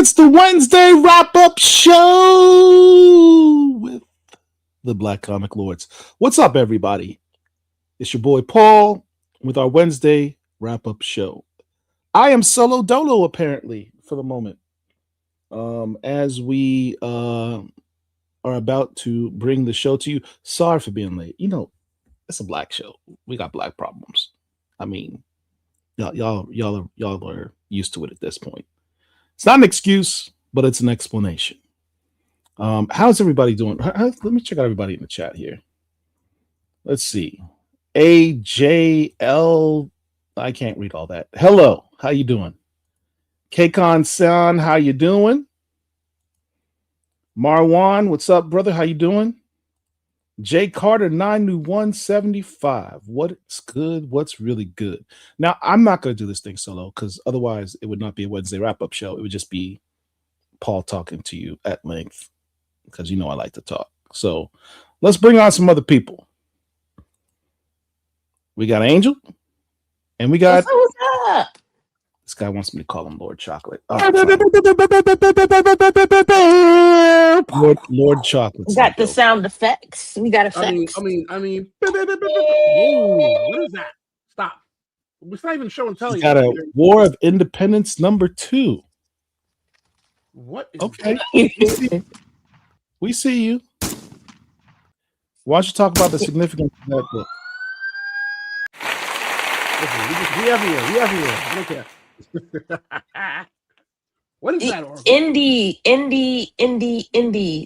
It's the Wednesday wrap-up show with the Black Comic Lords. What's up, everybody? It's your boy Paul with our Wednesday wrap-up show. I am solo dolo, apparently, for the moment. As we are about to bring the show to you. Sorry for being late. You know, it's a black show. We got black problems. I mean, y'all are used to it at this point. It's not an excuse, but it's an explanation. How's everybody doing? Let me check out everybody in the chat here. Let's see. AJL. I can't read all that. Hello. How you doing? K-Con-san, how you doing? Marwan, what's up, brother? How you doing? Jay Carter 92175. What's good? What's really good? Now, I'm not going to do this thing solo because otherwise it would not be a Wednesday wrap-up show. It would just be Paul talking to you at length because you know I like to talk. So let's bring on some other people. We got Angel and we got... What's up? This guy wants me to call him Lord Chocolate. Lord Chocolate. We got the sound effects. We got effects. I mean. Ooh, what is that? Stop. It's not even show and tell. He's got a War of Independence #2. What? Okay. We see you. Why don't you talk about the significance of that book? Listen, we have here. I don't care. What is that? Oracle? Indie.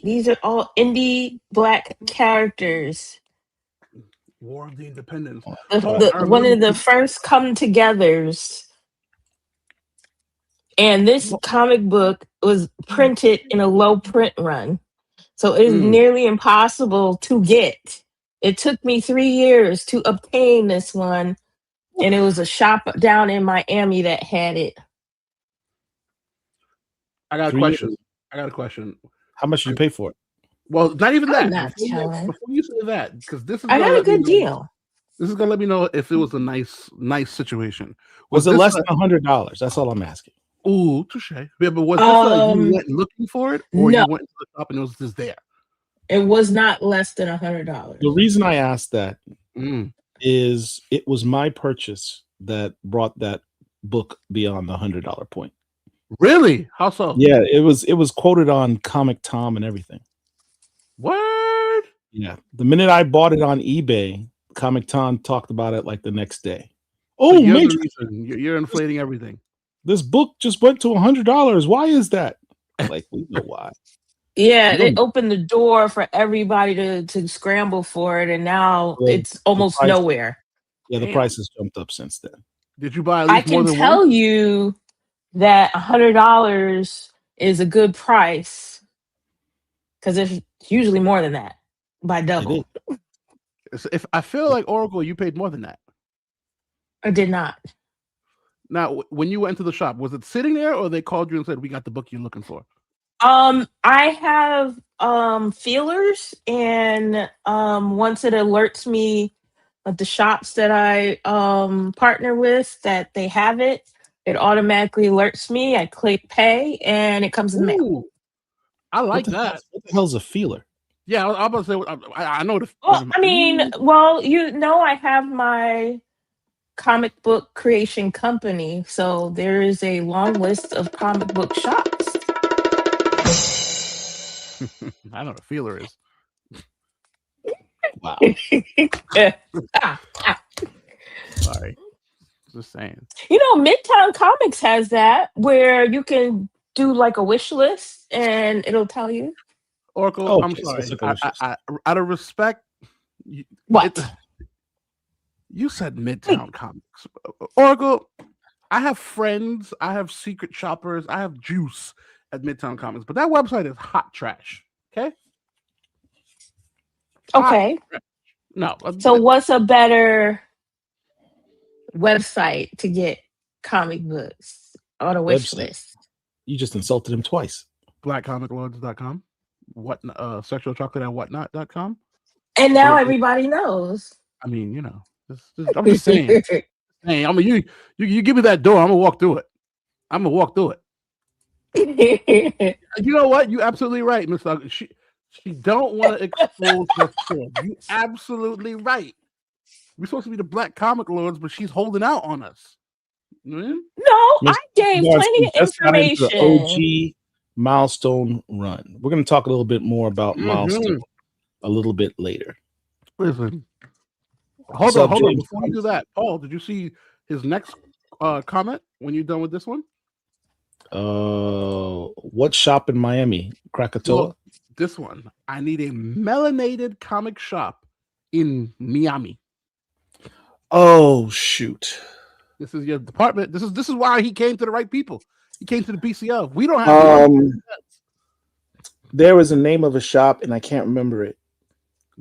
These are all indie black characters. War of the Independence. One of the first come-togethers. And this comic book was printed in a low print run. So it is nearly impossible to get. It took me 3 years to obtain this one. And it was a shop down in Miami that had it. I got a question. How much did you pay for it? Well, not even that. Before you say that, because this is I got a good deal. This is gonna let me know if it was a nice situation. Was it less than $100? That's all I'm asking. Ooh, touche. Yeah, but was this you went looking for it, or no. you went to the shop and it was just there? It was not less than $100. The reason I asked that is it was my purchase that brought that book beyond the $100 point. Really? How so? Yeah, it was quoted on Comic Tom and everything. What? Yeah. The minute I bought it on eBay, Comic Tom talked about it like the next day. Oh, you're inflating everything. This book just went to $100. Why is that? Like, we know why. Yeah, it opened the door for everybody to scramble for it, and now it's almost nowhere. Yeah, the price has jumped up since then. Did you buy at least more than one? I can tell you that $100 is a good price because it's usually more than that by double. If I feel like Oracle, you paid more than that. I did not. Now, when you went to the shop, was it sitting there, or they called you and said, "We got the book you're looking for"? I have feelers, and once it alerts me at the shops that I partner with that they have it, it automatically alerts me. I click pay, and it comes in the mail. I like that. What the hell's a feeler? Yeah, I'm about to say. I know the. Well, I have my comic book creation company, so there is a long list of comic book shops. I know what a feeler is. Wow. Sorry. Just saying. You know, Midtown Comics has that where you can do like a wish list and it'll tell you. Oracle, I'm sorry. I, out of respect, what? You said Midtown Comics. Oracle, I have friends, I have secret shoppers, I have juice at Midtown Comics, but that website is hot trash. Okay. Okay. No. So what's a better website to get comic books on a wish list? You just insulted him twice. BlackComicLords.com. Sexual chocolate and whatnot.com. And now everybody knows. I mean, you know, I'm just saying. Hey, I mean, you give me that door, I'm gonna walk through it. You know what? You absolutely right, Miss Douglas. She don't want to expose her store. You absolutely right. We're supposed to be the Black Comic Lords, but she's holding out on us. Mm? No, I Mr. gave Barnes, plenty we of just got into the information. OG Milestone run. We're going to talk a little bit more about Milestone a little bit later. Listen, What's hold up, on. James? Before you do that, Paul, did you see his next comment when you're done with this one? What shop in Miami? Krakatoa? Look, this one. I need a melanated comic shop in Miami. Oh, shoot. This is your department. This is why he came to the right people. He came to the BCO. We don't have there was a name of a shop and I can't remember it.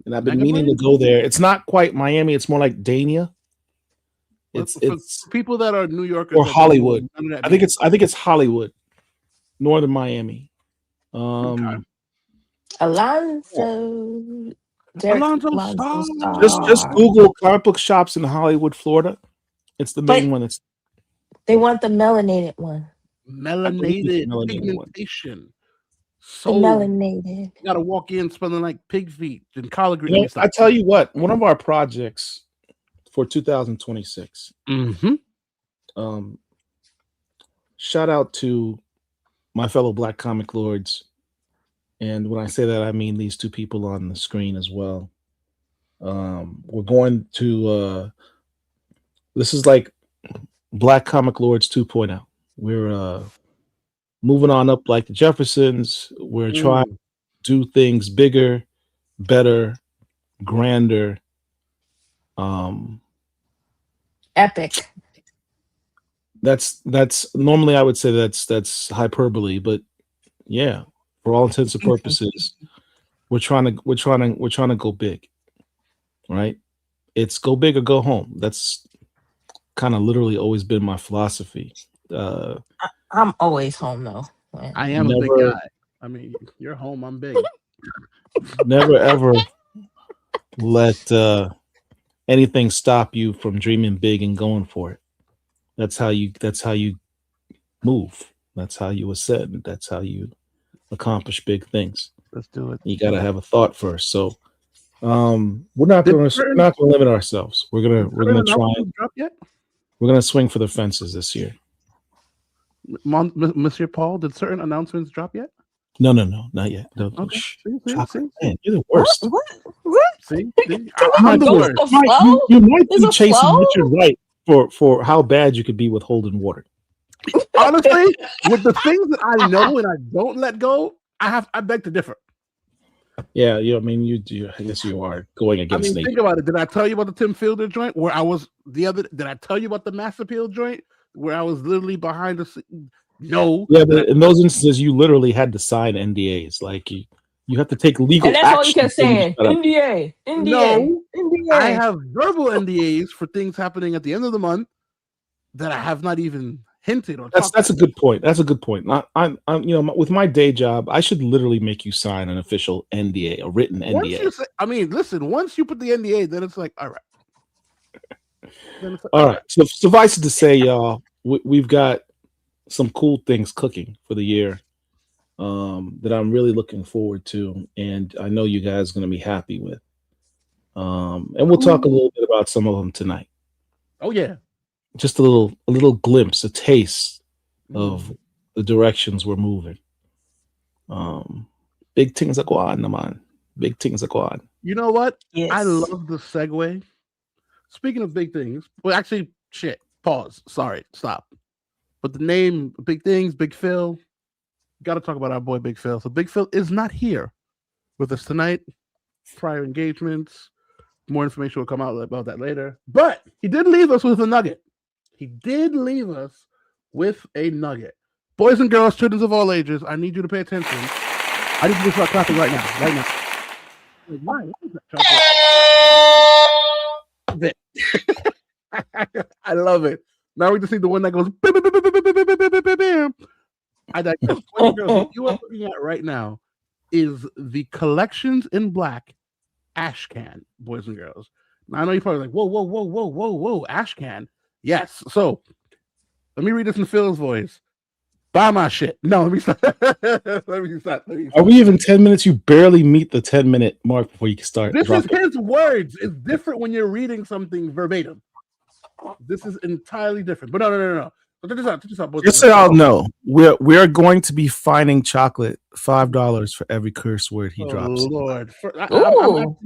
And I've been meaning to go there. It's not quite Miami, it's more like Dania. It's for people that are New Yorkers or Hollywood. I think it's Hollywood, northern Miami. Okay. Alonzo Star. Just Google comic book shops in Hollywood, Florida. It's the main one. They want the melanated one. Melanated pigmentation. So melanated. You gotta walk in smelling like pig feet and collard greens. You know, I tell you what, one of our projects for 2026. Shout out to my fellow Black Comic Lords. And when I say that, I mean these two people on the screen as well. We're going to this is like Black Comic Lords 2.0. We're moving on up like the Jeffersons. We're trying to do things bigger, better, grander. Epic. That's normally I would say that's hyperbole, but yeah, for all intents and purposes, we're trying to go big, right? It's go big or go home. That's kind of literally always been my philosophy. I'm always home though. I am a big guy. I mean, you're home. I'm big. Never ever let anything stop you from dreaming big and going for it. That's how you move. That's how you ascend. That's how you accomplish big things. Let's do it. You gotta have a thought first. So we're not gonna limit ourselves. We're gonna try and we're gonna swing for the fences this year. Monsieur Paul, did certain announcements drop yet? No, not yet. No, okay. Man, you're the worst. What? See? I'm the worst. You might be chasing Richard Wright for how bad you could be with holding water. Honestly, with the things that I know and I don't let go, I beg to differ. Yeah, I mean, I guess you are going against nature. Think about it. Did I tell you about the Tim Fielder joint where I was did I tell you about the Mass Appeal joint where I was literally behind the scene? No. Yeah, but in those instances, you literally had to sign NDAs. Like you have to take legal action. And that's all you kept saying. NDA. No, NDA. I have verbal NDAs for things happening at the end of the month that I have not even hinted or. That's a good point. That's a good point. I'm with my day job, I should literally make you sign an official NDA, a written NDA. Listen. Once you put the NDA, then it's like, all right. All right. So suffice it to say, y'all, we've got some cool things cooking for the year that I'm really looking forward to, and I know you guys are going to be happy with. And we'll talk a little bit about some of them tonight. Oh yeah, just a little glimpse, a taste of the directions we're moving. Big things are going, man. Big things are going. You know what? Yes. I love the segue. Speaking of big things, well, actually, shit. Pause. Sorry, stop. But the name, Big Things, Big Phil, got to talk about our boy Big Phil. So Big Phil is not here with us tonight. Prior engagements. More information will come out about that later. But he did leave us with a nugget. Boys and girls, children of all ages, I need you to pay attention. I need you to start clapping right now. Right now. Why is that I love it. Now we just need the one that goes bam, bam, bam, bam, bam, bam, bam, bam, bam. I digress. What you are looking at right now is the Collections in Black ash can, boys and girls. Now I know you're probably like, whoa, ash can. Yes. So let me read this in Phil's voice. Buy my shit. No, let me stop. Let me stop. Are we even 10 minutes? You barely meet the 10-minute mark before you can start. This is dropping. his words. It's different when you're reading something verbatim. This is entirely different. But no. So check this out. Just so y'all know, we're going to be fining Chocolate $5 for every curse word he drops. Lord. Ooh.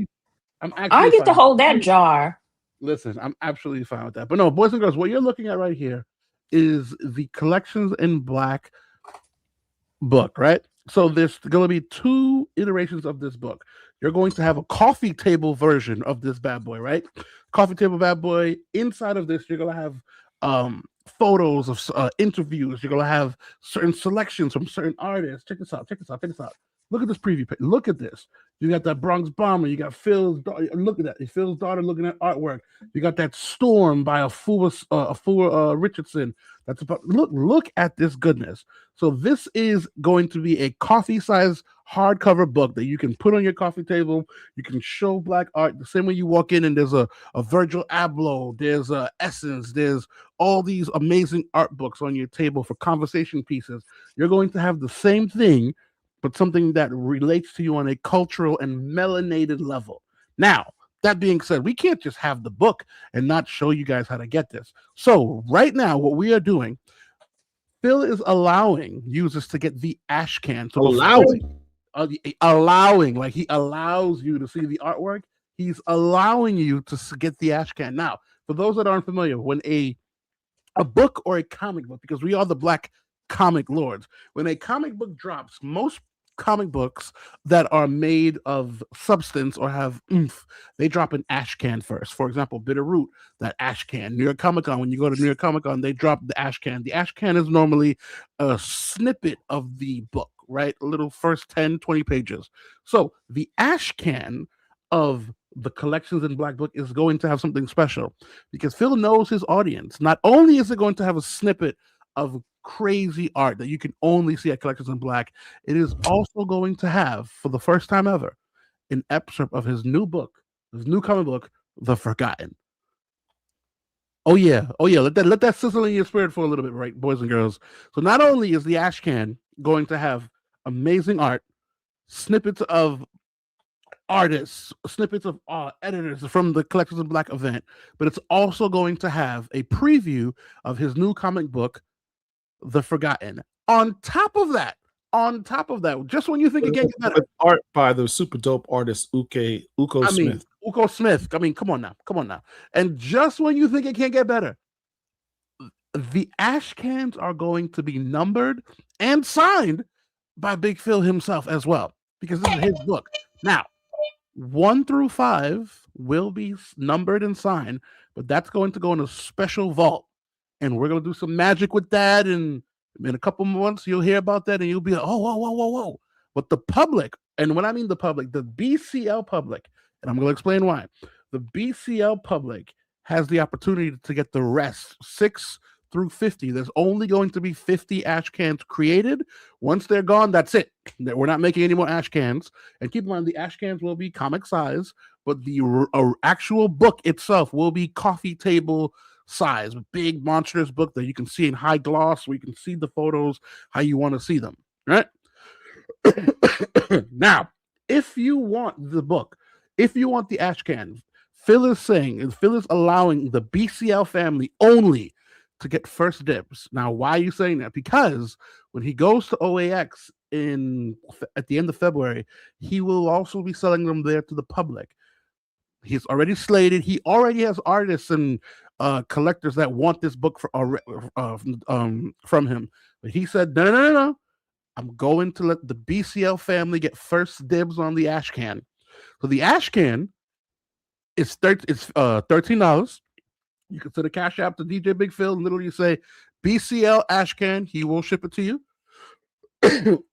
I'm I actually get to fine. hold that jar. Listen, I'm absolutely fine with that. But no, boys and girls, what you're looking at right here is the Collections in Black book, right? So there's going to be 2 iterations of this book. You're going to have a coffee table version of this bad boy, right? Coffee table bad boy. Inside of this, you're going to have photos of interviews. You're going to have certain selections from certain artists. Check this out. Look at this preview page. Look at this. You got that Bronx Bomber. You got Phil's daughter. Look at that. Phil's daughter looking at artwork. You got that Storm by Afua Richardson. That's about look at this goodness. So this is going to be a coffee-sized hardcover book that you can put on your coffee table. You can show Black art the same way you walk in and there's a Virgil Abloh, there's a Essence, there's all these amazing art books on your table for conversation pieces. You're going to have the same thing, but something that relates to you on a cultural and melanated level. Now, that being said, we can't just have the book and not show you guys how to get this. So right now, what we are doing, Phil is allowing users to get the Ashcan. So allowing, like he allows you to see the artwork. He's allowing you to get the Ashcan. Now, for those that aren't familiar, when a book or a comic book, because we are the Black comic lords, when a comic book drops, most comic books that are made of substance or have oomph, they drop an Ashcan first. For example, Bitterroot, that Ashcan. New York Comic Con, when you go to New York Comic Con, they drop the Ashcan. The Ashcan is normally a snippet of the book, right? A little first 10, 20 pages. So the Ashcan of the Collections in Black book is going to have something special because Phil knows his audience. Not only is it going to have a snippet of crazy art that you can only see at Collections in Black, it is also going to have, for the first time ever, an excerpt of his new book, his new comic book, The Forgotten. Oh yeah. Let that sizzle in your spirit for a little bit, right, boys and girls? So not only is the Ashcan going to have amazing art, snippets of artists, snippets of editors from the Collections in Black event, but it's also going to have a preview of his new comic book, The Forgotten. On top of that, just when you think it can't get better, art by the super dope artist Uko Smith. Uko Smith. I mean, come on now. And just when you think it can't get better, the Ashcans are going to be numbered and signed by Big Phil himself as well, because this is his book. Now, 1 through 5 will be numbered and signed, but that's going to go in a special vault. And we're going to do some magic with that. And in a couple months, you'll hear about that and you'll be like, oh, whoa. But the public, and when I mean the public, the BCL public, and I'm going to explain why. The BCL public has the opportunity to get the rest, 6 through 50. There's only going to be 50 Ashcans created. Once they're gone, that's it. We're not making any more Ashcans. And keep in mind, the Ashcans will be comic size, but the actual book itself will be coffee table size, big monstrous book that you can see in high gloss, where you can see the photos how you want to see them, right? Now, if you want the book, if you want the Ashcan, Phil is allowing the BCL family only to get first dibs. Now, why are you saying that? Because when he goes to OAX at the end of February, he will also be selling them there to the public. He's already slated. He already has artists and collectors that want this book from him. But he said, no. I'm going to let the BCL family get first dibs on the Ashcan. So the Ashcan is $13. You can send a cash app to DJ Big Phil and literally say BCL Ashcan. He will ship it to you.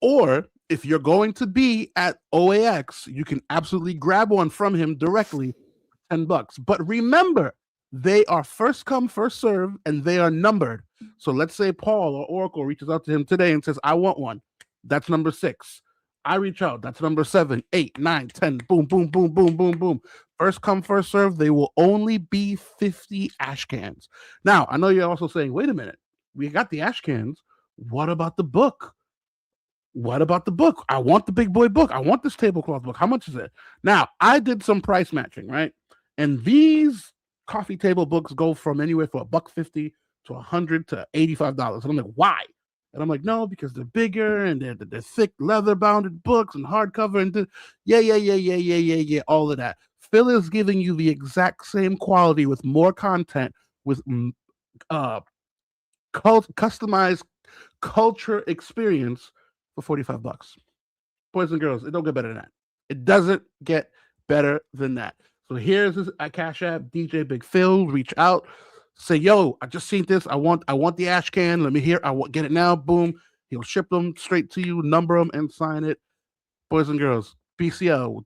Or if you're going to be at OAX, you can absolutely grab one from him directly, $10. But remember, they are first come, first serve, and they are numbered. So let's say Paul or Oracle reaches out to him today and says, I want one. That's number 6. I reach out. That's number 7, 8, 9, 10. Boom, boom, boom, boom, boom, boom. First come, first serve. They will only be 50 Ashcans. Now, I know you're also saying, wait a minute. We got the Ashcans. What about the book? What about the book? I want the big boy book. I want this tablecloth book. How much is it? Now, I did some price matching, right? And these coffee table books go from anywhere from $150 to $100 to $85. And I'm like, why? And I'm like, no, because they're bigger and they're thick leather bounded books and hardcover and yeah, all of that. Phil is giving you the exact same quality with more content with customized culture experience for $45. Boys and girls, it don't get better than that. It doesn't get better than that. So here's his Cash App, DJ Big Phil. Reach out, say, yo, I just seen this. I want the ash can. Let me hear. Get it now. Boom. He'll ship them straight to you, number them, and sign it. Boys and girls, BCL.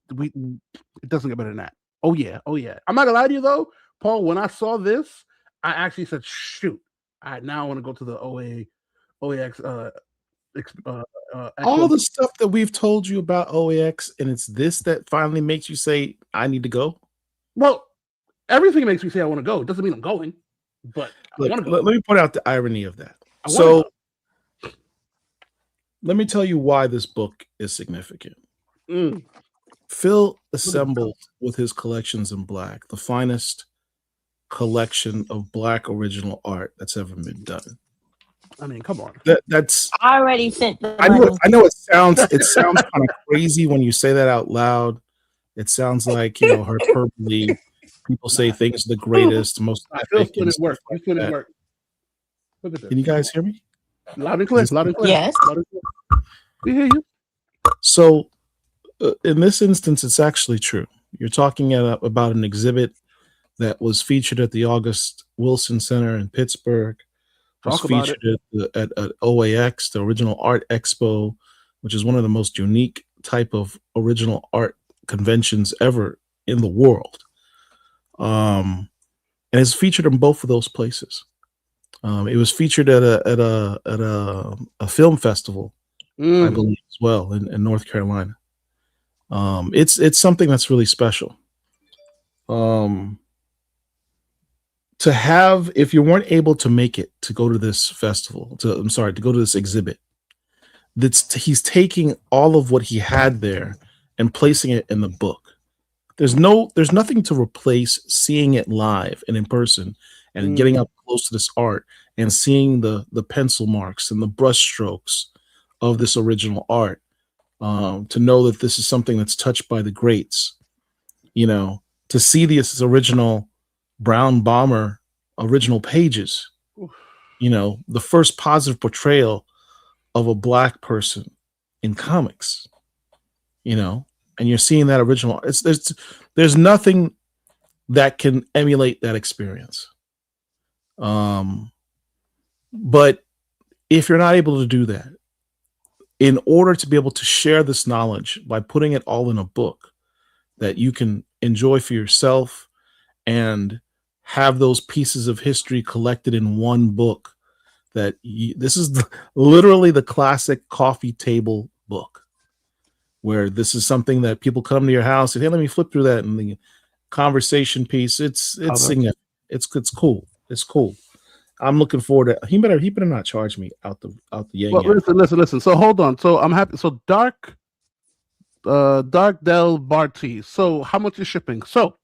It doesn't get better than that. Oh yeah. I'm not gonna lie to you though, Paul. When I saw this, I actually said, shoot. I now want to go to the OAX. All the stuff that we've told you about OAX, and it's this that finally makes you say, I need to go? Well, everything makes me say I want to go. It doesn't mean I'm going, but Look, I want to go. let me point out the irony of that. So let me tell you why this book is significant. Phil assembled with his collections in black the finest collection of black original art that's ever been done. I mean, come on. That's. I already sent the I money. know it sounds kind of crazy when you say that out loud. It sounds like, hyperbole. People say things are the greatest, most epic. Phil's putting it work. He's putting it work. Look at this. Can you guys hear me? Loud and clear. Yes. Loud and clear. We hear you. So, in this instance, it's actually true. You're talking about an exhibit that was featured at the August Wilson Center in Pittsburgh. Was featured at OAX, the Original Art Expo, which is one of the most unique type of original art conventions ever in the world. And it's featured in both of those places. It was featured at a film festival, I believe, as well in North Carolina. It's something that's really special. To have, if you weren't able to make it to go to this festival, to go to this exhibit, he's taking all of what he had there and placing it in the book. There's nothing to replace seeing it live and in person and getting up close to this art and seeing the pencil marks and the brush strokes of this original art. To know that this is something that's touched by the greats, to see this original Brown Bomber original pages, the first positive portrayal of a black person in comics, and you're seeing that original. There's nothing that can emulate that experience. But if you're not able to do that, in order to be able to share this knowledge by putting it all in a book that you can enjoy for yourself and have those pieces of history collected in one book, this is literally the classic coffee table book, where this is something that people come to your house and, hey, let me flip through that, and the conversation piece. It's significant. It's cool. It's cool. I'm looking forward to. He better not charge me out the yang. Well, listen. So hold on. So I'm happy. So Dark Del Barty. So how much is shipping? So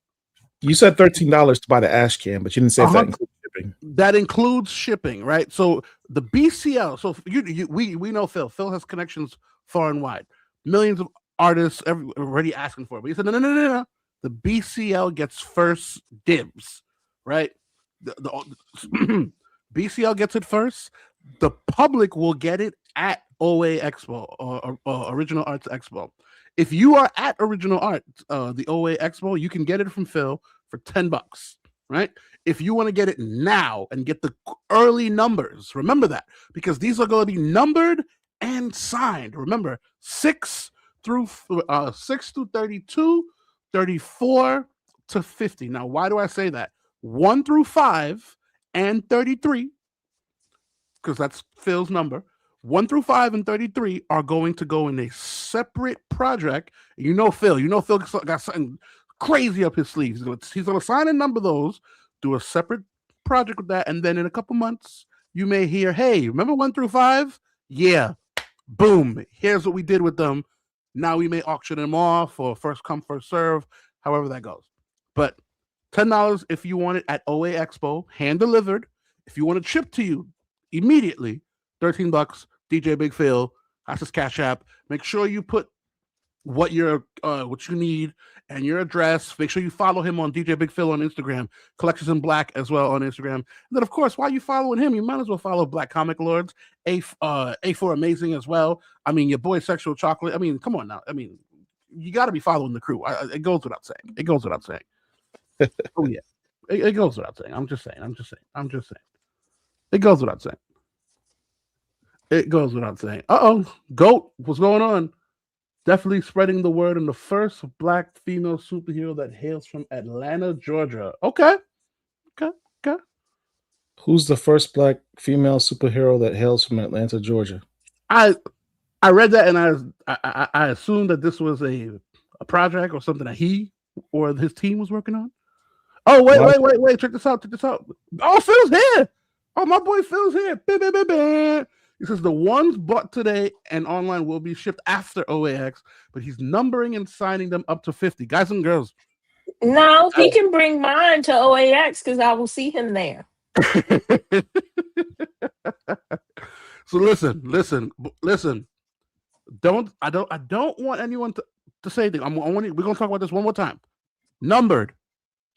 you said $13 to buy the ash can, but you didn't say if that includes shipping. That includes shipping, right? So the BCL. So we know Phil. Phil has connections far and wide. Millions of artists already asking for it. But he said no. The BCL gets first dibs, right? The BCL gets it first. The public will get it at OA Expo or Original Arts Expo. If you are at Original Art, the OA Expo, you can get it from Phil for $10, right? If you want to get it now and get the early numbers, remember that, because these are going to be numbered and signed. Remember, 6 through 32, 34 to 50. Now, why do I say that? 1 through 5 and 33, because that's Phil's number. 1 through 5 and 33 are going to go in a separate project. Phil. Phil got something crazy up his sleeves. He's going to sign and number those, do a separate project with that, and then in a couple months, you may hear, hey, remember 1 through 5? Yeah. Boom. Here's what we did with them. Now we may auction them off or first come, first serve, however that goes. But $10 if you want it at OA Expo, hand delivered. If you want it shipped to you immediately, $13. DJ Big Phil. That's his Cash App. Make sure you put what you need and your address. Make sure you follow him on DJ Big Phil on Instagram, Collections in Black as well on Instagram. And then, of course, while you following him, you might as well follow Black Comic Lords, A4 Amazing as well. I mean, your boy Sexual Chocolate. I mean, come on now. I mean, you got to be following the crew. It goes without saying. It goes without saying. Oh yeah, it goes without saying. I'm just saying. It goes without saying. It goes without saying. Goat, what's going on? Definitely spreading the word on the first Black female superhero that hails from Atlanta, Georgia. Okay. Who's the first Black female superhero that hails from Atlanta, Georgia? I read that and I assumed that this was a project or something that he or his team was working on. Oh, wait. Check this out. Oh, Phil's here. Oh, my boy Phil's here. He says the ones bought today and online will be shipped after OAX, but he's numbering and signing them up to 50. Guys and girls. No, he can bring mine to OAX because I will see him there. So listen. I don't want anyone to say anything. We're gonna talk about this one more time. Numbered,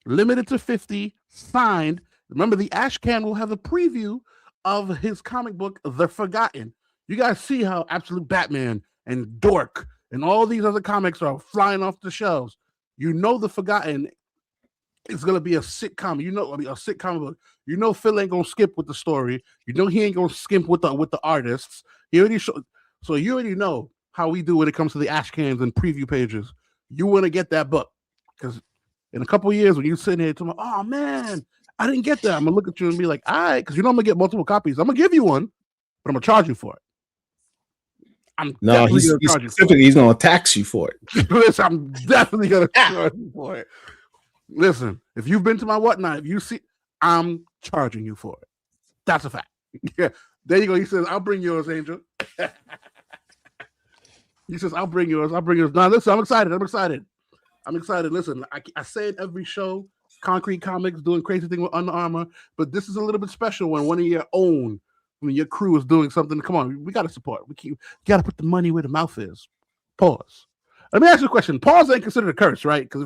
limited to 50, signed. Remember, the Ashcan will have a preview of his comic book, The Forgotten. You guys see how Absolute Batman and Dork and all these other comics are flying off the shelves. You know The Forgotten is going to be a sitcom. A sitcom book. You know Phil ain't going to skip with the story. You know he ain't going to skimp with the artists. He already showed, so you already know how we do when it comes to the Ashcans and preview pages. You want to get that book because in a couple of years when you're sitting here talking, oh man, I didn't get that. I'm gonna look at you and be like, all right, because you know I'm gonna get multiple copies. I'm gonna give you one, but I'm gonna charge you for it. He's gonna tax you for it. Listen, I'm definitely gonna charge you for it. Listen, if you've been to my whatnot, if you see, I'm charging you for it. That's a fact. Yeah, there you go. He says, I'll bring yours, Angel. He says, I'll bring yours. Now, listen, I'm excited. Listen, I say it every show. Concrete Comics doing crazy thing with Under Armour, but this is a little bit special when one of your own, when your crew is doing something. Come on, we got to support. You got to put the money where the mouth is. Pause. Let me ask you a question. Pause ain't considered a curse, right? Because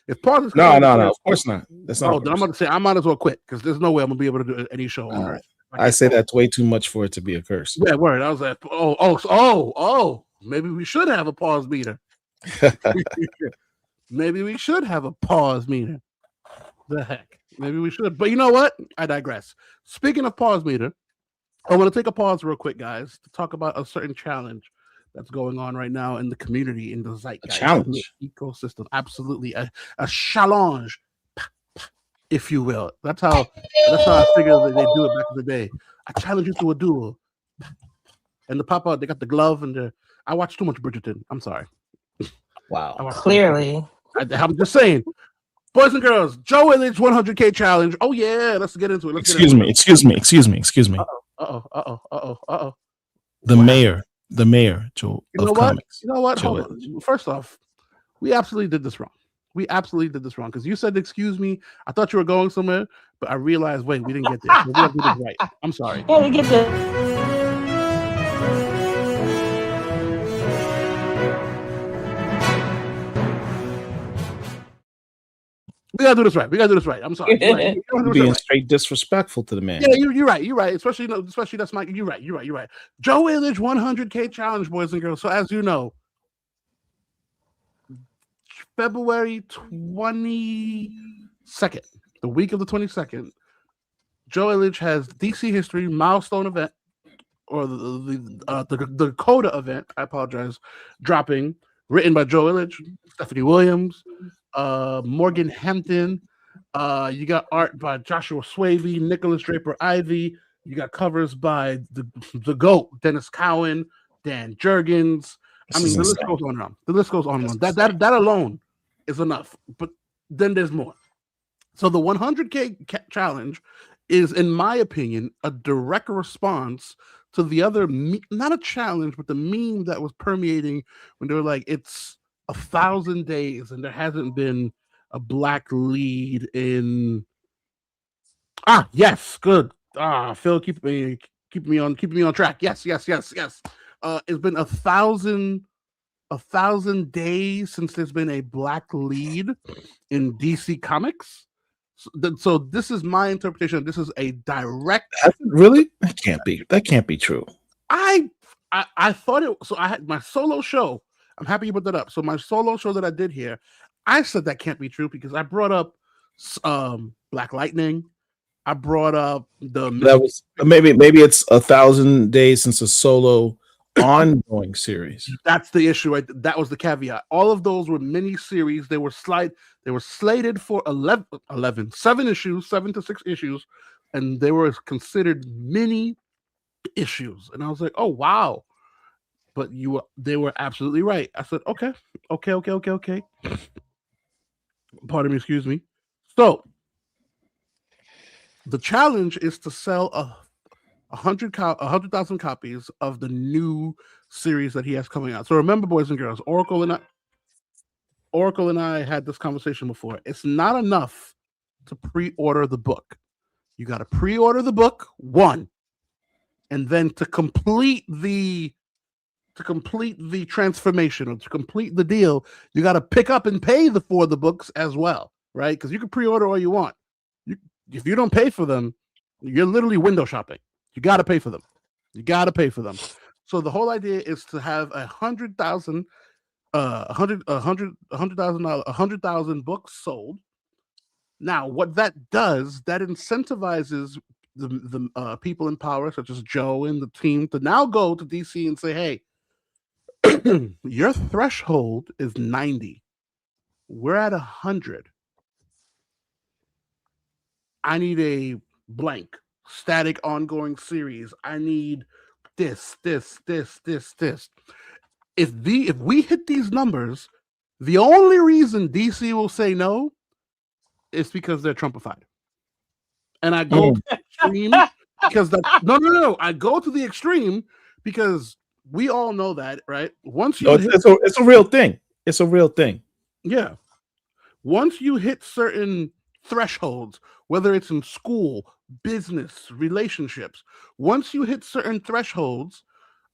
if pause is no, of course not. That's not. Then I'm going to say I might as well quit because there's no way I'm going to be able to do any show on Earth. I say that's way too much for it to be a curse. Yeah, word. I was like, oh, maybe we should have a pause meter. Maybe we should have a pause meter. The heck, maybe we should, but you know what? I digress. Speaking of pause meter, I want to take a pause real quick, guys, to talk about a certain challenge that's going on right now in the community, in the zeitgeist, challenge ecosystem. Absolutely, a challenge, if you will. That's how I figured that they do it back in the day. I challenge you to a duel, and the pop out. They got the glove and I watched too much Bridgerton. I'm sorry. Wow. Clearly, I'm just saying. Boys and girls, Joe Illidge 100K challenge. Oh yeah, let's get into it. Excuse me. The mayor, Joe. You know what? Comics. You know what? Hold on. First off, we absolutely did this wrong. Because you said, excuse me. I thought you were going somewhere, but I realized, wait, we didn't get there. So we have to do this right. I'm sorry. Yeah, we get the. We gotta do this right. I'm sorry. You're being straight disrespectful to the man. Yeah, you're right. Especially that's Mike. You're right. Joe Illidge 100K challenge, boys and girls. So as you know, February 22nd, the week of the 22nd, Joe Illidge has DC History milestone event, or the Coda event. I apologize, dropping. Written by Joe Illidge, Stephanie Williams, Morgan Hampton. You got art by Joshua Swaby, Nicholas Draper Ivy. You got covers by the GOAT, Dennis Cowan, Dan Jurgens. I mean, the list goes on and on. That alone is enough. But then there's more. So the 100K challenge is, in my opinion, a direct response to the other, not a challenge, but the meme that was permeating when they were like, it's 1,000 days and there hasn't been a black lead in. Yes, good. Phil, keep me on track. Yes. It's been 1,000 days since there's been a black lead in DC Comics. So this is my interpretation. This is a direct. Really? That can't be. That can't be true. I thought it. So I had my solo show. I'm happy you put that up. So my solo show that I did here, I said that can't be true because I brought up Black Lightning. I brought up that was maybe it's 1,000 days since a solo ongoing series. That's the issue. That was the caveat. All of those were mini series. They were slated for 7 issues, 7 to 6 issues, and they were considered mini issues. And I was like, oh wow. But they were absolutely right. I said, okay. Pardon me, excuse me. So the challenge is to sell 100,000 copies of the new series that he has coming out. So remember, boys and girls, Oracle and I had this conversation before. It's not enough to pre-order the book. You got to pre-order the book, one, and then to complete the transformation or to complete the deal, you got to pick up and pay for the books as well, right? Because you can pre-order all you want. If you don't pay for them, you're literally window shopping. You got to pay for them. So the whole idea is to have 100,000 books sold. Now, what that does, that incentivizes the people in power, such as Joe and the team, to now go to DC and say, hey, your threshold is 90. We're at 100. I need a blank static ongoing series. I need this. If we hit these numbers, the only reason DC will say no is because they're Trumpified. And I go to the extreme because no. I go to the extreme because we all know that, right? Once you it's a real thing. It's a real thing. Yeah. Once you hit certain thresholds, whether it's in school, business, relationships, once you hit certain thresholds,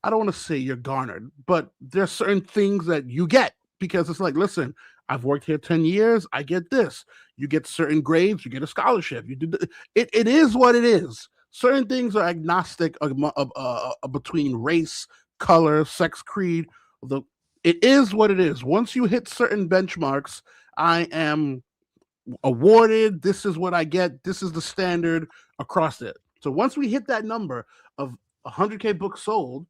I don't want to say you're garnered, but there's certain things that you get because it's like, listen, I've worked here 10 years. I get this. You get certain grades. You get a scholarship. You do it. It is what it is. Certain things are agnostic between race, color, sex, creed. It is what it is. Once you hit certain benchmarks, I am awarded. This is what I get. This is the standard across it. So once we hit that number of 100K books sold,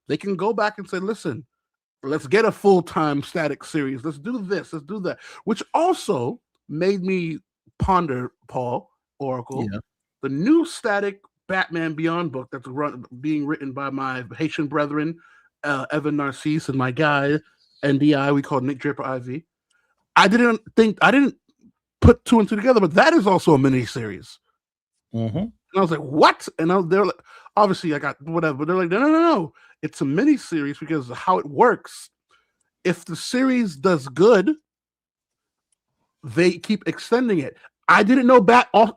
they can go back and say, listen, let's get a full-time static series. Let's do this. Let's do that. Which also made me ponder, Paul, Oracle, the new static Batman Beyond book that's being written by my Haitian brethren, Evan Narcisse, and my guy, NDI, we call Nick Draper Ivy. I didn't put two and two together, but that is also a mini series. Mm-hmm. And I was like, what? And they're like, obviously I got whatever, but they're like, no. It's a mini series because how it works. If the series does good, they keep extending it. I didn't know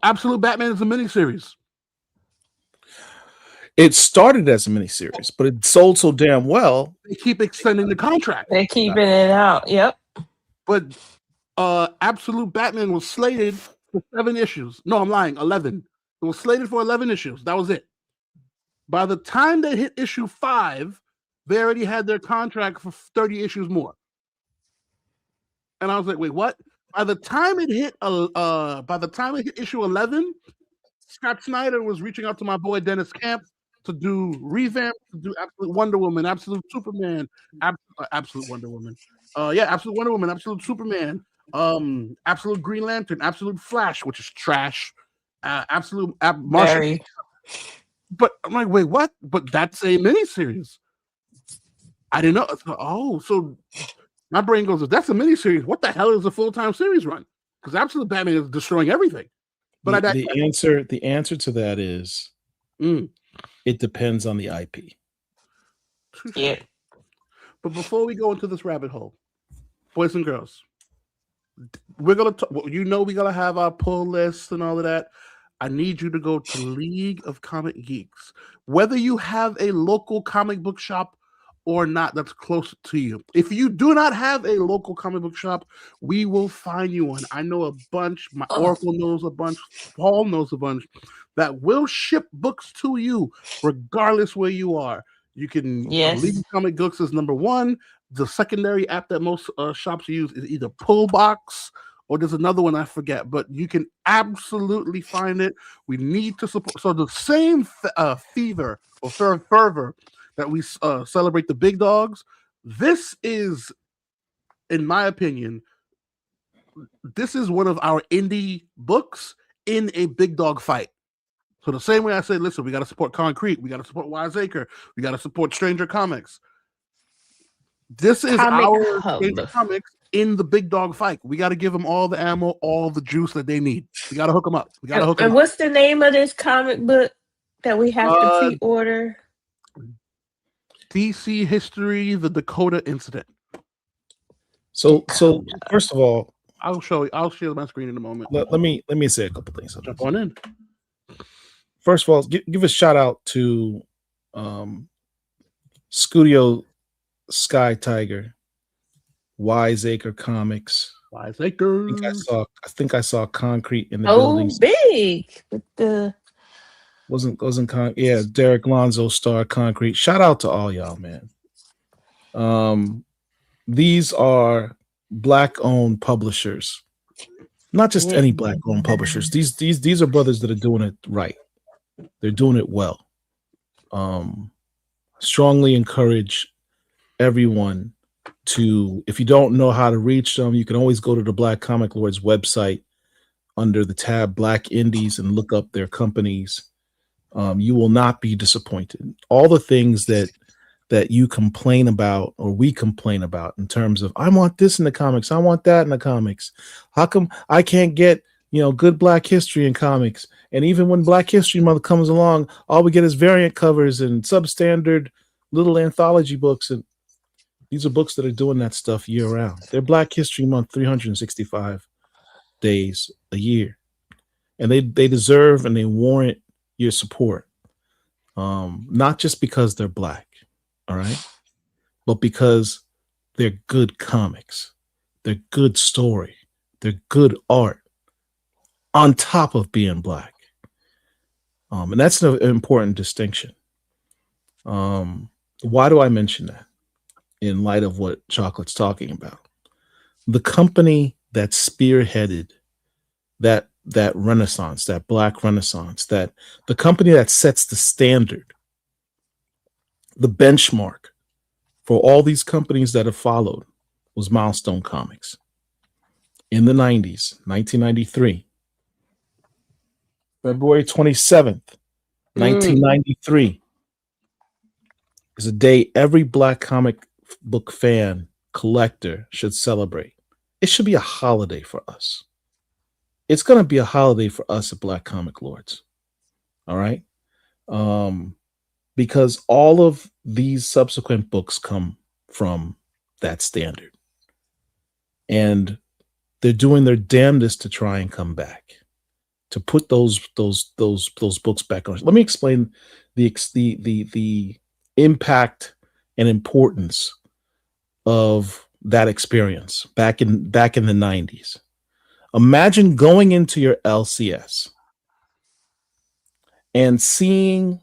Absolute Batman is a mini series. It started as a miniseries, but it sold so damn well. They keep extending the contract. They're keeping it out. Yep. But Absolute Batman was slated for 7 issues. No, I'm lying. 11. It was slated for 11 issues. That was it. By the time they hit issue 5, they already had their contract for 30 issues more. And I was like, wait, what? By the time it hit issue 11, Scott Snyder was reaching out to my boy Dennis Camp to do revamp, to do Absolute Wonder Woman, Absolute Superman, Absolute Wonder Woman. Absolute Wonder Woman, Absolute Superman, Absolute Green Lantern, Absolute Flash, which is trash, Absolute Martian. But I'm like, wait, what? But that's a miniseries. I didn't know. So my brain goes, if that's a miniseries, what the hell is a full-time series run? Because Absolute Batman is destroying everything. But the answer to that is it depends on the IP. Yeah. But before we go into this rabbit hole, boys and girls, we're gonna we're gonna have our pull list and all of that. I need you to go to League of Comic Geeks, whether you have a local comic book shop or not that's close to you. If you do not have a local comic book shop, we will find you one. I know a bunch. My Oracle knows a bunch. Paul knows a bunch that will ship books to you regardless where you are. You can League of Comic Books is number one. The secondary app that most shops use is either Pullbox or there's another one I forget, but you can absolutely find it. We need to support. So the same fever or fervor that we celebrate the big dogs, this is, in my opinion, this is one of our indie books in a big dog fight. So the same way I say, listen, we got to support Concrete, we got to support Wiseacre, we got to support Stranger Comics. This is our Stranger Comics in the big dog fight. We got to give them all the ammo, all the juice that they need. We got to hook them up. We got to hook them up. And what's the name of this comic book that we have to pre-order? DC History: The Dakota Incident. So first of all, I'll share my screen in a moment. Let me say a couple things. Jump on in. First of all, give a shout out to Studio Sky Tiger, Wiseacre Comics. Wiseacre. I think I saw Concrete in the building. Oh, big with the wasn't Derek Lonzo star Concrete. Shout out to all y'all, man. These are Black-owned publishers, not just any Black-owned publishers. These are brothers that are doing it right. They're doing it well. Strongly encourage everyone to, if you don't know how to reach them, you can always go to the Black Comic Lords website under the tab Black Indies and look up their companies. You will not be disappointed. All the things that you complain about or we complain about in terms of, I want this in the comics, I want that in the comics. How come I can't get good Black history in comics? And even when Black History Month comes along, all we get is variant covers and substandard little anthology books. And these are books that are doing that stuff year round. They're Black History Month 365 days a year. And they deserve and they warrant your support. Not just because they're Black, all right? But because they're good comics. They're good story. They're good art on top of being Black. And that's an important distinction. Why do I mention that? In light of what Chocolate's talking about. The company that spearheaded that renaissance, that Black renaissance, that the company that sets the standard, the benchmark for all these companies that have followed was Milestone Comics. In the 90s, 1993, February 27th, 1993 is a day every Black comic book fan, collector should celebrate. It should be a holiday for us. It's going to be a holiday for us at Black Comic Lords. All right? Because all of these subsequent books come from that standard. And they're doing their damnedest to try and come back, to put those books back on. Let me explain the impact and importance of that experience back in the 90s. Imagine going into your LCS and seeing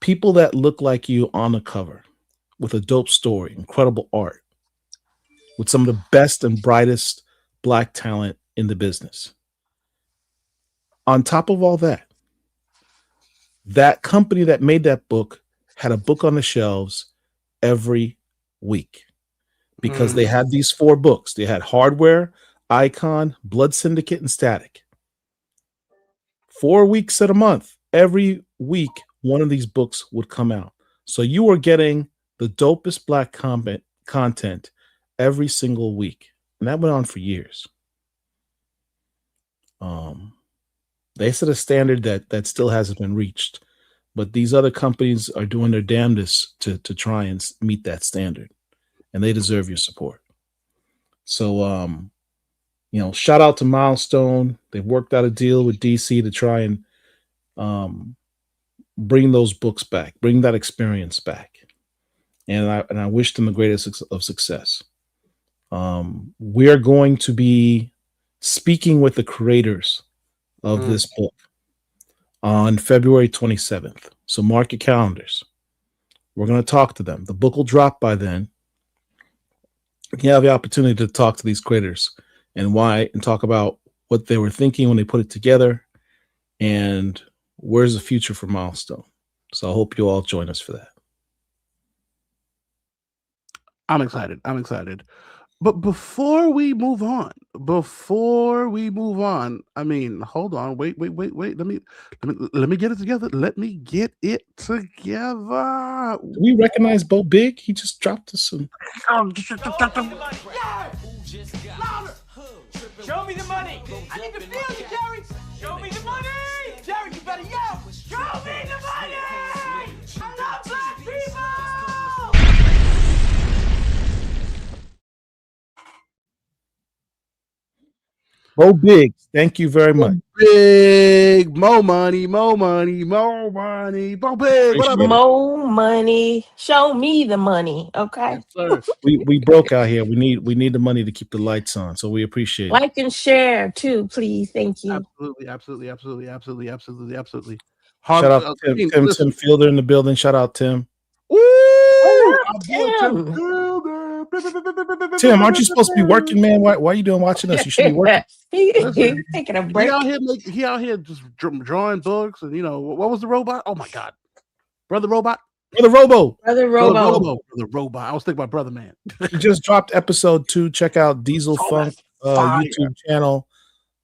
people that look like you on the cover with a dope story, incredible art, with some of the best and brightest Black talent in the business. On top of all that, that company that made that book had a book on the shelves every week because they had these 4 books. They had Hardware, Icon, Blood Syndicate, and Static. 4 weeks at a month. Every week, one of these books would come out. So you were getting the dopest Black content every single week. And that went on for years. They set a standard that still hasn't been reached, but these other companies are doing their damnedest to try and meet that standard, and they deserve your support. So, shout out to Milestone. They've worked out a deal with DC to try and bring those books back, bring that experience back, and I wish them the greatest of success. We are going to be speaking with the creators of this book on February 27th. So mark your calendars. We're going to talk to them. The book will drop by then. You have the opportunity to talk to these creators and talk about what they were thinking when they put it together and where's the future for Milestone. So I hope you all join us for that. I'm excited. But before we move on, I mean, hold on, wait. Let me get it together. Do we recognize Bo Big? He just dropped us some. Show me the money. I need to feel you, Jerry. Show me the money. Jerry, you better yell. Show me the money. I love black people. Bo Big, thank you very much. Big, more money. Bo Big, what up? More money. Show me the money. Okay. Yes, sir. We broke out here. We need the money to keep the lights on. So we appreciate it. Like and share too, please. Thank you. Absolutely. Shout out to Tim Fielder in the building. Shout out Tim. Ooh, Tim. Tim, aren't you supposed to be working, man? Why are you watching us? You should be working. He's taking a break. He out here just drawing books, and what was the robot? Oh my God, Brother Robot. Brother Robo. Brother Robo. Brother Robot. I was thinking about Brother Man. He just dropped episode 2. Check out Diesel Funk YouTube channel,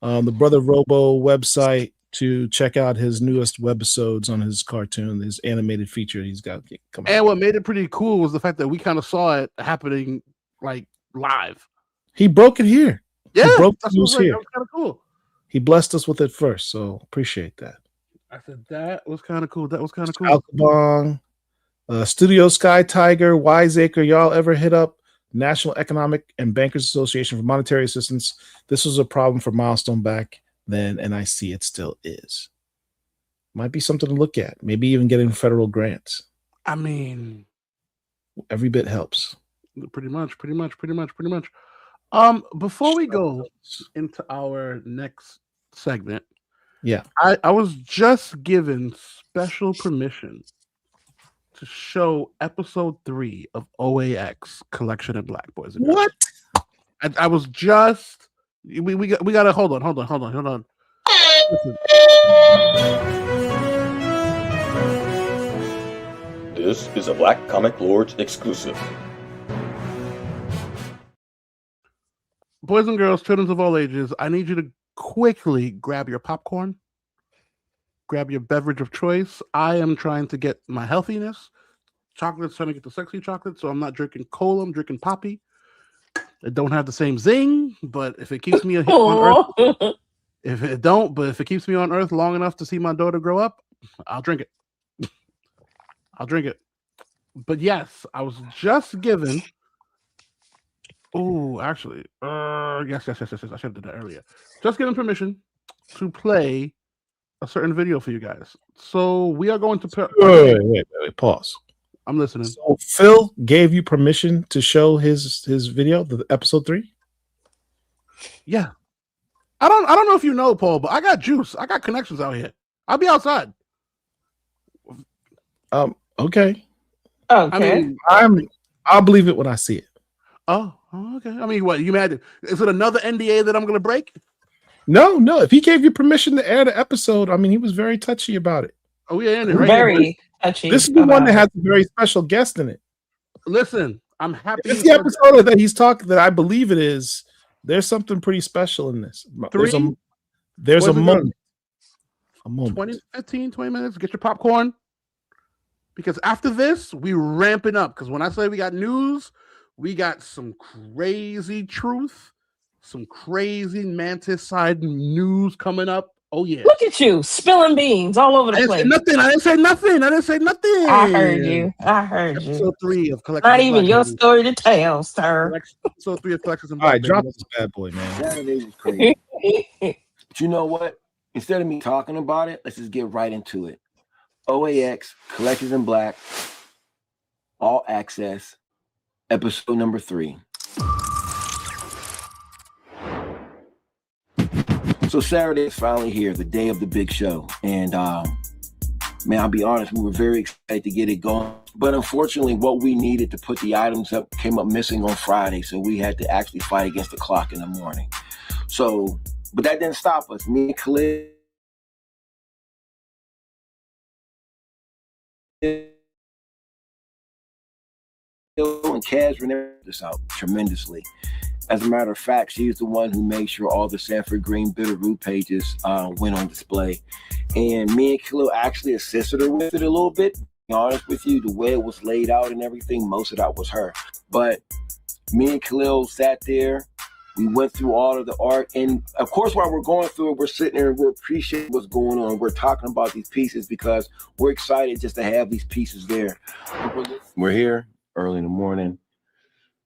the Brother Robo website to check out his newest webisodes on his cartoon, his animated feature he's got coming. And what made it pretty cool was the fact that we kind of saw it happening like live. He broke it here. Yeah, he broke the news here. That was kind of cool. He blessed us with it first, so appreciate that. I said that was kind of cool. Alcabong, Studio Sky Tiger, Wiseacre, y'all ever hit up National Economic and Bankers Association for monetary assistance? This was a problem for Milestone back then, and I see it still is. Might be something to look at. Maybe even getting federal grants. I mean, every bit helps. Pretty much. Before we go into our next segment, I was just given special permission to show episode 3 of OAX Collection of Black Boys and Girls. What? I was just we gotta hold on. Listen. This is a Black Comic Lords exclusive. Boys and girls, children of all ages, I need you to quickly grab your popcorn, grab your beverage of choice. I am trying to get my healthiness. Chocolate's trying to get the sexy chocolate, so I'm not drinking cola, I'm drinking poppy. It don't have the same zing, but if it keeps me on Earth, if it keeps me on Earth long enough to see my daughter grow up, I'll drink it. But yes, I was just given. Oh, actually, yes. I should have did that earlier. Just given permission to play a certain video for you guys. So we are going to wait, pause. I'm listening. So Phil gave you permission to show his video, the episode 3? Yeah. I don't know if you know, Paul, but I got juice. I got connections out here. I'll be outside. Okay. Okay. I mean, I'll believe it when I see it. Oh, okay. I mean, what you mad? Is it another NDA that I'm gonna break? No. If he gave you permission to air the episode, I mean, he was very touchy about it. Oh, yeah, right very touchy. This is the one that has a very special guest in it. Listen, I'm happy. It's the episode that he's talking that I believe it is. There's something pretty special in this. There's a moment. A moment. 20 minutes. Get your popcorn. Because after this, we ramping up. Because when I say we got news, we got some crazy truth, some crazy Mantis side news coming up Oh yeah. Look at you spilling beans all over I the didn't say place. nothing. I didn't say nothing. I didn't say nothing. I heard you. I heard you. Episode 3 of Collections Not and even Black your Movies. story to tell, sir. Episode 3 of Collections and All Black right, drop Movies. this bad boy, man. Saturday was crazy. But you know what? Instead of me talking about it, let's just get right into it. OAX, Collections in Black, All Access, episode number 3. So Saturday is finally here, the day of the big show. And man, I'll be honest, we were very excited to get it going. But unfortunately, what we needed to put the items up came up missing on Friday. So we had to actually fight against the clock in the morning. So, but that didn't stop us. Me and Khalil and Kaz rendered this out tremendously. As a matter of fact, she's the one who made sure all the Sanford Green Bitterroot pages went on display. And me and Khalil actually assisted her with it a little bit. To be honest with you, the way it was laid out and everything, most of that was her. But me and Khalil sat there. We went through all of the art. And of course, while we're going through it, we're sitting there and we're appreciating what's going on. We're talking about these pieces because we're excited just to have these pieces there. We're here early in the morning.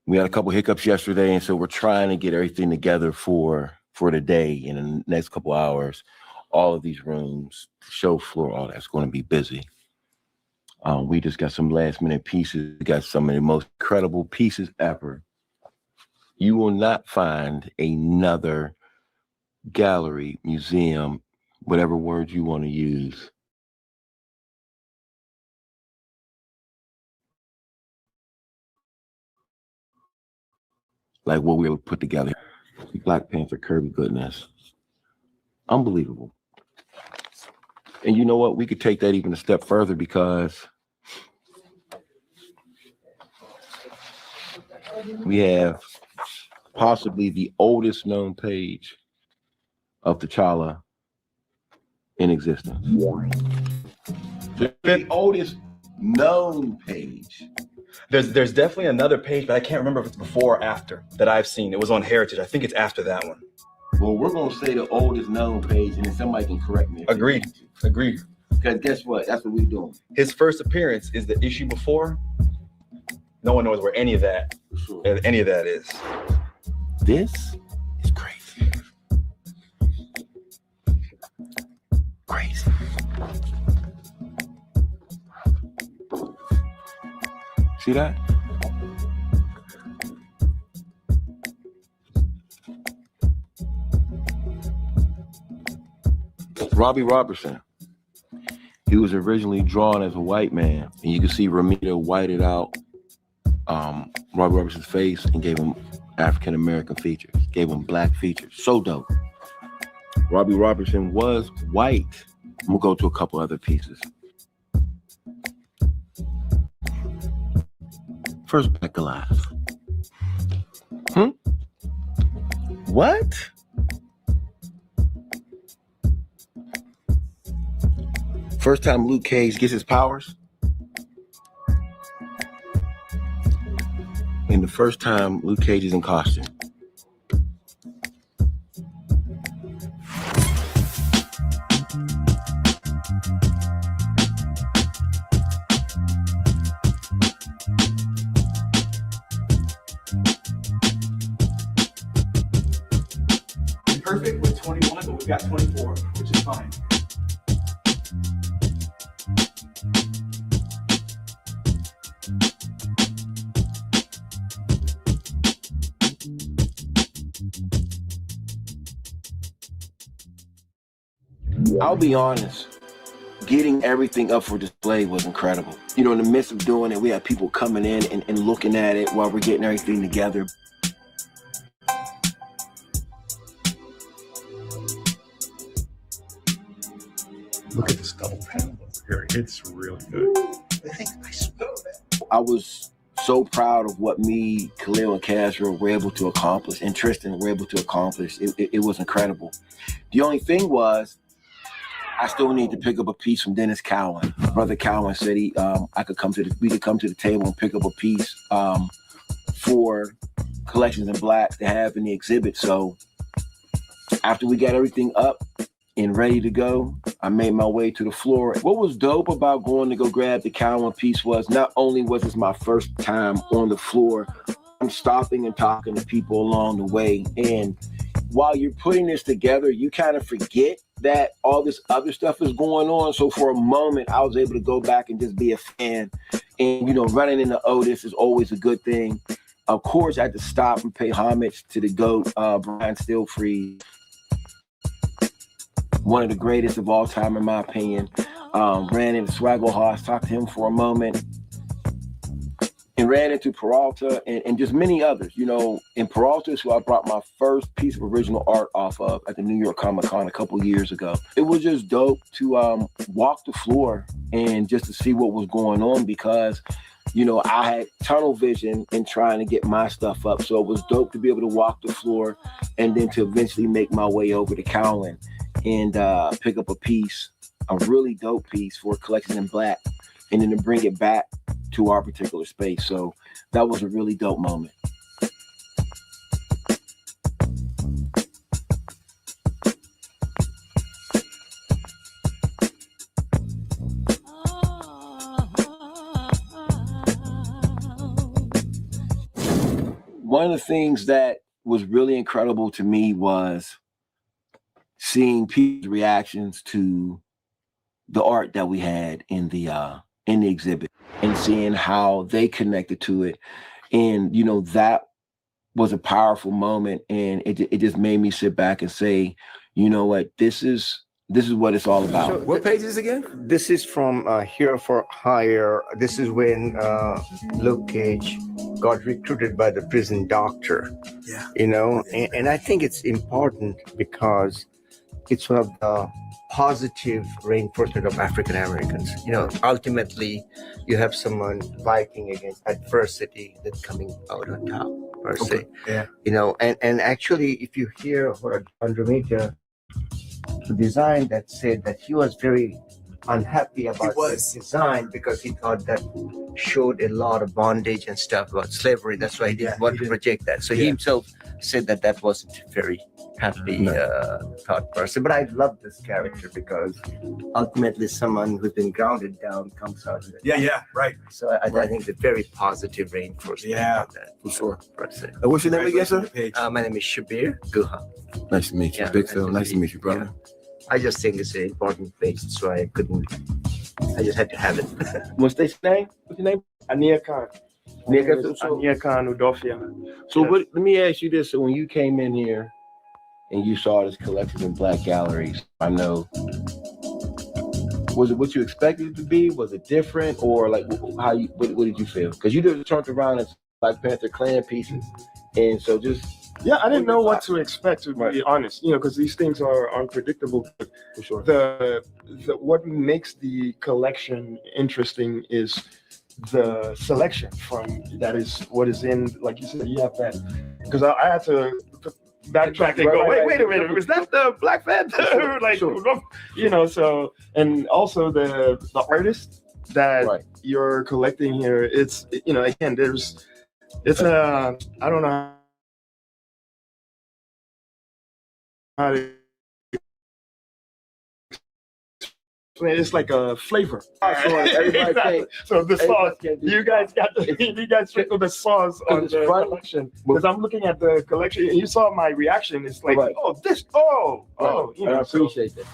We had a couple hiccups yesterday, and so we're trying to get everything together for the day in the next couple hours. All of these rooms, show floor, all that's going to be busy. We just got some last minute pieces. We got some of the most incredible pieces ever. You will not find another gallery, museum, whatever word you want to use, like what we were put together. Black Panther, Kirby goodness. Unbelievable. And you know what? We could take that even a step further because we have possibly the oldest known page of T'Challa in existence. The oldest known page. There's definitely another page, but I can't remember if it's before or after that I've seen. It was on Heritage. I think it's after that one. Well, we're going to say the oldest known page, and then somebody can correct me. Agreed. Because guess what? That's what we're doing. His first appearance is the issue before. No one knows where any of that is. This is crazy. Crazy. See that? Robbie Robertson. He was originally drawn as a white man, and you can see Ramita whited out Robbie Robertson's face and gave him African American features, gave him black features. So dope. Robbie Robertson was white. I'm gonna go to a couple other pieces. First Black Alive. What? First time Luke Cage gets his powers. And the first time Luke Cage is in costume. Perfect with 21, but we've got 24, which is fine. I'll be honest, getting everything up for display was incredible. You know, in the midst of doing it, we had people coming in and looking at it while we're getting everything together. Look at this double panel over here. It's really good. I was so proud of what me, Khalil, and Kazra were able to accomplish, and Tristan were able to accomplish. It was incredible. The only thing was, I still need to pick up a piece from Dennis Cowan. Brother Cowan said we could come to the table and pick up a piece for Collections in Black to have in the exhibit. So after we got everything up, and ready to go, I made my way to the floor. What was dope about going to go grab the Cowan piece was not only was this my first time on the floor, I'm stopping and talking to people along the way. And while you're putting this together, you kind of forget that all this other stuff is going on. So for a moment, I was able to go back and just be a fan. And, you know, running into Otis is always a good thing. Of course, I had to stop and pay homage to the GOAT, Brian Stillfried. One of the greatest of all time, in my opinion. Ran into Swaggle Haas, talked to him for a moment, and ran into Peralta and just many others. You know, in Peralta is who I brought my first piece of original art off of at the New York Comic Con a couple years ago. It was just dope to walk the floor and just to see what was going on, because, you know, I had tunnel vision in trying to get my stuff up. So it was dope to be able to walk the floor and then to eventually make my way over to Cowan and pick up a piece, a really dope piece for Collections in Black, and then to bring it back to our particular space. So that was a really dope moment. One of the things that was really incredible to me was seeing people's reactions to the art that we had in the exhibit, and seeing how they connected to it. And, you know, that was a powerful moment. And it just made me sit back and say, you know what, this is what it's all about. So what page is this again? This is from Here for Hire. This is when Luke Cage got recruited by the prison doctor. Yeah. You know, and I think it's important because it's one of the positive reinforcement of African Americans. You know, ultimately, you have someone fighting against adversity that's coming out on top, per se. Yeah. You know, and actually, if you hear what Andromeda design, that said that he was very unhappy about this design because he thought that showed a lot of bondage and stuff about slavery. That's why he didn't want to project that. So he himself said that wasn't very happy thought person. But I love this character because ultimately someone who's been grounded down comes out of it. Yeah, right. So I think it's a very positive reinforcement of that. For sure. Per se. What's your name again, sir? My name is Shabir Guha. Nice to meet you. Yeah, Big nice Phil. to Nice to meet meet you, brother. I just think it's an important page, so I just had to have it. What's your name? What's your name? Ania Khan. Ania Khan Udofia. So let me ask you this. So when you came in here and you saw this Collections in Black galleries, I know, was it what you expected it to be? Was it different? Or like what did you feel? Because you just turned around as Black Panther Clan pieces. And so just... Yeah, I didn't know what to expect, to be honest, you know, because these things are unpredictable. For sure. The what makes the collection interesting is the selection from that is what is in, like you said, you have that, because I had to backtrack and go, wait a minute, is that the Black Panther? Like, you know, so, and also the artist that you're collecting here, it's, you know, again, it's a, I don't know how to, it's like a flavor. So the sauce, you guys sprinkle the sauce on the collection. Because I'm looking at the collection, and you saw my reaction. It's like, you know. I appreciate that.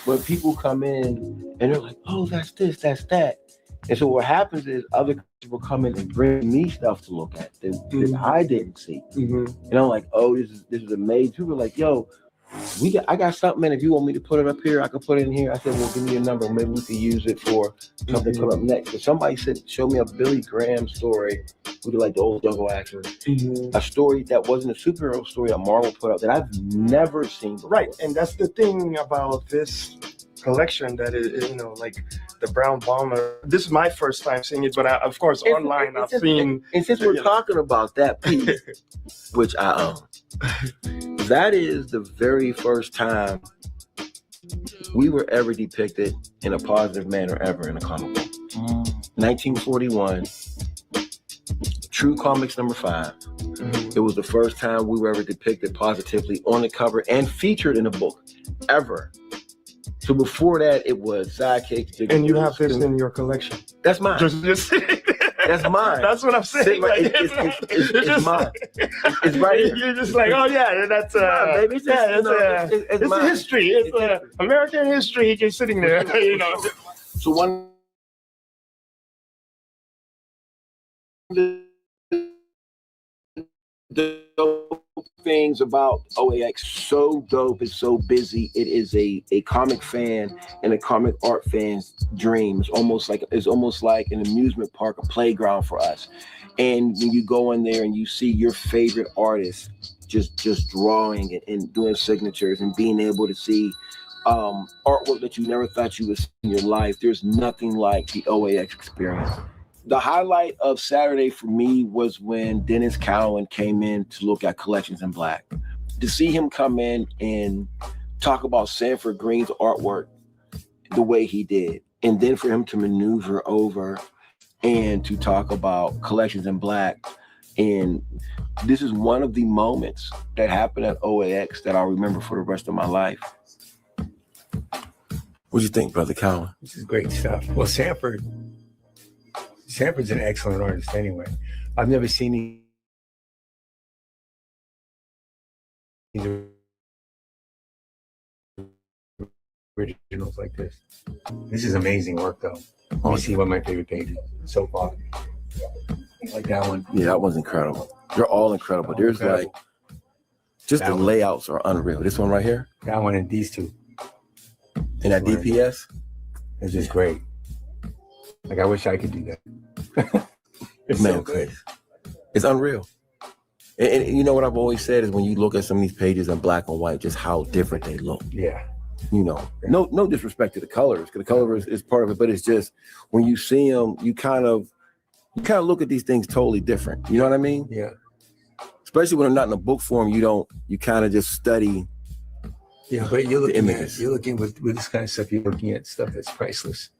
When people come in and they're like, oh, that's this, that's that. And so what happens is other people come in and bring me stuff to look at that I didn't see. And I'm like, oh, this is amazing. People are like, yo, I got something, and if you want me to put it up here, I can put it in here. I said, well, give me your number. Maybe we can use it for something coming up next. So somebody said, show me a Billy Graham story. We did like the old jungle action. A story that wasn't a superhero story that Marvel put up that I've never seen before. Right, and that's the thing about this collection, that is, you know, like the Brown Bomber. This is my first time seeing it, but of course online I've seen. And since we're talking about that piece, which I own, that is the very first time we were ever depicted in a positive manner ever in a comic book. 1941, True Comics number 5. It was the first time we were ever depicted positively on the cover and featured in a book ever So before that, it was Sidekicks. And you have this in your collection. That's mine. Just That's mine. That's what I'm saying. Right. It's mine. It's right here. You're just like, oh yeah, that's baby. it's a history. It's American history. Just sitting there, you know. So one the things about OAX, so dope, it's so busy. It is a comic fan and a comic art fan's dream. It's almost like an amusement park, a playground for us. And when you go in there and you see your favorite artist just drawing and doing signatures and being able to see artwork that you never thought you would see in your life, there's nothing like the OAX experience. The highlight of Saturday for me was when Dennis Cowan came in to look at Collections in Black. To see him come in and talk about Sanford Green's artwork the way he did, and then for him to maneuver over and to talk about Collections in Black. And this is one of the moments that happened at OAX that I'll remember for the rest of my life. What do you think, Brother Cowan? This is great stuff. Well, Sanford's an excellent artist anyway. I've never seen these originals like this. This is amazing work, though. Let me see one of my favorite pages so far. Like that one. Yeah, that one's incredible. They're all incredible. There's incredible. Like, just that the one. Layouts are unreal. This one right here. That one and these two. And that DPS. It's just great. Like, I wish I could do that. It's Man, so good. It's unreal. And you know what I've always said is when you look at some of these pages in black and white, just how different they look. Yeah. You know, no disrespect to the colors, because the color is part of it, but it's just when you see them, you kind of look at these things totally different. You know what I mean? Yeah. Especially when they're not in a book form, you kind of just study. Yeah, but you're looking with this kind of stuff, you're looking at stuff that's priceless.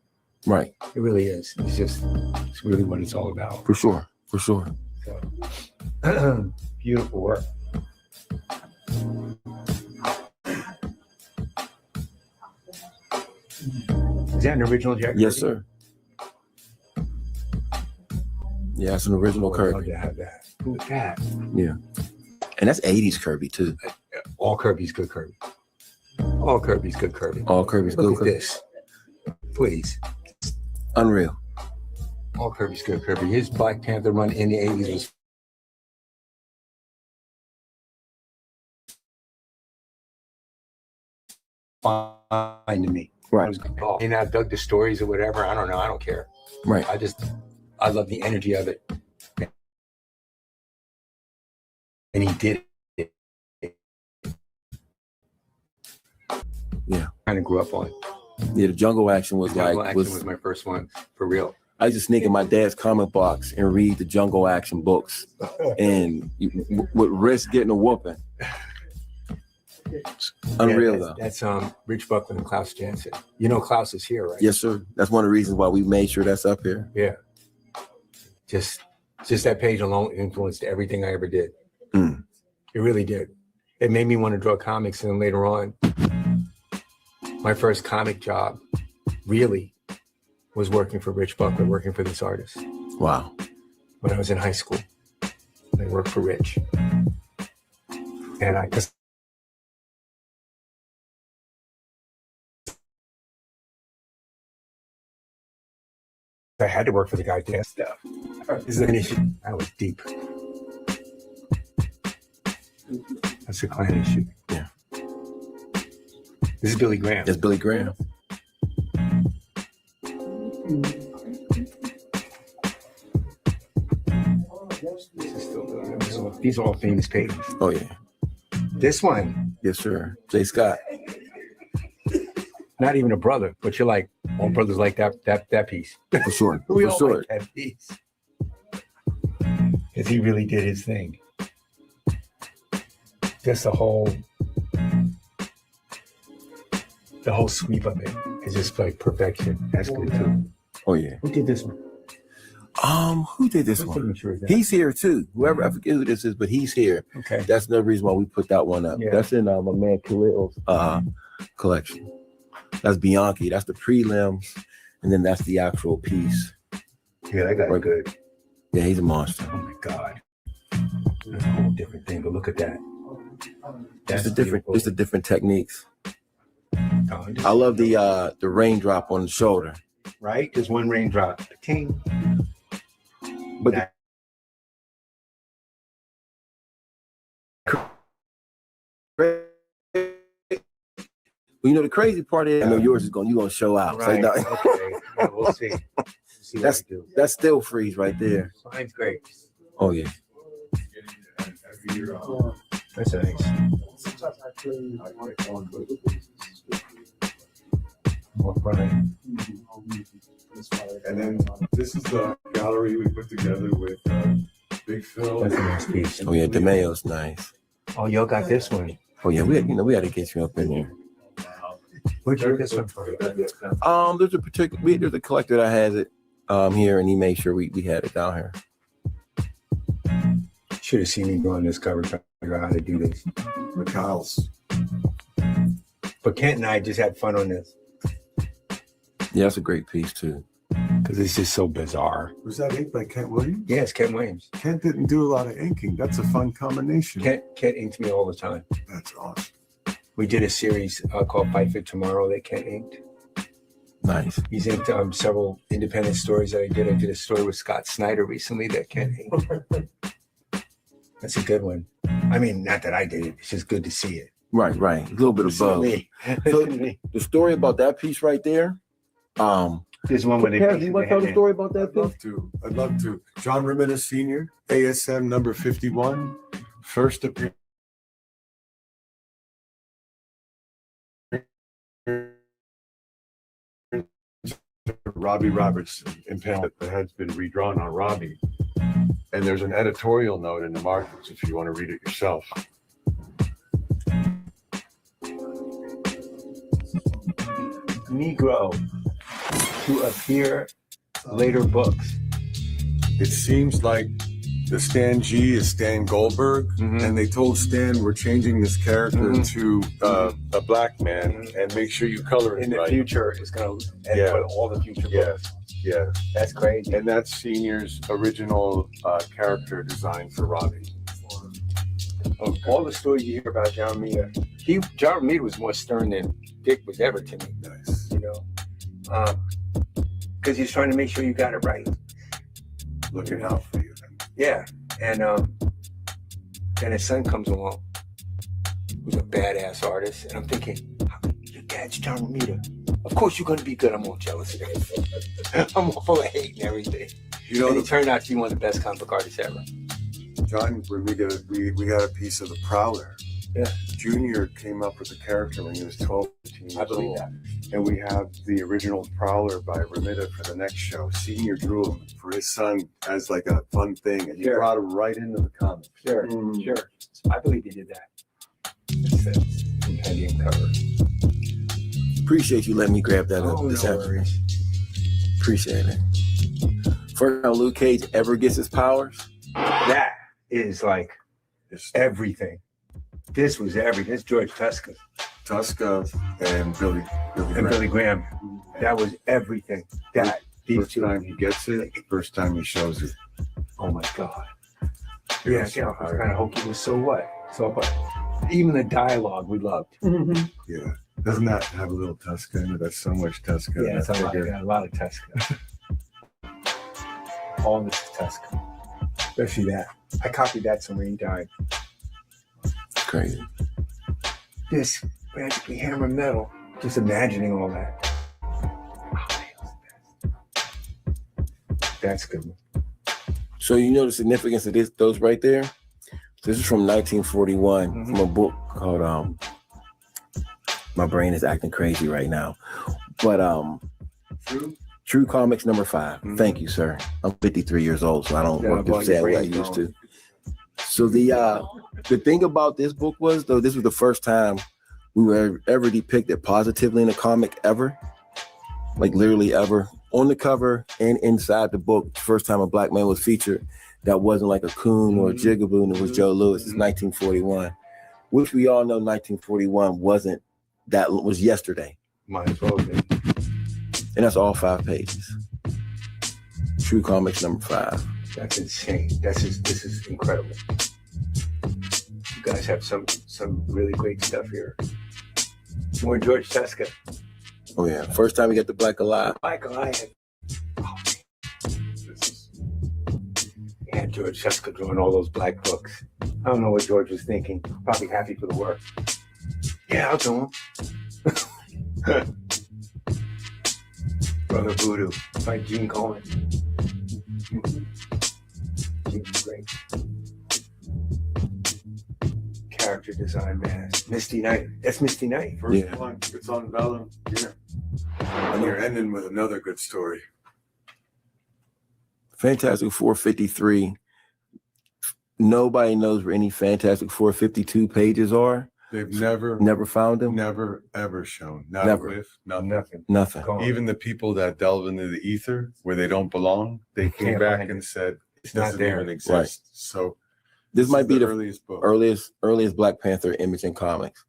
Right. It really is. It's really what it's all about. For sure. So, beautiful work. Is that an original Jack? Yes, Kirby? sir. Yeah, it's an original Kirby. I'd love to have that. Look at that. Yeah. And that's 80s Kirby, too. All Kirby's good Kirby. All Kirby's good Kirby. All Kirby's good Look Kirby. at this. Please. Unreal. All Kirby's good Kirby. His Black Panther run in the 80s was fine to me. Right. And I dug the stories or whatever. I don't know. I don't care. Right. I love the energy of it. And he did it. Yeah. Kind of grew up on it. Yeah, the Jungle Action was was my first one for real. I used to sneak in my dad's comic box and read the Jungle Action books, and with risk getting a whooping. Unreal, though. That's Rich Buckland and Klaus Janson. You know Klaus is here, right? Yes, sir. That's one of the reasons why we made sure that's up here. Yeah. Just that page alone influenced everything I ever did. Mm. It really did. It made me want to draw comics, and then later on, my first comic job really was working for Rich Buckland, working for this artist. Wow. When I was in high school, I worked for Rich. And I had to work for the goddamn stuff. This is an issue. That was deep. That's a client issue. Yeah. This is Billy Graham. That's Billy Graham. These are all famous pages. Oh, yeah. This one. Yes, sir. Jay Scott. Not even a brother, but you're like, all brothers like that piece. For sure. We For all sure. like that piece. Because he really did his thing. Just the whole sweep of it is just like perfection. That's good too. Oh, yeah. Who did this one? Who did this one? He's here too. Whoever, I forget who this is, but he's here. Okay. That's another reason why we put that one up. Yeah. That's in my man Khalil's collection. That's Bianchi. That's the prelims, and then that's the actual piece. Yeah, that guy's good. Yeah, he's a monster. Oh my God. That's a whole different thing, but look at that. It's the different techniques. Oh, I love the raindrop on the shoulder. Right? There's one raindrop. Ting. But well, you know the crazy part is, I know yours is you gonna show out. Right. So Okay. Yeah, we'll see. That's still freeze right there. Mine's great. Oh yeah. That's nice. And then this is the gallery we put together with Big Phil. That's a nice piece. Oh yeah, DeMayo's nice. Oh, y'all got this one. Oh yeah, we had to get you up in there. Where'd you get this one from? There's a collector that has it here, and he made sure we had it down here. Should have seen me go on this cover trying to figure out how to do this. McCall's. But Kent and I just had fun on this. Yeah, that's a great piece too. Because it's just so bizarre. Was that inked by Kent Williams? Yes, Kent Williams. Kent didn't do a lot of inking. That's a fun combination. Kent inked me all the time. That's awesome. We did a series called Fight for Tomorrow that Kent inked. Nice. He's inked several independent stories that I did. I did a story with Scott Snyder recently that Kent inked. That's a good one. I mean, not that I did it. It's just good to see it. Right. A little bit of both. So the story about that piece right there. There's one when they. You want to tell the story about that piece? I'd love to. John Romita Sr., ASM number 51, first appearance. Robbie Robertson, impaled. The head's been redrawn on Robbie. And there's an editorial note in the markets if you want to read it yourself. Negro to appear later books. It seems like the Stan G is Stan Goldberg, and they told Stan, we're changing this character to a black man, and make sure you color it In the right. future, it's going to put all the future books. Yeah. That's crazy. And that's Senior's original character design for Robbie. All the stories you hear about John Romita, John Romita was more stern than Dick was ever to me. Nice. You know, because he's trying to make sure you got it right. Looking out for you. Yeah, and then his son comes along, who's a badass artist, and I'm thinking, your dad's John Romita. Of course you're going to be good. I'm all jealous of everything. I'm all full of hate and everything. You know, and he turned out to be one of the best comic book artists ever. John Romita, we got a piece of the Prowler. Yeah. Junior came up with the character when he was 12, 15 years I believe old. that. And we have the original Prowler by Romita for the next show. Senior drew him for his son as like a fun thing, and he brought him right into the comic. Sure. I believe he did that. It's a compendium cover. Appreciate you letting me grab that up Oh, this no afternoon. worries. Appreciate it. First time Luke Cage ever gets his powers. That is like everything. This was everything. This is George Tuska. And Billy Graham. That was everything. First time he gets it, first time he shows it. Oh my God. Yeah, I was kind of hokey with So What? So What? Even the dialogue we loved. Yeah. Doesn't that have a little Tuska in it? That's so much Tuska. Yeah, it's a lot of Tuska. All this is Tuska. Especially that. I copied that somewhere he died. Crazy. This practically hammer metal. Just imagining all that. That's good. So you know the significance of those right there? This is from 1941 from a book called my brain is acting crazy right now. But True Comics number 5. Thank you, sir. I'm 53 years old, so I don't work as sadly I used to. So the thing about this book was, though, this was the first time we were ever depicted positively in a comic ever. Like literally ever. On the cover and inside the book, the first time a black man was featured that wasn't like a coon or a jigaboo, and it was Joe Louis. It's 1941, which we all know 1941 was yesterday. Might as well be. And that's all 5 pages. True Comics number 5. That's insane. This is incredible. You guys have some really great stuff here. More George Tuska. Oh yeah, first time we got the Black Alive. Michael, I had George Tuska drawing all those black books. I don't know what George was thinking. Probably happy for the work. Yeah, I'll do them. Brother Voodoo by Gene Cohen. Gene's great. Character design, man. Misty Knight. That's Misty Knight. First one, it's on Vellum. Yeah. And you're ending with another good story. Fantastic 453. Nobody knows where any Fantastic 452 pages are. They've never found them. Never ever shown. Not Never. with nothing. Nothing. Even the people that delve into the ether where they don't belong, they came Can't back find and said it not doesn't there. even exist. Right. So This might be the earliest book. earliest Black Panther image in comics.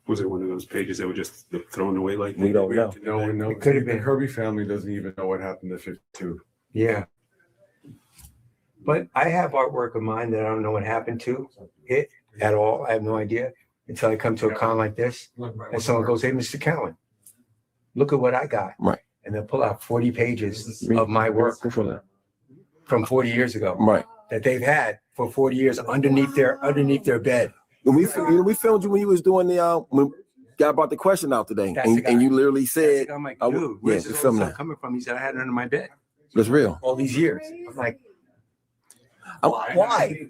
Was it one of those pages that were just thrown away like that? We don't know. No one knows. It could have The been. Kirby family doesn't even know what happened to 52. Yeah. But I have artwork of mine that I don't know what happened to it at all. I have no idea until I come to a con like this and someone goes, "Hey, Mr. Cowan, look at what I got." Right. And they'll pull out 40 pages of my work from 40 years ago. Right. That they've had for 40 years underneath their bed. When we filmed you when you was doing the when guy brought the question out today, That's the guy. and you literally said, I'm like, I dude, would- where's yeah, this it's all something stuff that- coming from? He said, I had it under my bed That's real. all these years. I'm like, why?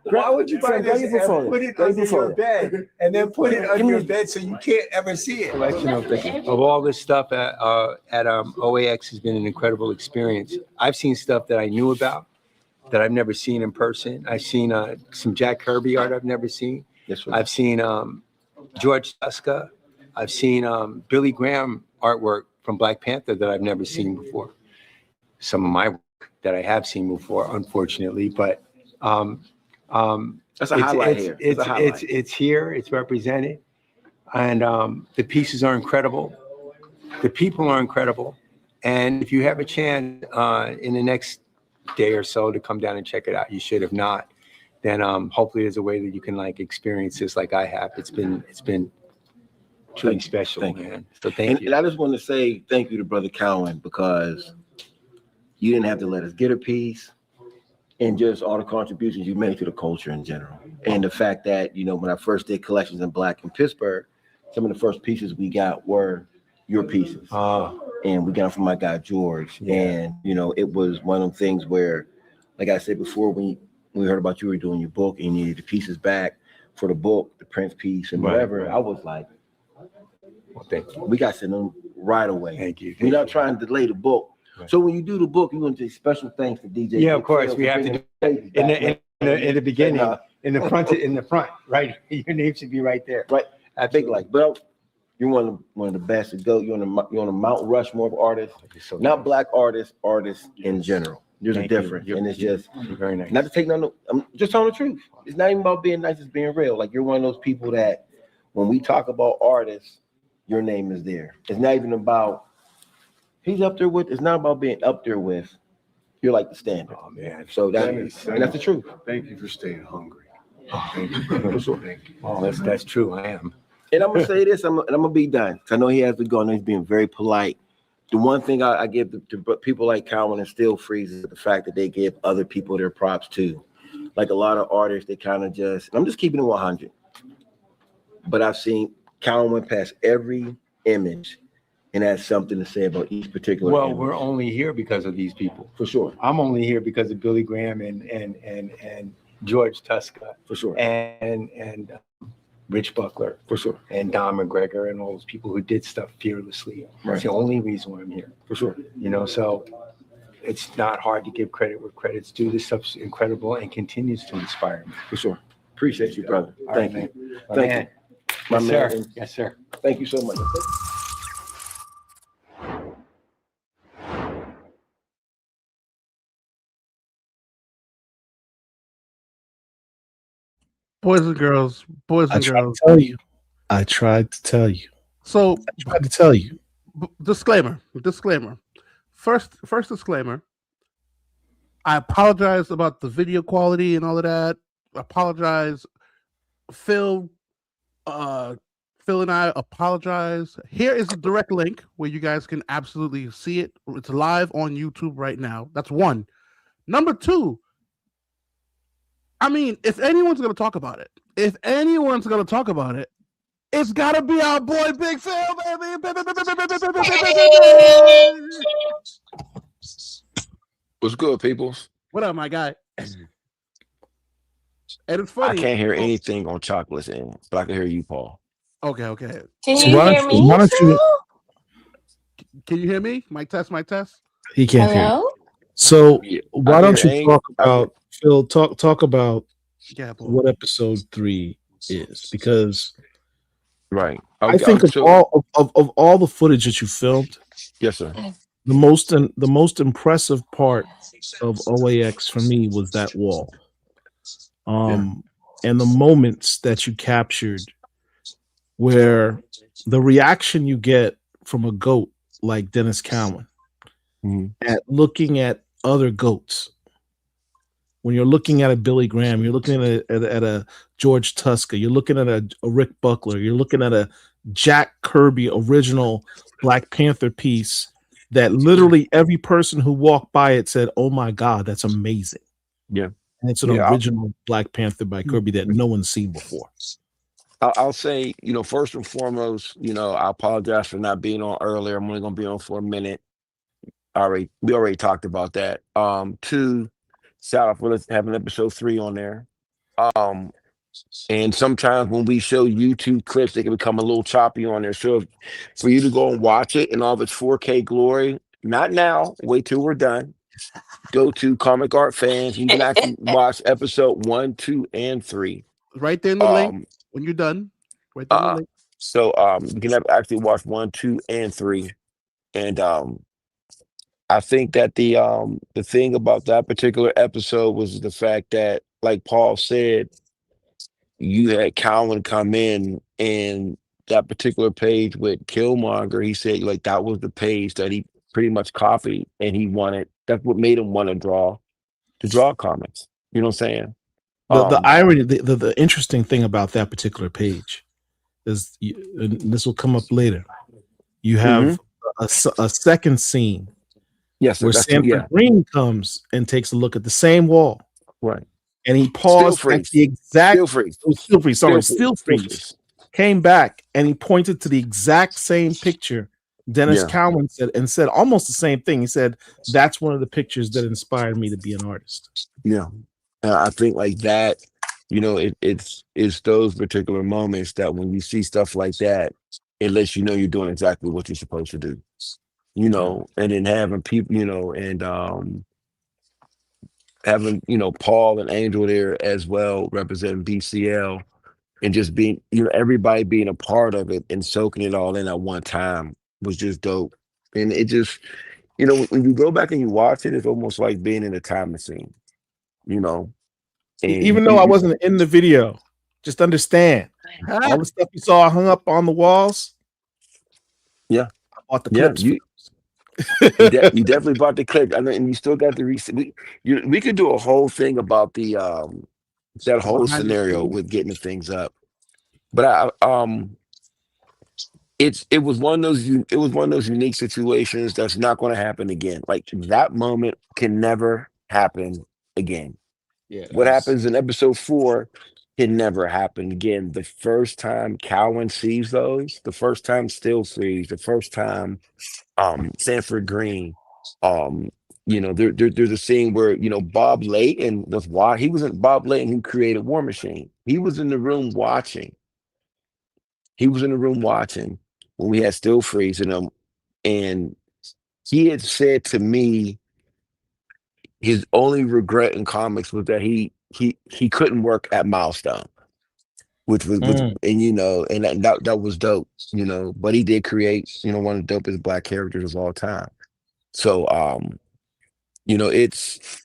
Why would you buy this and put it under your bed and then put it under your bed so you can't ever see it? Collection of all this stuff at OAX has been an incredible experience. I've seen stuff that I knew about that I've never seen in person. I've seen some Jack Kirby art I've never seen. Yes, I've seen George Tuska. I've seen Billy Graham artwork from Black Panther that I've never seen before. Some of my work that I have seen before, unfortunately, but That's a highlight here. It's a highlight. it's here, it's represented, and the pieces are incredible. The people are incredible, and if you have a chance in the next day or so to come down and check it out, you should. If not, then hopefully there's a way that you can like experience this like I have. It's been truly special, man. So thank you. And I just want to say thank you to Brother Cowan because you didn't have to let us get a piece, and just all the contributions you made to the culture in general. And the fact that, you know, when I first did collections in Black in Pittsburgh, some of the first pieces we got were your pieces. And we got them from my guy, George. Yeah. And, you know, it was one of them things where, like I said before, when we heard about you were doing your book and you needed the pieces back for the book, the Prince piece and whatever, I was like, Well, thank you. we got to send them right away. Thank you. We're not trying to delay the book. Right. So when you do the book, you want to say special thanks to DJ. Yeah, of course. We have to do in the beginning, in the front, right? Your name should be right there. Right. Absolutely. Big like, but you're one of the best to go. You're on a Mount Rushmore of artists, So not Black artists in general. There's Thank a you. difference, You're- and it's just you're very nice. not to take no. I'm just telling the truth. It's not even about being nice; it's being real. Like you're one of those people that, when we talk about artists, your name is there. It's not even about he's up there with. It's not about being up there with. You're like the standard. Oh man. So that's the truth. Thank you for staying hungry. Thank you. Oh, that's true. I am. And I'm gonna say this, and I'm gonna be done. 'Cause I know he has to go. I know he's being very polite. The one thing I give to people like Cowan and Still Freeze is the fact that they give other people their props too. Like a lot of artists, they kind of just. I'm just keeping it 100. But I've seen Cowan went past every image and has something to say about each particular. Well, image. we're only here because of these people. For sure. I'm only here because of Billy Graham and George Tuska For sure. and Rich Buckler For sure. and Don McGregor and all those people who did stuff fearlessly. Right. It's the only reason why I'm here. For sure. You know, so it's not hard to give credit where credit's due. This stuff's incredible and continues to inspire me. For sure. Appreciate you, brother. All Thank right, you. man. My Thank man. you. My Yes, man. sir. Yes, sir. Thank you so much. Boys and girls, boys I and tried girls. to tell you. I tried to tell you. So I tried to tell you. Disclaimer. First disclaimer. I apologize about the video quality and all of that. I apologize. Phil and I apologize. Here is a direct link where you guys can absolutely see it. It's live on YouTube right now. That's one. Number two, I mean, if anyone's going to talk about it, it's got to be our boy Big Phil, baby. What's good, peoples? What up, my guy? And it's funny. I can't hear anything on Chocolate's end, but I can hear you, Paul. Okay. Can So you why hear don't me? you- why don't you- Phil? Can you hear me? Mic test. He can't hear. Hello? So Yeah, why I don't hear you Aang. talk I hear- about Phil? Talk about Yeah, boy. what episode 3 is, because Right. I think of all the footage that you filmed, Yes, sir. the most impressive part of OAX for me was that wall. And the moments that you captured where the reaction you get from a goat like Dennis Cowan at looking at other goats. When you're looking at a Billy Graham, you're looking at a George Tusker, you're looking at a Rick Buckler, you're looking at a Jack Kirby original Black Panther piece that literally every person who walked by it said, "Oh my God, that's amazing." Yeah. And it's an original Black Panther by Kirby that no one's seen before. I'll say, first and foremost, I apologize for not being on earlier. I'm only going to be on for a minute. We already talked about that. 2, shout out for having episode 3 on there. And sometimes when we show YouTube clips, they can become a little choppy on there. So for you to go and watch it in all of its 4K glory, not now, wait till we're done. Go to Comic Art Fans. You can actually watch episode 1, 2, and 3. Right there in the link when you're done. Right there in the link. So you can actually watch 1, 2, and 3. And I think that the thing about that particular episode was the fact that, like Paul said, you had Cowan come in, and that particular page with Killmonger, he said like that was the page that he pretty much copied, and that's what made him want to draw comics. You know what I'm saying? The irony, the interesting thing about that particular page is, and this will come up later, you have a second scene where Sanford Green comes and takes a look at the same wall. Right. And he paused at the exact still freeze. Came back and he pointed to the exact same picture Dennis Cowan said almost the same thing. He said, "That's one of the pictures that inspired me to be an artist." Yeah. I think like that, it's those particular moments that when you see stuff like that, it lets you know you're doing exactly what you're supposed to do. And then having people, and having, Paul and Angel there as well, representing BCL, and just being, everybody being a part of it and soaking it all in at one time was just dope. And it just, when you go back and you watch it, it's almost like being in a time machine, And even though I wasn't in the video, just understand all the stuff you saw hung up on the walls. Yeah. I bought the clips. You definitely bought the clip. I mean, and you still got the receipt. We could do a whole thing about the that whole scenario with getting the things up. But it was one of those unique situations that's not going to happen again. Like that moment can never happen again. Yeah. What happens in episode 4 can never happen again. The first time Cowan sees those, the first time Still sees, the first time Sanford Green, there's a scene where Bob Layton was why he wasn't Bob Layton who created War Machine. He was in the room watching. When we had Still freezing him, and he had said to me his only regret in comics was that he couldn't work at Milestone, which was and that was dope, but he did create one of the dopest Black characters of all time. So it's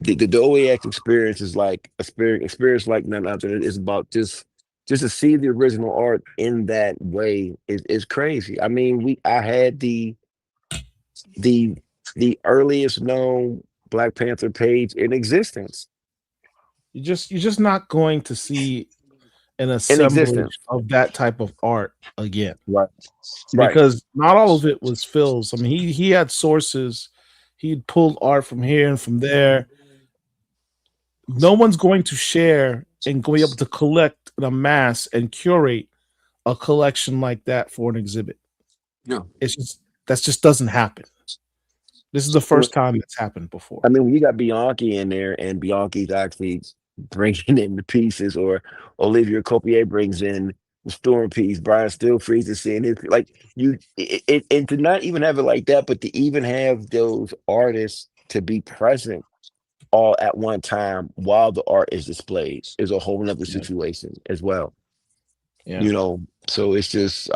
the OAX experience is like a experience like none other. It's about just to see the original art in that way is crazy. I mean, I had the earliest known Black Panther page in existence. You're just not going to see an In assemblage existence. of that type of art again. Right. Because not all of it was Phil's. I mean, he had sources. He'd pulled art from here and from there. No one's going to share and be able to collect and amass and curate a collection like that for an exhibit. No. That just doesn't happen. This is the first time it's happened before. I mean, when you got Bianchi in there and Bianchi's actually bringing in the pieces, or Olivier Copier brings in the Storm piece, Brian Stillfreeze is seeing it, like and to not even have it like that, but to even have those artists to be present all at one time while the art is displayed is a whole nother situation as well. Yeah. You know, so it's just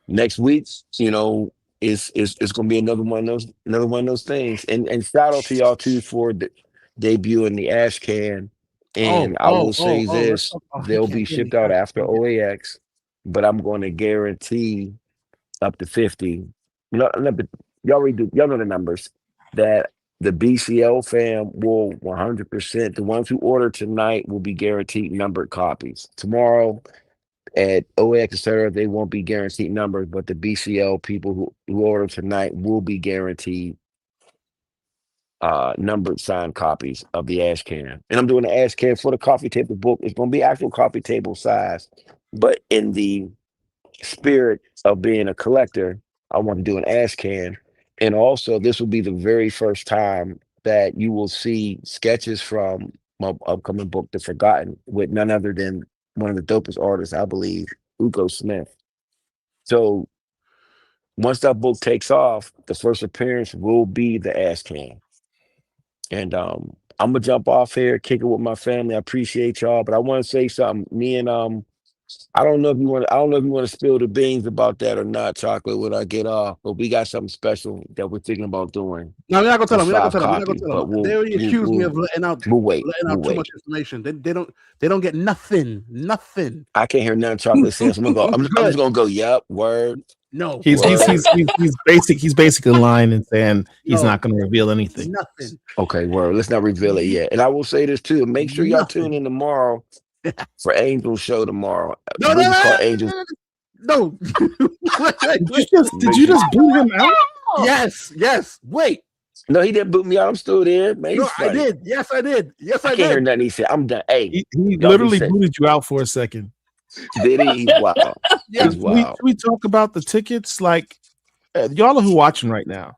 next week, you know, it's gonna be another one of those things. And shout out to y'all too for debuting the Ash Can. And I will say this, they'll be shipped out after OAX, but I'm going to guarantee up to 50. You know, y'all know the numbers, that the BCL fam will 100%, the ones who order tonight will be guaranteed numbered copies. Tomorrow at OAX, etc., they won't be guaranteed numbers, but the BCL people who order tonight will be guaranteed numbered signed copies of the Ash Can. And I'm doing the Ash Can for the coffee table book. It's going to be actual coffee table size, but in the spirit of being a collector, I want to do an Ash Can. And also, this will be the very first time that you will see sketches from my upcoming book, The Forgotten, with none other than one of the dopest artists, I believe, Ugo Smith. So once that book takes off, the first appearance will be the Ash Can. And I'm gonna jump off here, kick it with my family. I appreciate y'all, but I want to say something. Me and I don't know if you want to spill the beans about that or not, Chocolate, when I get off, but we got something special that we're thinking about doing. No, we're not gonna tell them. We're not Five gonna copies, tell but them. They already accused me of letting out We'll wait. too much information. They don't get nothing. I can't hear none Chocolate saying. So I'm just gonna go. Yep, word. No, He's basically lying and saying he's not going to reveal anything. Nothing. Okay, word. Let's not reveal it yet. And I will say this too. Make sure y'all tune in tomorrow for Angel's show tomorrow. No. Angels. No. Did you just boot him out? Yes. Wait. No, he didn't boot me out. I'm still there. Man, No, I did. Yes, I did. I can't hear nothing he said. I'm done. Hey, he literally booted you out for a second. Did he? Wow. Yes. We talk about the tickets, like y'all are who watching right now.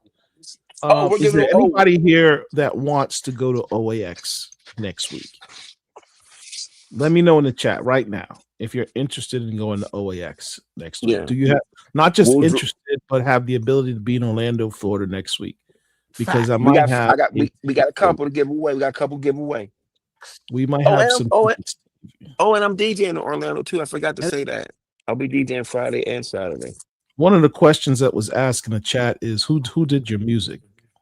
Is there anybody here that wants to go to OAX next week? Let me know in the chat right now if you're interested in going to OAX next week. Yeah. Do you have not just interested, but have the ability to be in Orlando, Florida next week? Because I might have. We got a couple to give away. We got a couple to give away. We might have some. And I'm DJing in Orlando too. I forgot to say that. I'll be DJing Friday and Saturday. One of the questions that was asked in the chat is who did your music?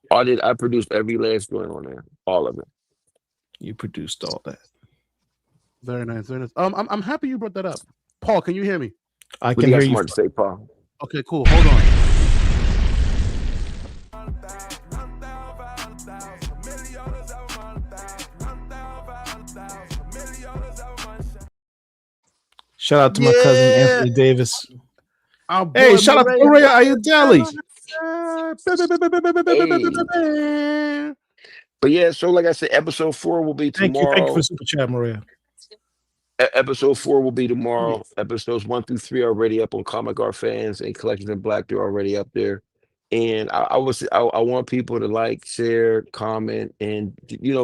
I produced every last joint on there. All of it. You produced all that. Very nice. I'm happy you brought that up. Paul, can you hear me? I can hear you. Smart to say, Paul. Okay, cool. Hold on. Shout out to my cousin Anthony Davis. Hey, shout out to Maria Ayodele. But yeah, so like I said, episode 4 will be tomorrow. Thank you for the super chat, Maria. Episode 4 will be tomorrow. Episodes 1 through 3 are already up on Comic Art Fans, and Collections in Black, they're already up there. And I want people to like, share, comment, and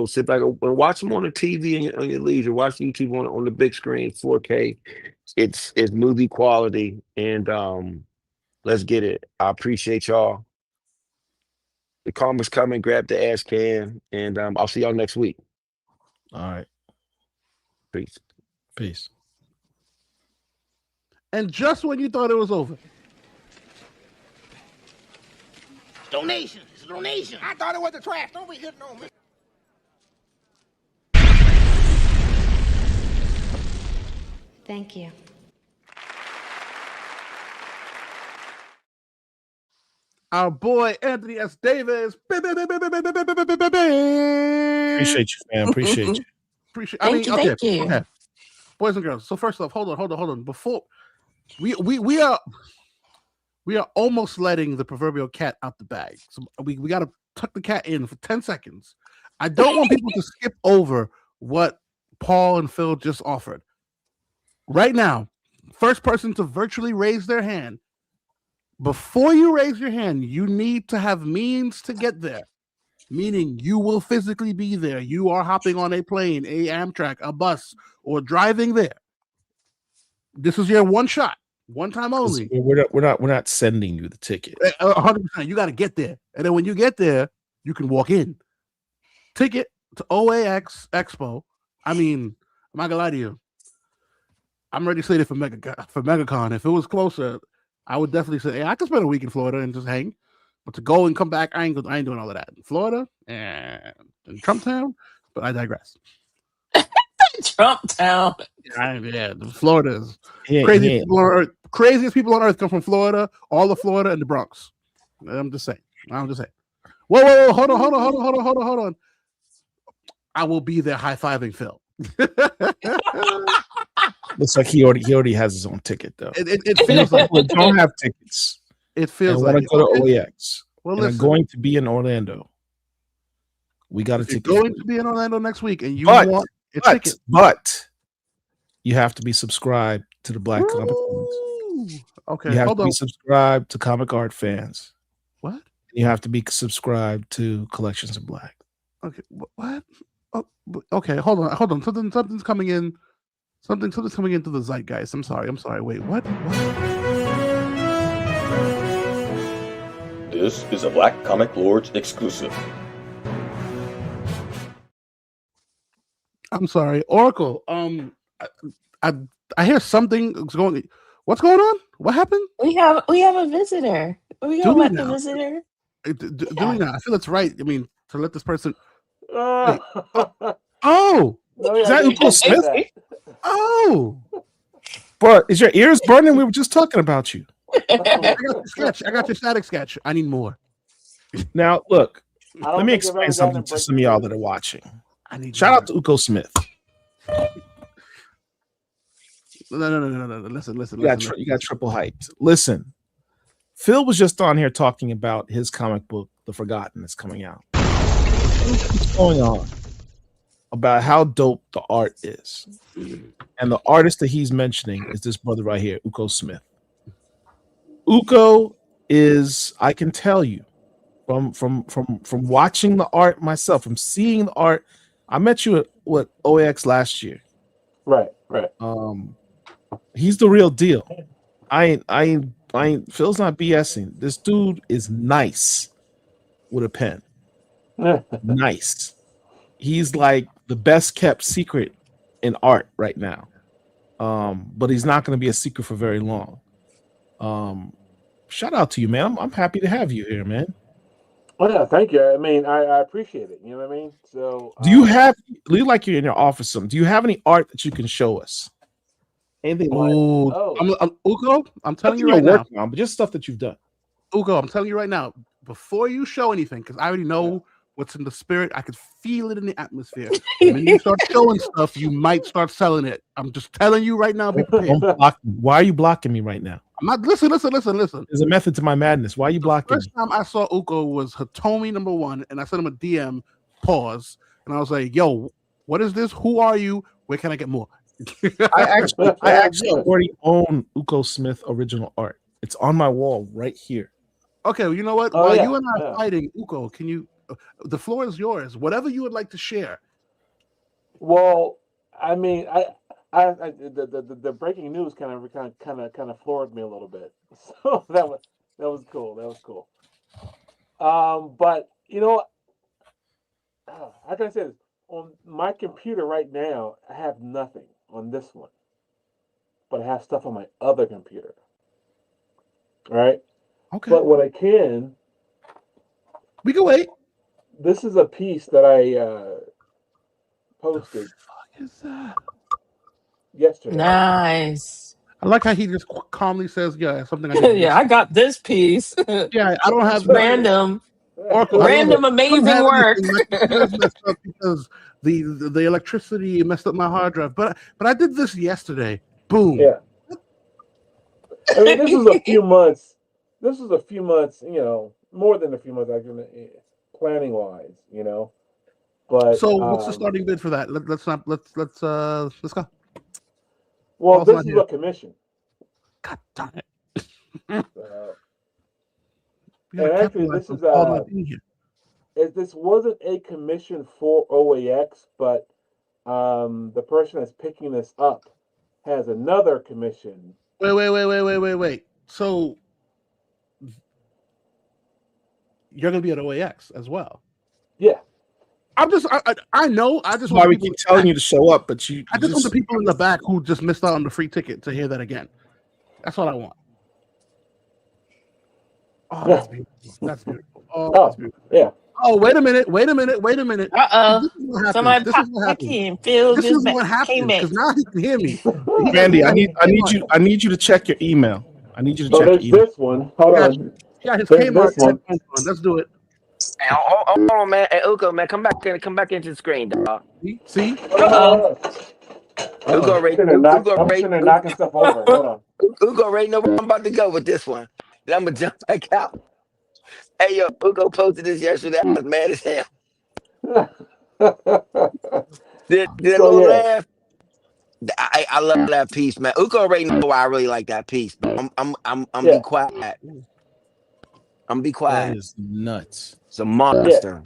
sit back and watch them on the TV on your leisure. Watch YouTube on the big screen, 4K. It's movie quality, and let's get it. I appreciate y'all. The comics coming. Grab the Ash Can, and I'll see y'all next week. All right. Peace. And just when you thought it was over. Donation. It's a donation. I thought it was the trash. Don't be hitting on me. Thank you. Our boy Anthony S. Davis. Appreciate you, fam. Appreciate you. Appreciate. Thank you, okay, thank you. okay. Boys and girls. So first off, hold on. Before we are almost letting the proverbial cat out the bag. So we got to tuck the cat in for 10 seconds. I don't want people to skip over what Paul and Phil just offered. Right now, first person to virtually raise their hand. Before you raise your hand, you need to have means to get there. Meaning you will physically be there. You are hopping on a plane, a Amtrak, a bus, or driving there. This is your one shot, one time only. We're not sending you the ticket. 100%. You got to get there, and then when you get there, you can walk in. Ticket to OAX Expo. I mean, I'm not gonna lie to you. I'm already slated for MegaCon. If it was closer, I would definitely say, hey, I could spend a week in Florida and just hang. But to go and come back, I ain't doing all of that. In Florida and in Trump Town, but I digress. Trump Town. Yeah, Florida is craziest people on earth. Craziest people on earth come from Florida, all of Florida and the Bronx. I'm just saying. Whoa, hold on. I will be there high-fiving Phil. Looks like he already has his own ticket though. It feels like we don't have tickets. It feels like want to go to OAX. Well, and I'm going to be in Orlando. We got a ticket. You're going to be in Orlando next week, and you want a ticket. But you have to be subscribed to the Black Comic Fans. Okay, you have to be subscribed to Comic Art Fans. What? You have to be subscribed to Collections of Black. Okay, what? Oh, okay, hold on. Something's coming in. Something's coming into the zeitgeist. I'm sorry. Wait, what? This is a Black Comic Lords exclusive. I'm sorry, Oracle. I hear something going. What's going on? What happened? We have a visitor. Are we gonna let the visitor? Do we not? I feel it's right. I mean, to let this person. Oh, is that Uko Smith? Oh, but is your ears burning? We were just talking about you. I got your sketch. I got your static sketch. I need more. Now, look. Let me explain something to some of y'all that are watching. Shout out to Uko Smith. No. Listen. You got triple hyped. Listen, Phil was just on here talking about his comic book, The Forgotten, that's coming out. What's going on? About how dope the art is. And the artist that he's mentioning is this brother right here, Uko Smith. Uko is, I can tell you, from watching the art myself, from seeing the art. I met you at OAX last year. Right. He's the real deal. I ain't Phil's not BSing. This dude is nice with a pen. Nice. He's like the best kept secret in art right now. But he's not going to be a secret for very long. Shout out to you, man. I'm happy to have you here, man. Well, yeah, thank you. I mean, I appreciate it. You know what I mean? So, do you like you're in your office? Do you have any art that you can show us? Anything? Uko, I'm telling you right now, but just stuff that you've done. Uko, I'm telling you right now, before you show anything, because I already know what's in the spirit. I could feel it in the atmosphere. When you start showing stuff, you might start selling it. I'm just telling you right now. Be prepared. Why are you blocking me right now? I'm not. Listen. There's a method to my madness. Why are you blocking me? First time I saw Uko was Hitomi #1, and I sent him a DM. Pause, and I was like, "Yo, what is this? Who are you? Where can I get more?" I actually already own Uko Smith original art. It's on my wall right here. Okay, well, you know what? While you and I are fighting, Uko, can you? The floor is yours. Whatever you would like to share. Well, I mean, the breaking news kind of floored me a little bit. So that was cool. But you know, how can I say this? On my computer right now, I have nothing on this one, but I have stuff on my other computer. All right. Okay. But what I can, we can wait. This is a piece that I posted. What the fuck is that? yesterday. Nice. I like how he just calmly says, "Yeah, something I did." Yeah, I got this piece. Yeah, I don't have Random. Oracle, I love Random it. I don't amazing have work. anything. My computer's messed up because the electricity messed up my hard drive. But I did this yesterday. Boom. Yeah. I mean, this was a few months. This was a few months, more than a few months actually, planning wise, But So what's the starting bid for that? Let's go. Well, Paul's this not is here. a commission. God darn it. We And gotta actually, capitalize this on is Paul not being here. this wasn't a commission for OAX, but the person that's picking this up has another commission. Wait. So you're gonna be at OAX as well. Yeah. I know. I just That's want why we people keep telling you to show up, but you I just want the people in the back who just missed out on the free ticket to hear that again. That's what I want. Oh, that's beautiful. That's beautiful. Oh, that's beautiful. Yeah. Oh, wait a minute. Uh-oh. This is what Somebody happens. This is what I happens. can't feel This this is what happens because now he can hear me. Randy, I need you to check your email. I need you to So check there's your email. this one. Hold on. Yeah, his There's Kmart this one. headphones on. Let's do it. Hey, hold on, man. Hey, Ugo, man, come back into the screen, dog. See? Uh-oh. Ugo I'm rate. sitting there knocking stuff over. Hold on. Ugo rate know where I'm about to go with this one. Then I'm gonna jump back out. Hey, yo, Ugo posted this yesterday. I was mad as hell. Did a little laugh? I love that piece, man. Ugo already know why I really like that piece. But I'm be quiet. I'm be quiet. That is nuts. It's a monster.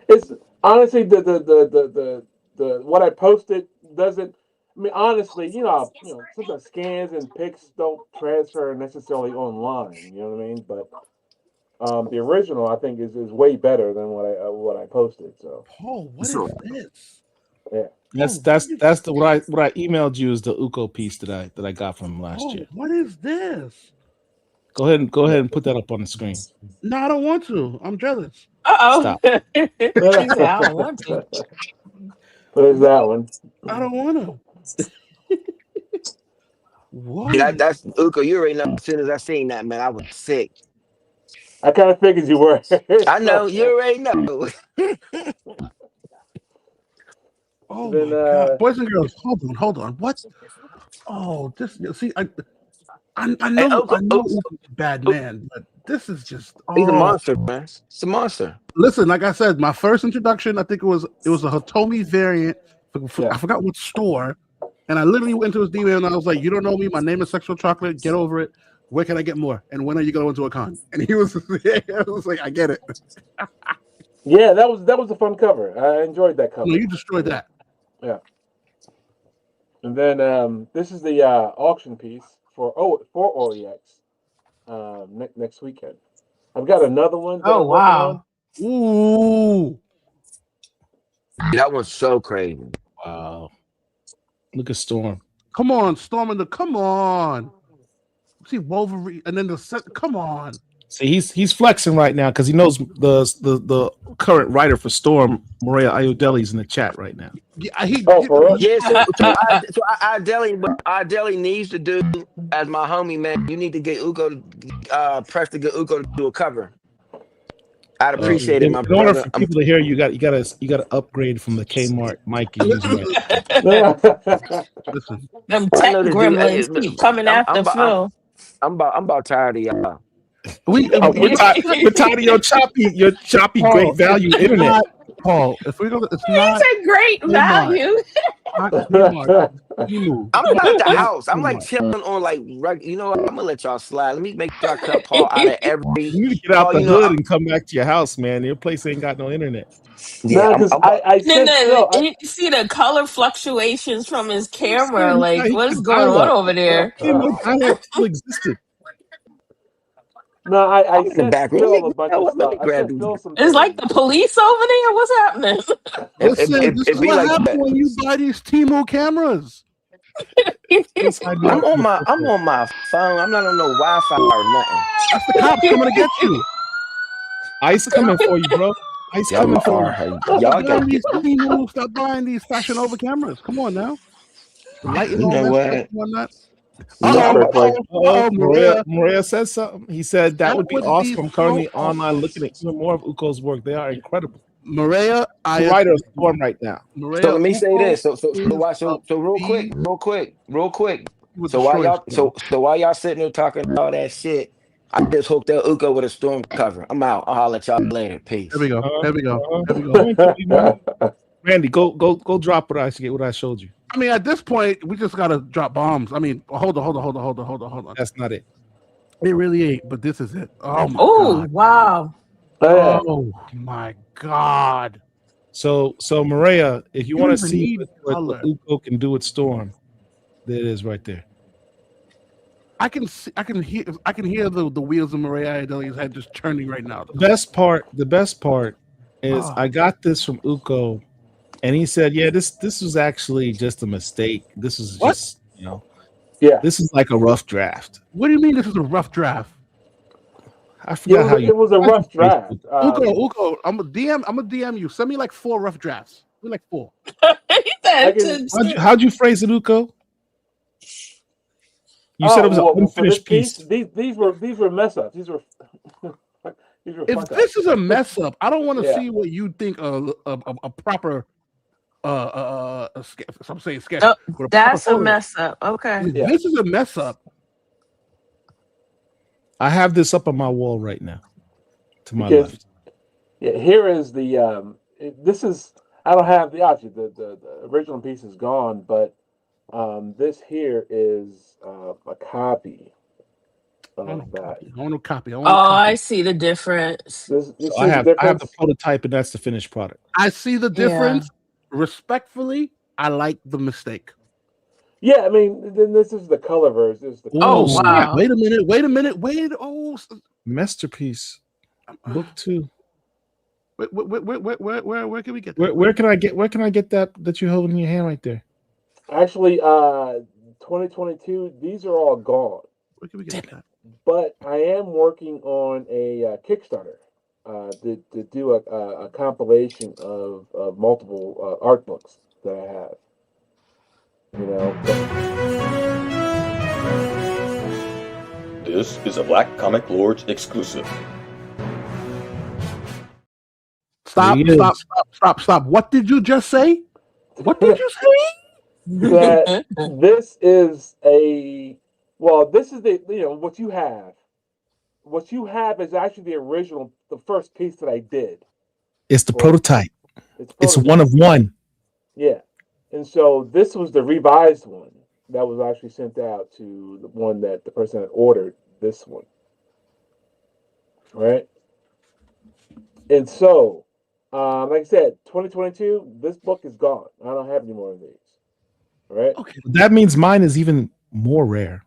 It's honestly the what I posted doesn't. I mean, honestly, sometimes scans and pics don't transfer necessarily online. You know what I mean? But the original, I think, is way better than what I posted. So. Paul, what is this? Yeah. That's the what I emailed you is the Uko piece that I got from him last year. What is this? Go ahead and put that up on the screen. No, I don't want to. I'm jealous. Uh-oh. Stop. I don't want to. There's that one. I don't want to. What? Yeah, that's Uko. You already know. As soon as I seen that, man, I was sick. I kind of figured you were. I know. You already know. Oh Then, my God, boys and girls, hold on. What? Oh, this. See, I know Uko's a bad man, but this is just. He's a monster, man. It's a monster. Listen, like I said, my first introduction, I think it was a Hitomi variant. I forgot what store, and I literally went to his email and I was like, "You don't know me. My name is Sexual Chocolate. Get over it. Where can I get more? And when are you going to a con?" And he was, I was like, "I get it." Yeah, that was a fun cover. I enjoyed that cover. No, you destroyed that. Yeah. And then this is the auction piece for OEX next weekend. I've got another one. Oh wow! Ooh, that was so crazy. Wow! Look at Storm. Come on, Storm come on. See Wolverine, and then the set. Come on. See, he's flexing right now because he knows the current writer for Storm, Maria Ayodeli's in the chat right now. Yeah, he. So Ideally needs to do as my homie, man. You need to get Ugo press to get Ugo to do a cover. I'd appreciate it, my in order brother. for people to hear you, you gotta upgrade from the Kmart mic you're using right Listen, them tech gremlins keep coming after Phil. I'm about tired of y'all. We're tired of your choppy Paul, great value internet. Paul, if we go, it's He not. said great value. I'm not at the house. I'm like chilling on I'm gonna let y'all slide. Let me make sure I cut Paul out of every. You need to get out the hood and come back to your house, man. Your place ain't got no internet. Yeah, because I said you see the color fluctuations from his camera. Like, what's going on over there? Dial-up still existed. No, I sent back. Phil a bunch of stuff. grab these. It's like the police over there. What's happening? Listen, this is be what like happens that. when you buy these Temu cameras. I'm on my phone. I'm not on no Wi-Fi or nothing. That's the cops coming to get you. ICE coming for you, bro. ICE coming for you. Y'all got these Temu. Stop buying these Fashion Over cameras. Come on now. The lighting You all know messed what? up and whatnot. Maria said something. He said that would be awesome. I'm currently so online looking at even more of Uko's work. They are incredible. Maria, I'm a writer of Storm right now. Maria, So let me say this. So real quick. So while y'all sitting there talking all that shit, I just hooked up Uko with a Storm cover. I'm out. I'll holler at y'all later. Peace. There we go. There we go. There we go. Randy, go drop what I showed you. I mean, at this point, we just gotta drop bombs. I mean, hold on. That's not it. It really ain't. But this is it. Oh my Oh, god. wow. Oh my god. So Maria, if you You want to even see need what color. Uko can do with Storm, there it is right there. I can hear the wheels of Maria Idelia's head just turning right now. The best part is I got this from Uko, and he said, "Yeah, this was actually just a mistake. This is just this is like a rough draft." What do you mean this is a rough draft? I forgot how you. It was a rough draft. Uko, I'm a DM you. Send me like 4 rough drafts. We like 4. How'd you phrase it, Uko? You said it was an unfinished piece. These were mess ups. These were If this is a mess up, I don't want to Yeah. see what you think a proper I'm saying sketch. Oh, with that's proper a photo. mess up. Okay. If this is a mess up. I have this up on my wall right now, to my Because- left. Yeah, here is the this is I don't have the actually the original piece is gone, but this here is a copy of that. I want to copy. Oh, I see the difference. This So I have the prototype, and that's the finished product. I see the difference. Respectfully, I like the mistake. Yeah, I mean, then this is the color version. This is the Oh, color wow. Wait a minute. Oh, Masterpiece, book 2. Where can we get? Where can I get that you hold in your hand right there? Actually, 2022. These are all gone. Where can we get that? But I am working on a Kickstarter to do a compilation of multiple art books that I have. You know. This is a Black Comic Lords exclusive. Stop. What did you just say? What did you say? That this is this is what you have. What you have is actually the first piece that I did. It's the prototype. It's prototype. one of one. Yeah. And so this was the revised one that was actually sent out to the one that the person had ordered, this one. Right? And so, like I said, 2022, this book is gone. I don't have any more of these. Right? Okay. That means mine is even more rare.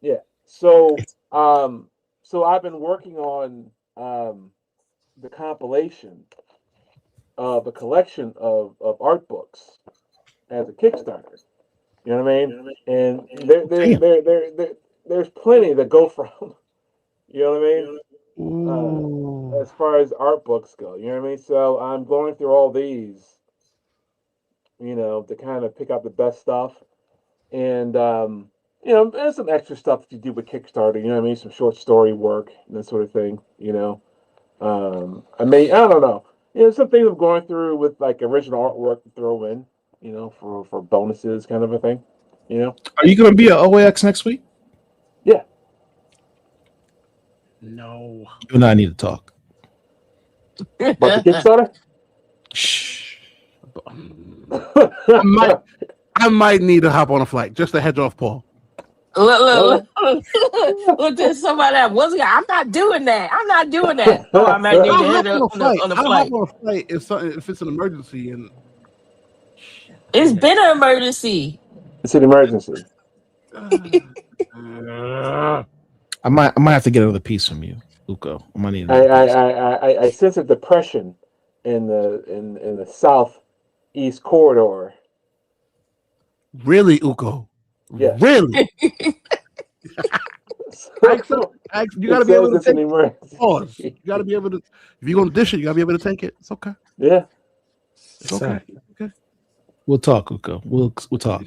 Yeah. So, so I've been working on the compilation of a collection of art books as a Kickstarter. You know what I mean? And there's plenty that go from. You know what I mean? As far as art books go, you know what I mean. So I'm going through all these, to kind of pick out the best stuff, and there's some extra stuff that you do with Kickstarter. You know what I mean? Some short story work and that sort of thing. I don't know. Some things I'm going through with like original artwork to throw in. For bonuses, kind of a thing. Are you going to be at OAX next week? Yeah. No. You and I need to talk. But the Kickstarter? Shh. I might need to hop on a flight just to head off Paul. Look, there's somebody that was. I'm not doing that. I'm not doing that. Oh, I might need to head up on the I'll flight. hop on a flight if it's an emergency and. It's been an emergency. It's an emergency. I might have to get another piece from you, Uko. I might need. I sense a depression in the southeast corridor. Really, Uko? Yeah. Really? You gotta be able to take it. Pause. You gotta be able to. If you're gonna dish it, you gotta be able to take it. It's okay. Yeah. It's okay. Okay. We'll talk, Uko. We'll talk.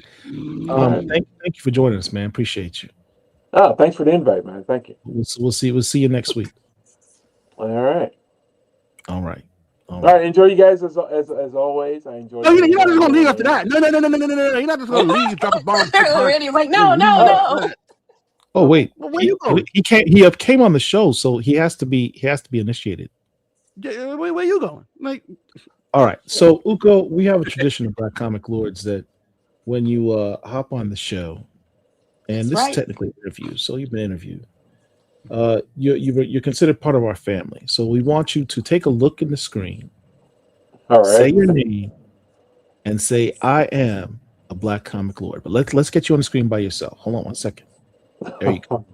Alright. Thank you for joining us, man. Appreciate you. Oh, thanks for the invite, man. Thank you. We'll see you next week. All right. All right. All right. Enjoy you guys as always. I enjoy. No, you're not just gonna leave after that. No. You're not just gonna leave, drop a bomb. Randy's like, no. Oh wait, where you going? He came on the show, so he has to be initiated. Where you going? Like, all right. So Uko, we have a tradition of Black Comic Lords that when you hop on the show, and this is technically an interview, so you've been interviewed. You're considered part of our family, so we want you to take a look in the screen, say your name, and say I am a Black Comic Lord. But let's get you on the screen by yourself. Hold on 1 second. There you go.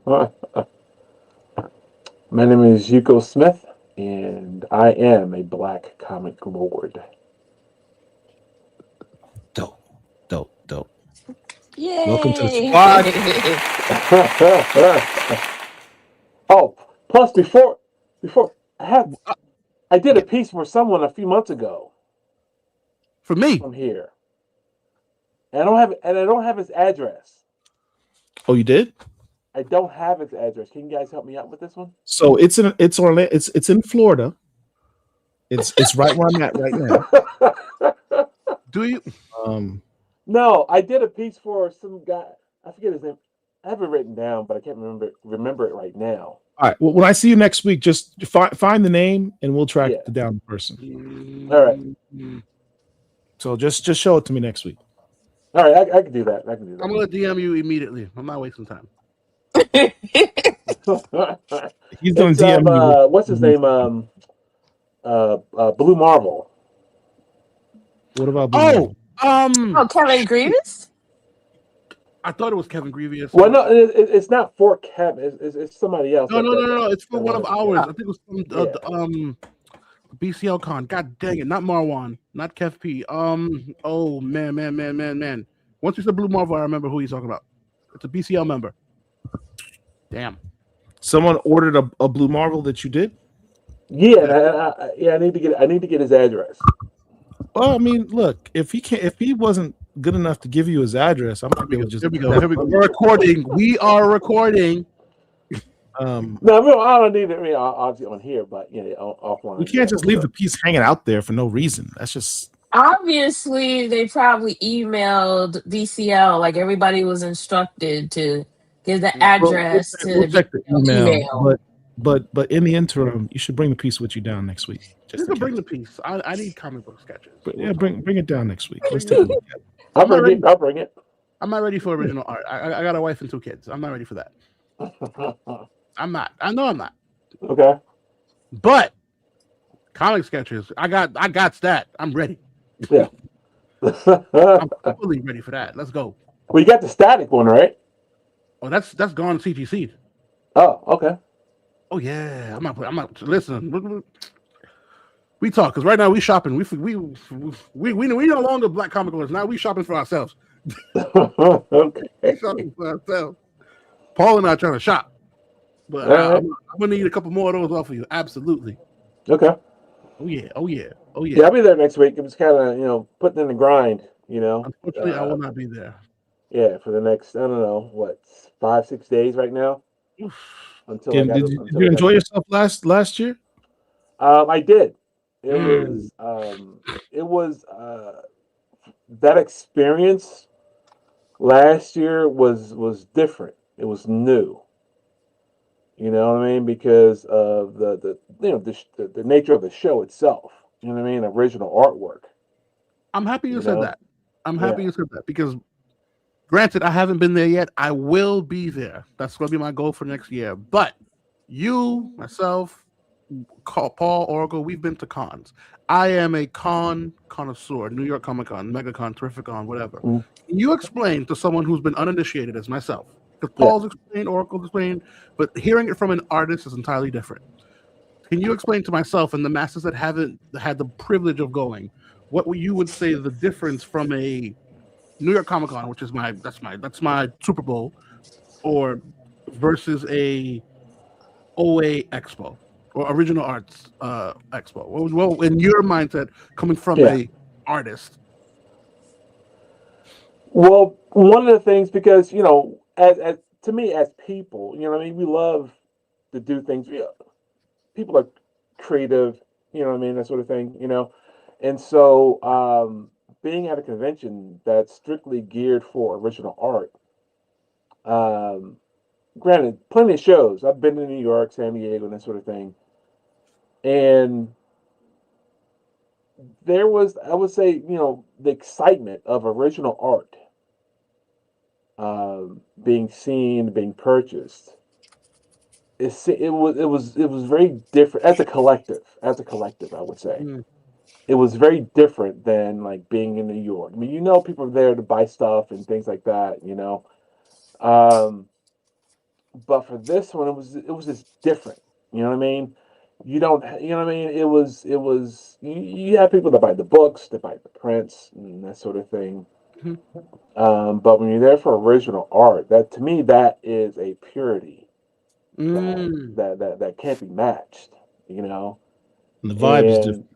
My name is Uko Smith, and I am a Black Comic Lord. Dope. Yay. Welcome to the squad. Oh, plus before I did a piece for someone a few months ago. For me, from here, and I don't have his address. Oh, you did? I don't have his address. Can you guys help me out with this one? So it's in Florida. It's right where I'm at right now. Do you? No, I did a piece for some guy. I forget his name. I have it written down, but I can't remember it right now. All right. Well, when I see you next week, just find the name and we'll track down the person. All right. So just show it to me next week. All right, I can do that. I'm gonna DM you immediately. I'm not wasting time. He's gonna DM you. What's his name? Blue Marvel. What about Blue Marvel? Kevin Grievous? I thought it was Kevin Grievous. Well, no, it's not for Kevin. It's somebody else. No. It's for one of ours. I think it was from BCL Con. God dang it, not Marwan, not Kev P. Oh man. Once you said Blue Marvel, I remember who he's talking about. It's a BCL member. Damn. Someone ordered a Blue Marvel that you did? Yeah, I need to get his address. Well, I mean, look, if he wasn't good enough to give you his address, I'm not gonna just. Here we go. We're recording. We are recording. No, I don't need it. Obviously on here, but offline. We can't just leave the piece hanging out there for no reason. That's just. Obviously, they probably emailed BCL, like everybody was instructed to give the address We'll check the email. email. But in the interim, you should bring the piece with you down next week. Just to bring the piece. I need comic book sketches. But yeah, bring it down next week. Let's take a look at it. I'll bring it. I'm not ready for original art. I got a wife and 2 kids. I'm not ready for that. I'm not. I know I'm not. Okay. But comic sketches, I got that. I'm ready. Yeah. I'm fully ready for that. Let's go. Well, you got the static one, right? Oh, that's gone CGC. Oh, okay. Oh yeah. I'm not listen. We talk because right now we shopping. We no longer Black Comic Lords. Now we shopping for ourselves. Okay. We shopping for ourselves. Paul and I are trying to shop. But I'm gonna need a couple more of those off of you. Absolutely. Okay. Oh yeah. Yeah, I'll be there next week. I'm just kind of, putting in the grind, Unfortunately, I will not be there. Yeah, for the next, I don't know, 5-6 days right now. Until Did you enjoy yourself last year? I did. It was that experience last year was different. It was new. You know what I mean? Because of the nature of the show itself. You know what I mean? Original artwork. I'm happy you said that. I'm happy you said that because, granted, I haven't been there yet. I will be there. That's going to be my goal for next year. But you, myself, Paul, Oracle, we've been to cons. I am a connoisseur. New York Comic Con, MegaCon, Terrificon, whatever. Can you explain to someone who's been uninitiated as myself? Because Paul's explained, Oracle's explained, but hearing it from an artist is entirely different. Can you explain to myself and the masses that haven't had the privilege of going, what you would say the difference from a New York Comic Con, which is that's my Super Bowl, or versus a OA Expo or Original Arts Expo? Well, in your mindset, coming from a artist. Well, one of the things, because as to me, as people, what I mean, we love to do things. People are creative, what I mean, that sort of thing. And so, being at a convention that's strictly geared for original art, um, granted, plenty of shows. I've been to New York, San Diego, and that sort of thing, and there was, I would say, the excitement of original art being seen, being purchased. It was very different as a collective. As a collective, I would say it was very different than like being in New York. I mean, people are there to buy stuff and things like that. Um, but for this one, it was just different. You know what I mean? You don't, you know what I mean? It was you have people that buy the books, that buy the prints, and that sort of thing. But when you're there for original art, that to me that is a purity that can't be matched. You know, And the vibe is and different.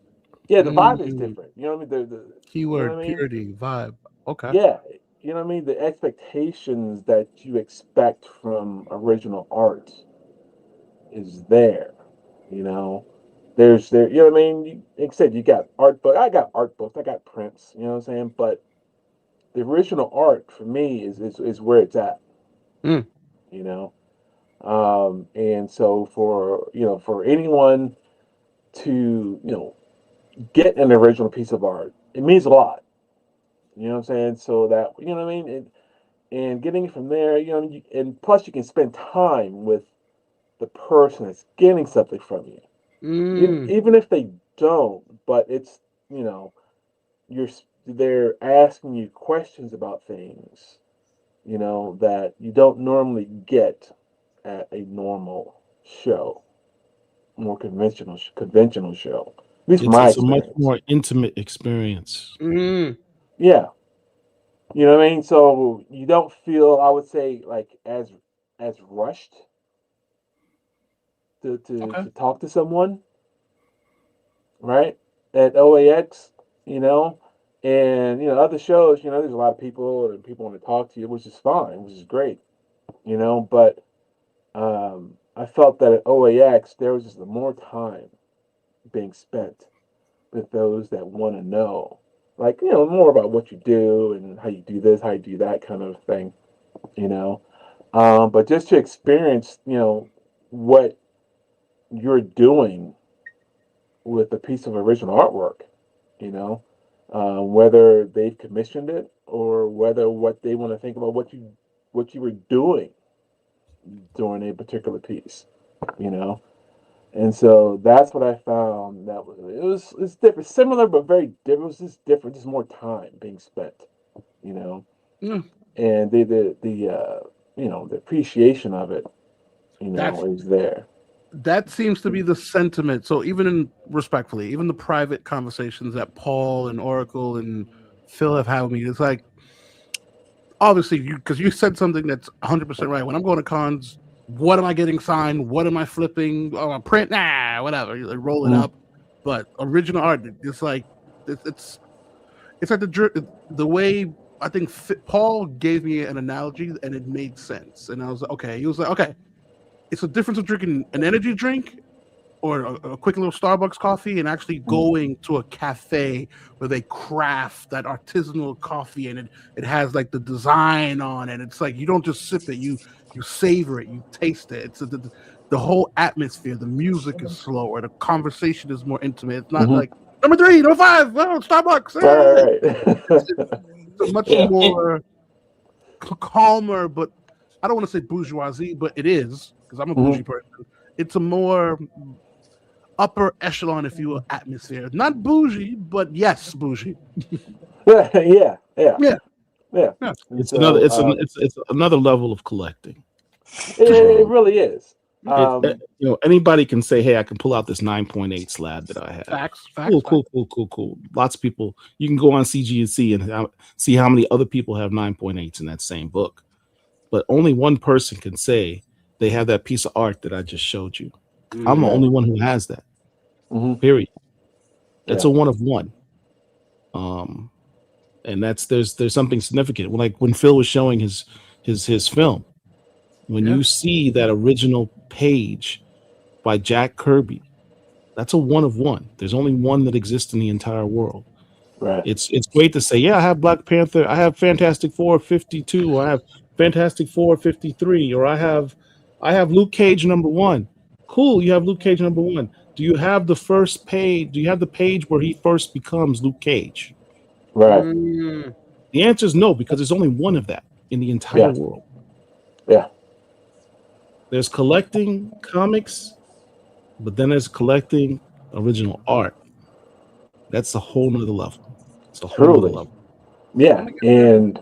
yeah, the vibe is different. You know what I mean? The you know Keyword what I mean? purity vibe. Okay. Yeah, you know what I mean? The expectations that you expect from original art is there. You know, you know what I mean? Like I said, you got art book. I got art books. I got prints. You know what I'm saying? But the original art for me is where it's at. Mm. You know, and so for anyone to get an original piece of art, it means a lot. You know what I'm saying? So that you know what I mean, and getting it from there, and plus you can spend time with the person that's getting something from you, even if they don't. But it's you know you're they're asking you questions about things, that you don't normally get at a normal show, more conventional show. At least from my It's a much experience. more intimate experience. Yeah. You know what I mean? So you don't feel, I would say, like as rushed to talk to someone, right? At OAX, you know, and other shows, there's a lot of people and people want to talk to you, which is fine, which is great, But I felt that at OAX there was just more time being spent with those that want to know, like more about what you do and how you do this, how you do that kind of thing, you know. But just to experience, what you're doing with a piece of original artwork, whether they've commissioned it or whether what they want to think about what you were doing during a particular piece, you know. And so that's what I found. It's different, similar but very different. It was just different, just more time being spent, you know. And the appreciation of it, is there. That seems to be the sentiment. So respectfully, even the private conversations that Paul and Oracle and Phil have had with me, it's like, obviously, because you said something that's 100% right. When I'm going to cons, what am I getting signed? What am I flipping? Oh, a print? Nah, whatever. You roll it up. But original art, it's like it's like the way I think Paul gave me an analogy and it made sense. And I was like, okay. He was like, okay, it's a difference of drinking an energy drink or a quick little Starbucks coffee and actually going to a cafe where they craft that artisanal coffee and it has like the design on it. It's like you don't just sip it, you savor it, you taste it. It's the whole atmosphere. The music is slower. The conversation is more intimate. It's not like number 3, number 5, oh, Starbucks. It's a much more calmer, but I don't want to say bourgeoisie, but it is, because I'm a bougie person. It's a more upper echelon, if you will, atmosphere. Not bougie, but yes, bougie. Yeah. It's another level of collecting. It really is. Anybody can say, "Hey, I can pull out this 9.8 slab that I have." Facts. Cool. Lots of people. You can go on CG&C and see how many other people have 9.8s in that same book, but only one person can say they have that piece of art that I just showed you. I'm the only one who has that. Period. That's a one of one. and there's something significant. Like when Phil was showing his film, when you see that original page by Jack Kirby, that's a one of one. There's only one that exists in the entire world. Right. It's great to say, yeah, I have Black Panther, I have Fantastic Four 52, or I have Fantastic Four 53, or I have Luke Cage #1. Cool, you have Luke Cage #1. Do you have the first page? Do you have the page where he first becomes Luke Cage? Right. The answer is no, because there's only one of that in the entire world. Yeah. There's collecting comics, but then there's collecting original art. That's a whole nother level. It's a whole nother level. Yeah, and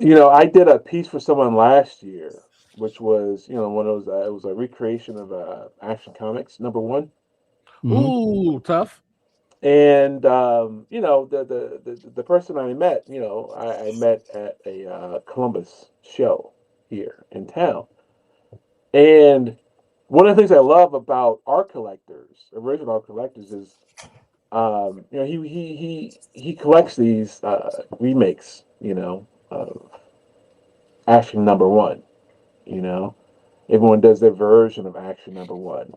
I did a piece for someone last year, which was one of those. It was a recreation of Action Comics #1. Ooh, tough. And the person I met, I met at a Columbus show here in town, and one of the things I love about art collectors, original art collectors, is he collects these remakes, of Action #1. Everyone does their version of Action #1,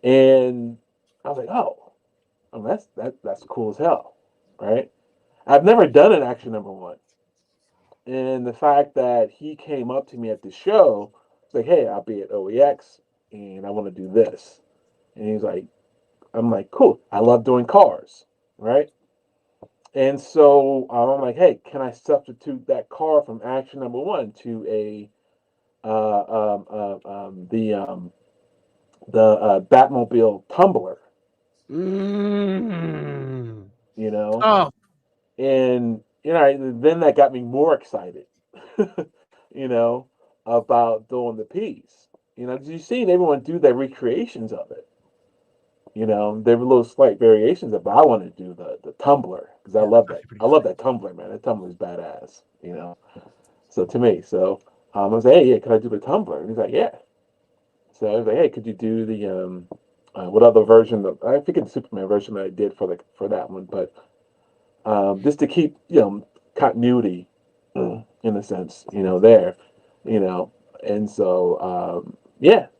and I was like, oh, that's cool as hell, right? I've never done an Action #1, and the fact that he came up to me at the show, was like, hey, I'll be at OEX, and I want to do this, and he's like, I'm like, cool. I love doing cars, right? And so I'm like, hey, can I substitute that car from Action #1 to the Batmobile Tumbler? Oh. And then that got me more excited, about doing the piece. Because you've seen everyone do their recreations of it. There were little slight variations of it, but I want to do the tumbler because I love that. I love that tumbler, man. That tumbler is badass, So to me, I was like, hey, yeah, could I do the tumbler? And he's like, yeah. So I was like, hey, could you do the what other version of? I forget the Superman version that I did for that one, but just to keep continuity in a sense, there, and so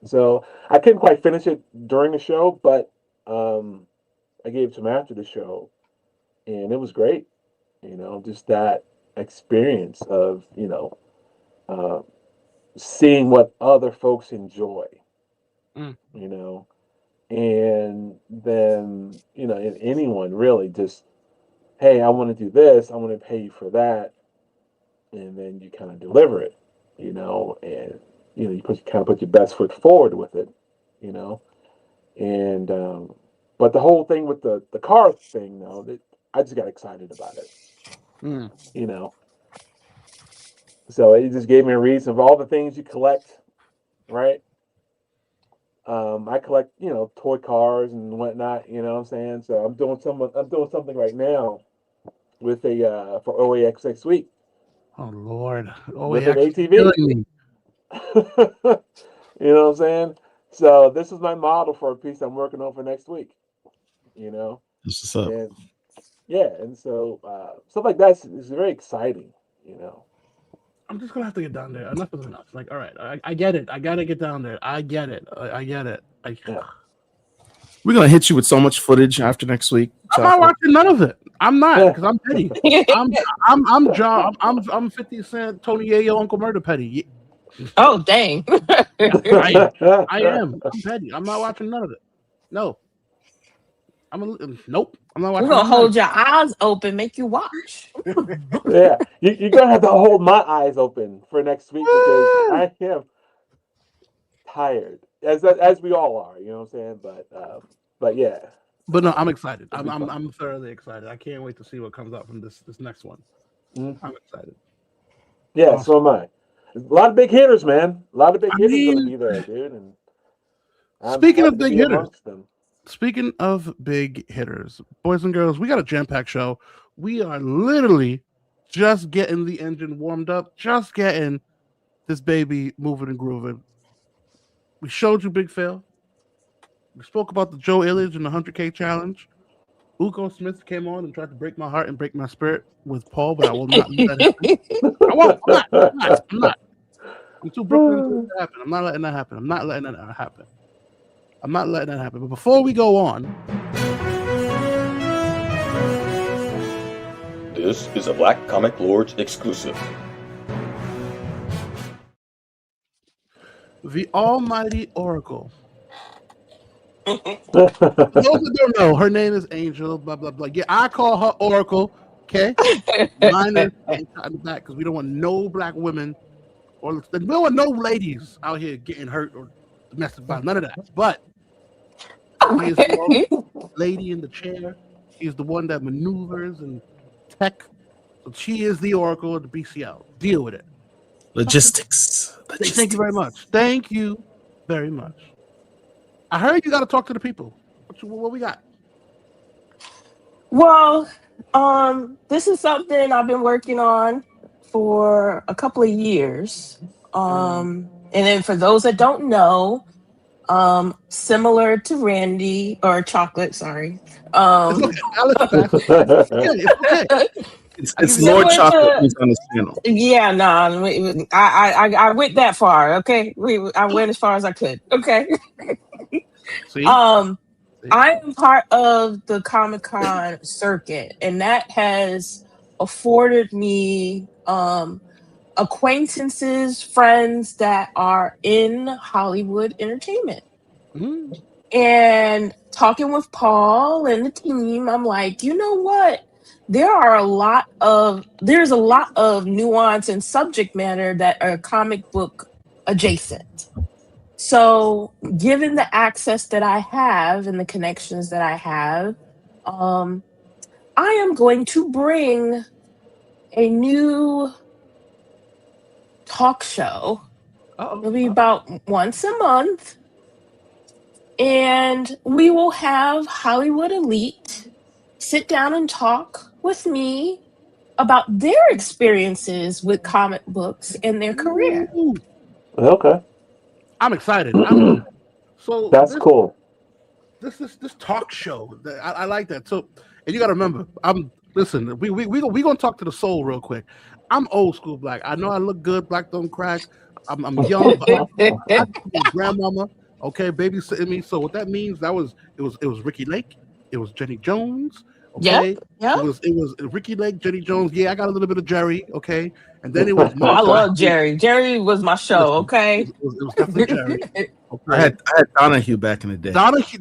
so I couldn't quite finish it during the show, but I gave it to him after the show, and it was great. Just that experience of seeing what other folks enjoy. And then and anyone really just, hey, I want to do this, I want to pay you for that, and then you kind of deliver it, and you put your best foot forward with it, and but the whole thing with the car thing, though, I just got excited about it, so it just gave me a reason of all the things you collect, right? I collect, toy cars and whatnot, what I'm saying? So I'm doing something right now with for OAX next week. Oh Lord. With an OAX ATV. killing me. You know what I'm saying? So this is my model for a piece I'm working on for next week. That's what's up. And and so stuff like that is very exciting, I'm just gonna have to get down there. Enough is enough. Like, all right, I get it. I gotta get down there. I get it. I get it. We're gonna hit you with so much footage after next week. I'm not watching none of it. I'm not, because I'm petty. I'm John. I'm 50 Cent, Tony Yayo, Uncle Murder petty. Oh dang! I am. I'm petty. I'm not watching none of it. No. Nope. I'm not watching. We're gonna hold your eyes open, make you watch. Yeah, you're gonna have to hold my eyes open for next week because I am tired, as we all are. You know what I'm saying? But yeah. But no, I'm excited. I'm thoroughly excited. I can't wait to see what comes out from this next one. I'm excited. Yeah, so am I. A lot of big hitters, man. A lot of big hitters gonna be there, dude. And speaking of big hitters, speaking of big hitters, boys and girls, we got a jam-packed show. We are literally just getting the engine warmed up, just getting this baby moving and grooving. We showed you Big Phil. We spoke about the Joe Illage and the 100K challenge. Ugo Smith came on and tried to break my heart and break my spirit with Paul, but I will not let it happen. I won't. I'm not. I'm too Brooklyn for it to happen. I'm not letting that happen. I'm not letting that happen. But before we go on, This is a Black Comic Lords exclusive. the Almighty Oracle. For those that don't know, her name is Angel. Blah blah blah. Yeah, I call her Oracle. Okay, mine is in the back because we don't want no black women or we don't want no ladies out here getting hurt or domestic violence. None of that. But she is the Oracle, lady in the chair. She's the one that maneuvers and tech. So she is the Oracle of the BCL. Deal with it. Logistics. Thank you very much. Thank you very much. I heard you got to talk to the people. What we got? Well, this is something I've been working on for a couple of years. And then for those that don't know, similar to Randy or Chocolate, sorry. It's Lord Chocolate who's on this channel. Yeah, no, I went that far. Okay, I went as far as I could. Okay. I am part of the Comic-Con circuit, and that has afforded me acquaintances, friends that are in Hollywood entertainment. And talking with Paul and the team, I'm like, you know what? There's a lot of nuance and subject matter that are comic book adjacent. So given the access that I have and the connections that I have, I am going to bring a new talk show. It'll be about once a month. And we will have Hollywood elite sit down and talk with me about their experiences with comic books and their career. Okay. I'm excited. So That's cool. This talk show. I like that. So, and you got to remember, listen. We gonna talk to the soul real quick. I'm old school black. I know I look good. Black don't crack. I'm young. But I'm grandmama. Okay, babysitting me. So what that means, it was Ricky Lake. It was Jenny Jones. Okay. Yep. It was Ricky Lake, Jenny Jones. Yeah, I got a little bit of Jerry. Okay, and then it was. I love Jerry. Jerry was my show. Okay. It was definitely Jerry. Okay. I had Donahue back in the day. Donahue.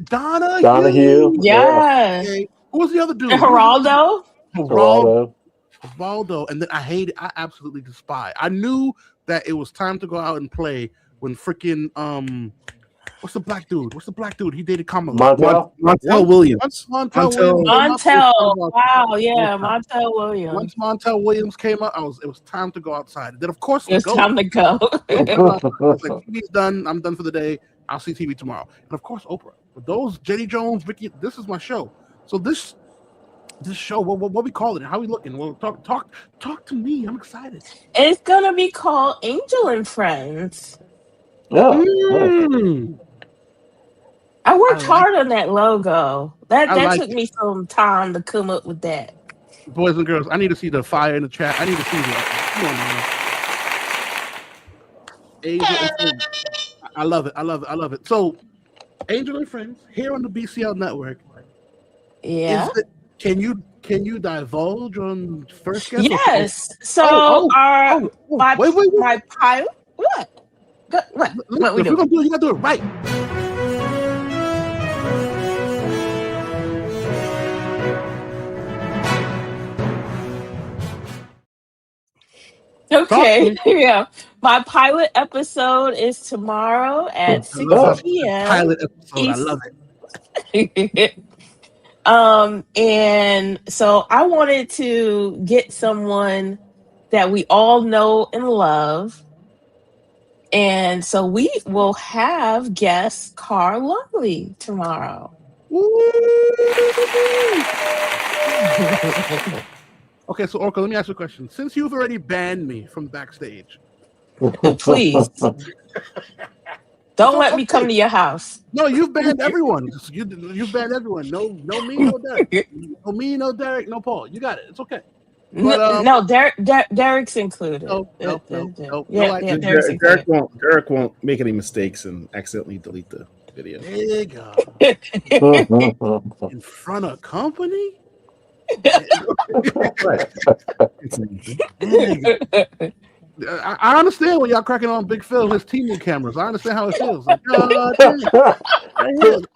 Yes. Okay. Who was the other dude? And Geraldo. Geraldo. And then I absolutely despise. I knew that it was time to go out and play when freaking what's the black dude? He dated Kamala. Montel Williams. Montel. Wow, yeah, Montel Williams. Once Montel Williams came up, it was time to go outside. And then of course it's time to go. Like, TV's done. I'm done for the day. I'll see TV tomorrow. And of course Oprah. But those Jenny Jones, Vicky, this is my show. So this show, what we call it? How we looking? Well, talk to me. I'm excited. It's gonna be called Angel and Friends. I worked hard on that logo. That took me some time to come up with that. Boys and girls, I need to see the fire in the chat. I need to see that. Come on, man. Angel and Friends. I love it. So, Angel and Friends here on the BCL network. Yeah. Can you divulge on first guest? Yes. So my pilot. What we doing? You gotta do it right. Okay. Yeah. My pilot episode is tomorrow at 6 p.m. Pilot episode. I love it. And so I wanted to get someone that we all know and love. And so we will have guest Carl Lumbly tomorrow. Okay, so Orca, let me ask you a question. Since you've already banned me from backstage, please. Don't let me come to your house. No, you've banned everyone. You've banned everyone. No me, no Derek. No me, no Derek, no Paul. You got it. It's okay. But, No, Derek's included. No, Yeah, Derek's included. Derek won't make any mistakes and accidentally delete the video. There you go. In front of company? I understand when y'all cracking on Big Phil, his team cameras. I understand how it feels. Like,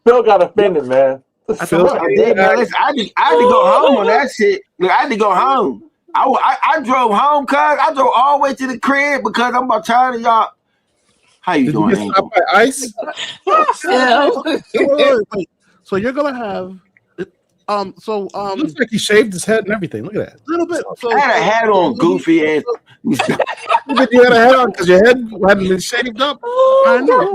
Phil got offended, man. I did, man. Listen, I had to go home on that shit. Look, I had to go home. I drove home, cuz I drove all the way to the crib because I'm about tired of y'all. How you doing? Did you get stopped by ICE? Wait. So you're gonna have looks like he shaved his head and everything. Look at that. A little bit. I had a hat on, goofy ass. You had a hat on because your head hadn't been shaved up. I know.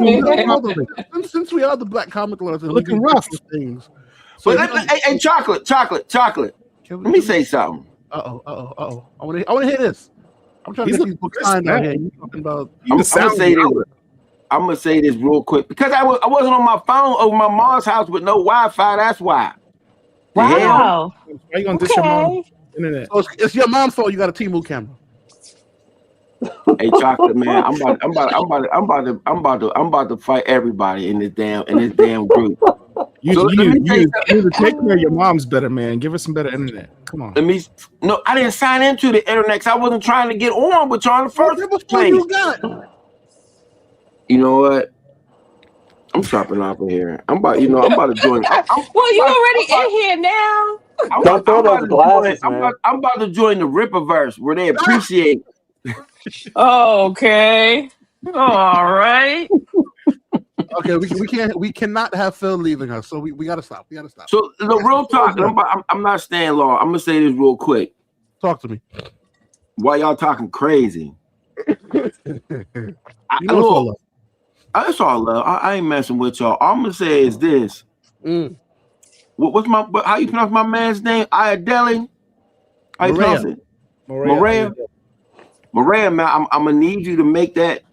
Since we are the Black Comic Lords, and looking rough things. So hey, chocolate. Let me say something. Uh oh. I want to hear this. I'm trying to get these books signed out here. You talking about? I'm gonna say this real quick because I wasn't on my phone over my mom's house with no Wi-Fi. That's why. Wow. Why are you gonna dish your mom's internet? So it's your mom's fault. You got a Temu camera. Hey, chocolate man, I'm about to fight everybody in this damn group. You need to take care of your mom's better, man. Give her some better internet. Come on. No, I didn't sign into the internet because I wasn't trying to get on with y'all in the first place. You know what? I'm stopping off of here. I'm about to join. Well, you already in here now. Don't throw those glasses, man. I'm about to join the Rippaverse where they appreciate. Okay. All right. Okay, we cannot have Phil leaving us, so we gotta stop. So the real talk, I'm not staying long. I'm gonna say this real quick. Talk to me. Why y'all talking crazy? It's all love. I ain't messing with y'all. All I'm gonna say is this. How you pronounce my man's name? Ayadele? How you pronounce it? Maria, man, I'm gonna need you to make that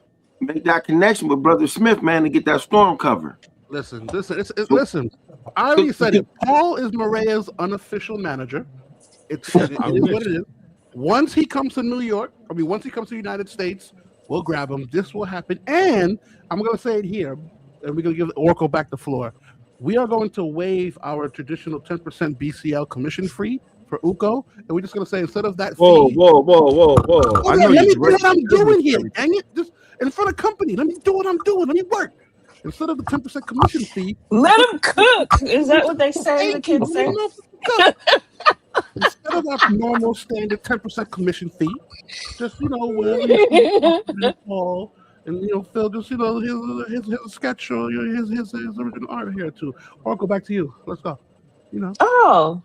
connection with Brother Smith, man, to get that storm cover. Listen. Listen. I already said it. Paul is Maria's unofficial manager. It is what it is. Once he comes to New York, once he comes to the United States, we'll grab him. This will happen. And I'm going to say it here, and we're going to give Oracle back the floor. We are going to waive our traditional 10% BCL commission fee for Uko, and we're just going to say instead of that Whoa. let me do what I'm doing here. Dang it. Just in front of company. Let me do what I'm doing. Let me work. Instead of the 10% commission fee. Let him cook. Is that what they say? The kids say? Instead of that normal standard 10% commission fee, just whatever you Paul and Phil, just his sketch or his original art here too. Or go back to you. Let's go. Oh.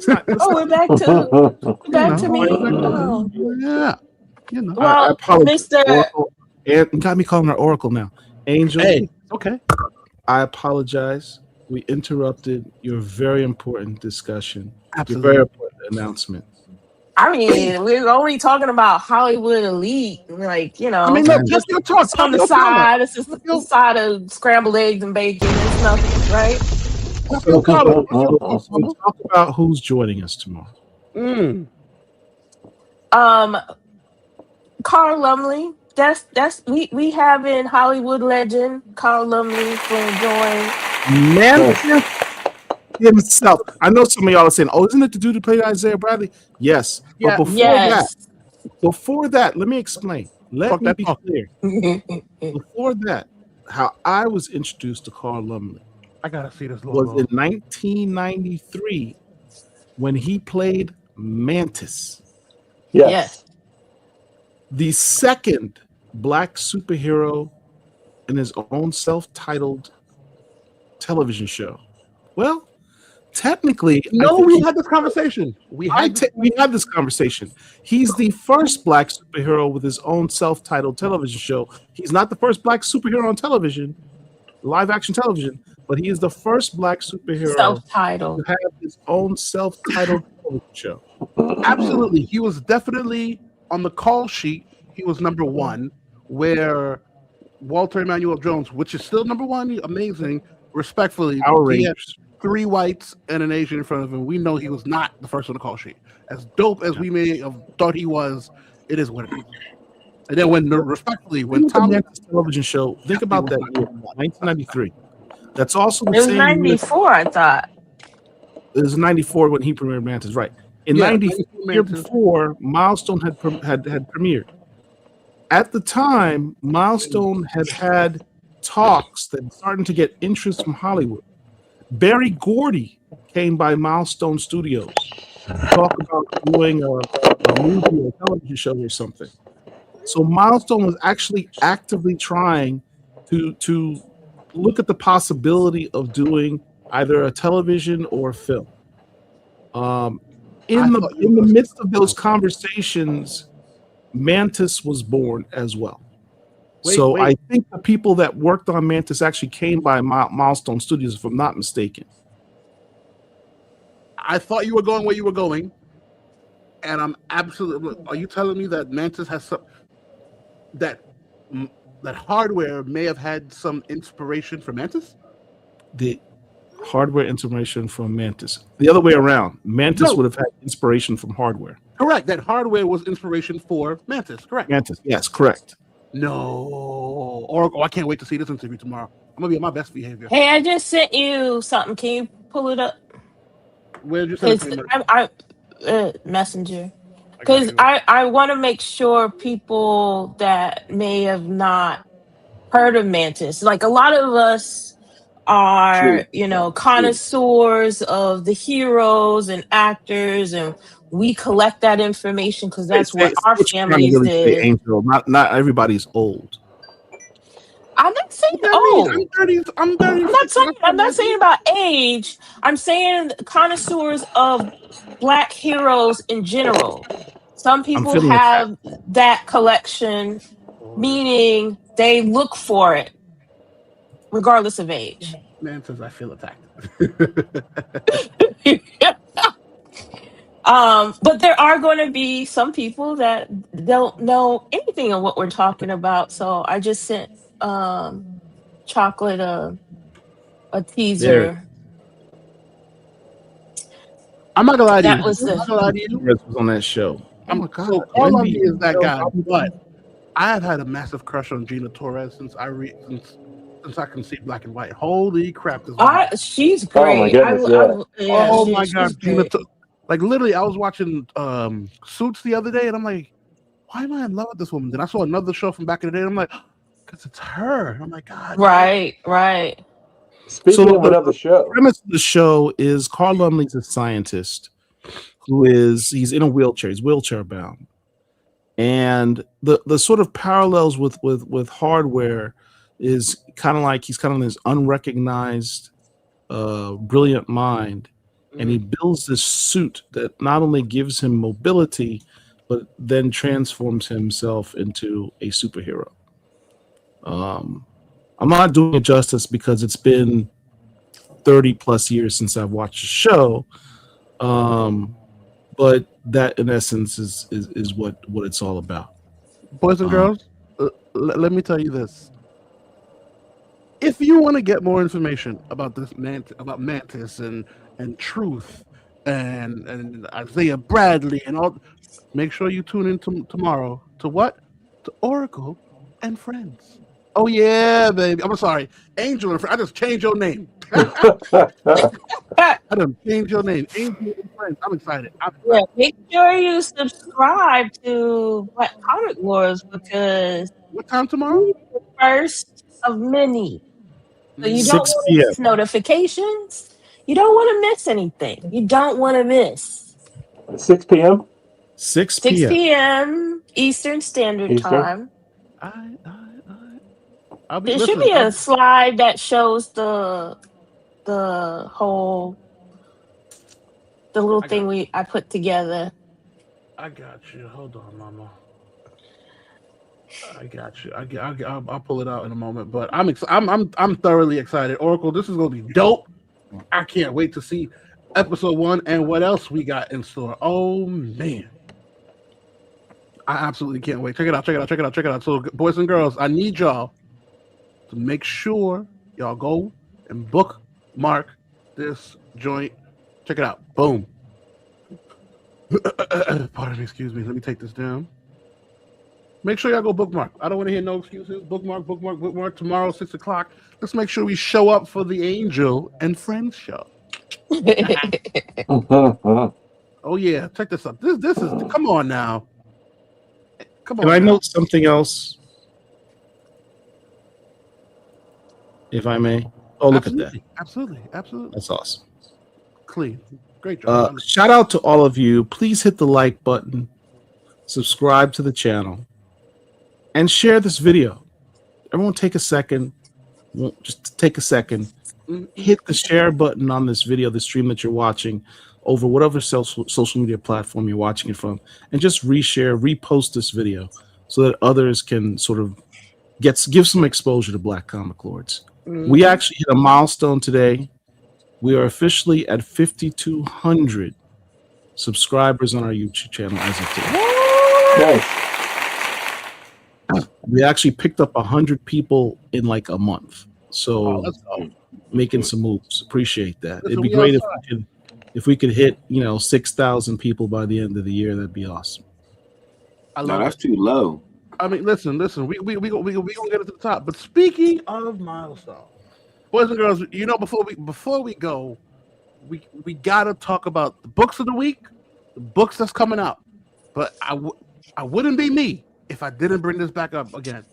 We're back to me. Oh. Yeah. Well, I apologize. Mr. Oracle, and got me calling her Oracle now. Angel. Hey, okay. I apologize. We interrupted your very important discussion. Absolutely. Your very important announcement. I mean, we're only talking about Hollywood elite, like look, just your talk on the side. It's just the side of scrambled eggs and bacon. It's nothing, right? So talk about who's joining us tomorrow. Carl Lumley. That's we have in Hollywood legend Carl Lumley going to join. Man himself. I know some of y'all are saying, "Oh, isn't it the dude who played Isaiah Bradley?" Yes, but before that, let me explain. Let me be clear. Before that, how I was introduced to Carl Lumley. I gotta see this was in 1993 when he played Mantis. Yes. The second Black superhero in his own self-titled television show. Well, technically, we had this conversation. We had this conversation. He's the first Black superhero with his own self-titled television show. He's not the first Black superhero on television, live action television, but he is the first Black superhero self-titled to have his own self-titled television show. Absolutely. He was definitely on the call sheet. He was number one, where Walter Emmanuel Jones, which is still number one, amazing. Respectfully, Power he had Rangers. 3 whites and an Asian in front of him. We know he was not the first on the call sheet. As dope as we may have thought he was, it is what it is. And then when Tom Mantis television show, think about that year, 1993. That's also the It was same year. 94, I thought. It was 94 when he premiered Mantis, right? In Yeah, 94, 94 year Mantis. before, Milestone had premiered. At the time, Milestone had talks that starting to get interest from Hollywood. Barry Gordy came by Milestone Studios to talk about doing a movie or a television show or something. So Milestone was actually actively trying to look at the possibility of doing either a television or a film. In the midst of those conversations, Mantis was born as well. Wait. I think the people that worked on Mantis actually came by Milestone Studios, if I'm not mistaken. I thought you were going where you were going, and I'm absolutely. Are you telling me that Mantis has some that Hardware may have had some inspiration from Mantis? The Hardware inspiration from Mantis. The other way around. Mantis would have had inspiration from Hardware. Correct. That Hardware was inspiration for Mantis. Correct. Mantis, yes, correct. No, Oracle. I can't wait to see this interview tomorrow. I'm gonna be on my best behavior. Hey, I just sent you something. Can you pull it up? Where did you send it to me? I Messenger. Because I want to make sure people that may have not heard of Mantis, like a lot of us are, connoisseurs of the heroes and actors, and we collect that information because that's what our families did. Angel. Not everybody's old. I'm not saying old. I'm not saying about age. I'm saying connoisseurs of Black heroes in general. Some people have that collection, meaning they look for it, regardless of age. Mantis, I feel attacked. But there are going to be some people that don't know anything of what we're talking about. So I just sent Chocolate a teaser. I'm not gonna lie to you. That was I'm not gonna lie to you. Was on that show. So all of me is that guy, but I have had a massive crush on Gina Torres since I can see black and white. Holy crap! She's great. Oh my goodness, Oh my god, she's Gina! great. Like literally, I was watching Suits the other day, and I'm like, why am I in love with this woman? Then I saw another show from back in the day, and I'm like, because it's her. Oh my god! Right. Speaking of another show, The premise of the show is Carl Lumley's a scientist he's in a wheelchair. He's wheelchair bound, and the sort of parallels with Hardware is kind of like he's kind of this unrecognized, brilliant mind, and he builds this suit that not only gives him mobility, but then transforms himself into a superhero. I'm not doing it justice because it's been 30 plus years since I've watched the show. But that in essence is what it's all about. Boys and girls, let me tell you this. If you want to get more information about this about Mantis and Truth and Isaiah Bradley and all, make sure you tune in tomorrow to what? To Oracle and Friends. Oh yeah, baby. I'm sorry, Angel and Friends. I just changed your name. I done changed your name, Angel and Friends. I'm excited. Yeah, make sure you subscribe to Black Comic Wars because what time tomorrow? The first of many. So you 6 don't want to miss notifications. You don't want to miss anything. You don't want to miss. 6 p.m. 6 p.m. Eastern Standard Time. There should be a slide that shows the little thing I put together. I got you. Hold on, Mama. I got you. I'll pull it out in a moment. But I'm thoroughly excited. Oracle, this is gonna be dope. I can't wait to see episode 1 and what else we got in store. Oh man, I absolutely can't wait. Check it out. So, boys and girls, I need y'all So make sure y'all go and bookmark this joint. Check it out. Boom. Pardon me, excuse me. Let me take this down. Make sure y'all go bookmark. I don't want to hear no excuses. Bookmark, bookmark, bookmark. Tomorrow, 6 o'clock. Let's make sure we show up for the Angel and Friends show. Oh yeah, check this out. This is come on now. Come on. Can I now. note something else? If I may. Oh, look at that. Absolutely. That's awesome. Clean. Great job. Shout out to all of you. Please hit the like button, subscribe to the channel, and share this video. Everyone take a second. Just take a second. Hit the share button on this video, the stream that you're watching, over whatever social media platform you're watching it from, and just reshare, repost this video so that others can sort of give some exposure to Black Comic Lords. We actually hit a milestone today. We are officially at 5,200 subscribers on our YouTube channel as of today. We actually picked up 100 people in like a month. So making some moves. Appreciate that. It'd be great if we could hit 6,000 people by the end of the year. That'd be awesome. No, that's too low. I mean, listen. We gonna get it to the top. But speaking of milestones, boys and girls, before we go, we gotta talk about the books of the week, the books that's coming out. But I wouldn't be me if I didn't bring this back up again.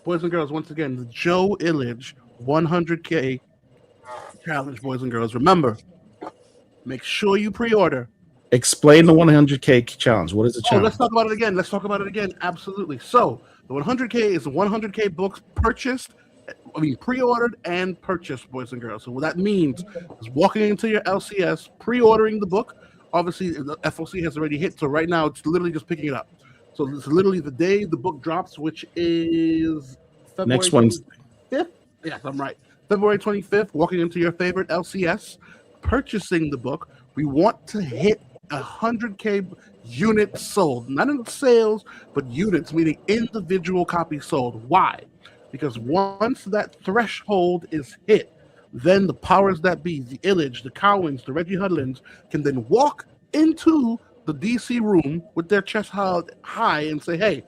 Boys and girls, once again, the Joe Illidge 100K challenge, boys and girls. Remember, make sure you pre-order. Explain the 100K challenge. What is the challenge? Let's talk about it again. Absolutely. So the 100K is 100K books pre-ordered and purchased, boys and girls. So what that means is walking into your LCS, pre-ordering the book. Obviously, the FOC has already hit, so right now it's literally just picking it up. So it's literally the day the book drops, which is February next Wednesday. 25th? Yes, I'm right. February 25th, walking into your favorite LCS, purchasing the book. We want to hit 100K units sold, not in sales, but units, meaning individual copies sold. Why? Because once that threshold is hit, then the powers that be, the Illidge, the Cowans, the Reggie Hudlins, can then walk into the DC room with their chest held high and say, hey,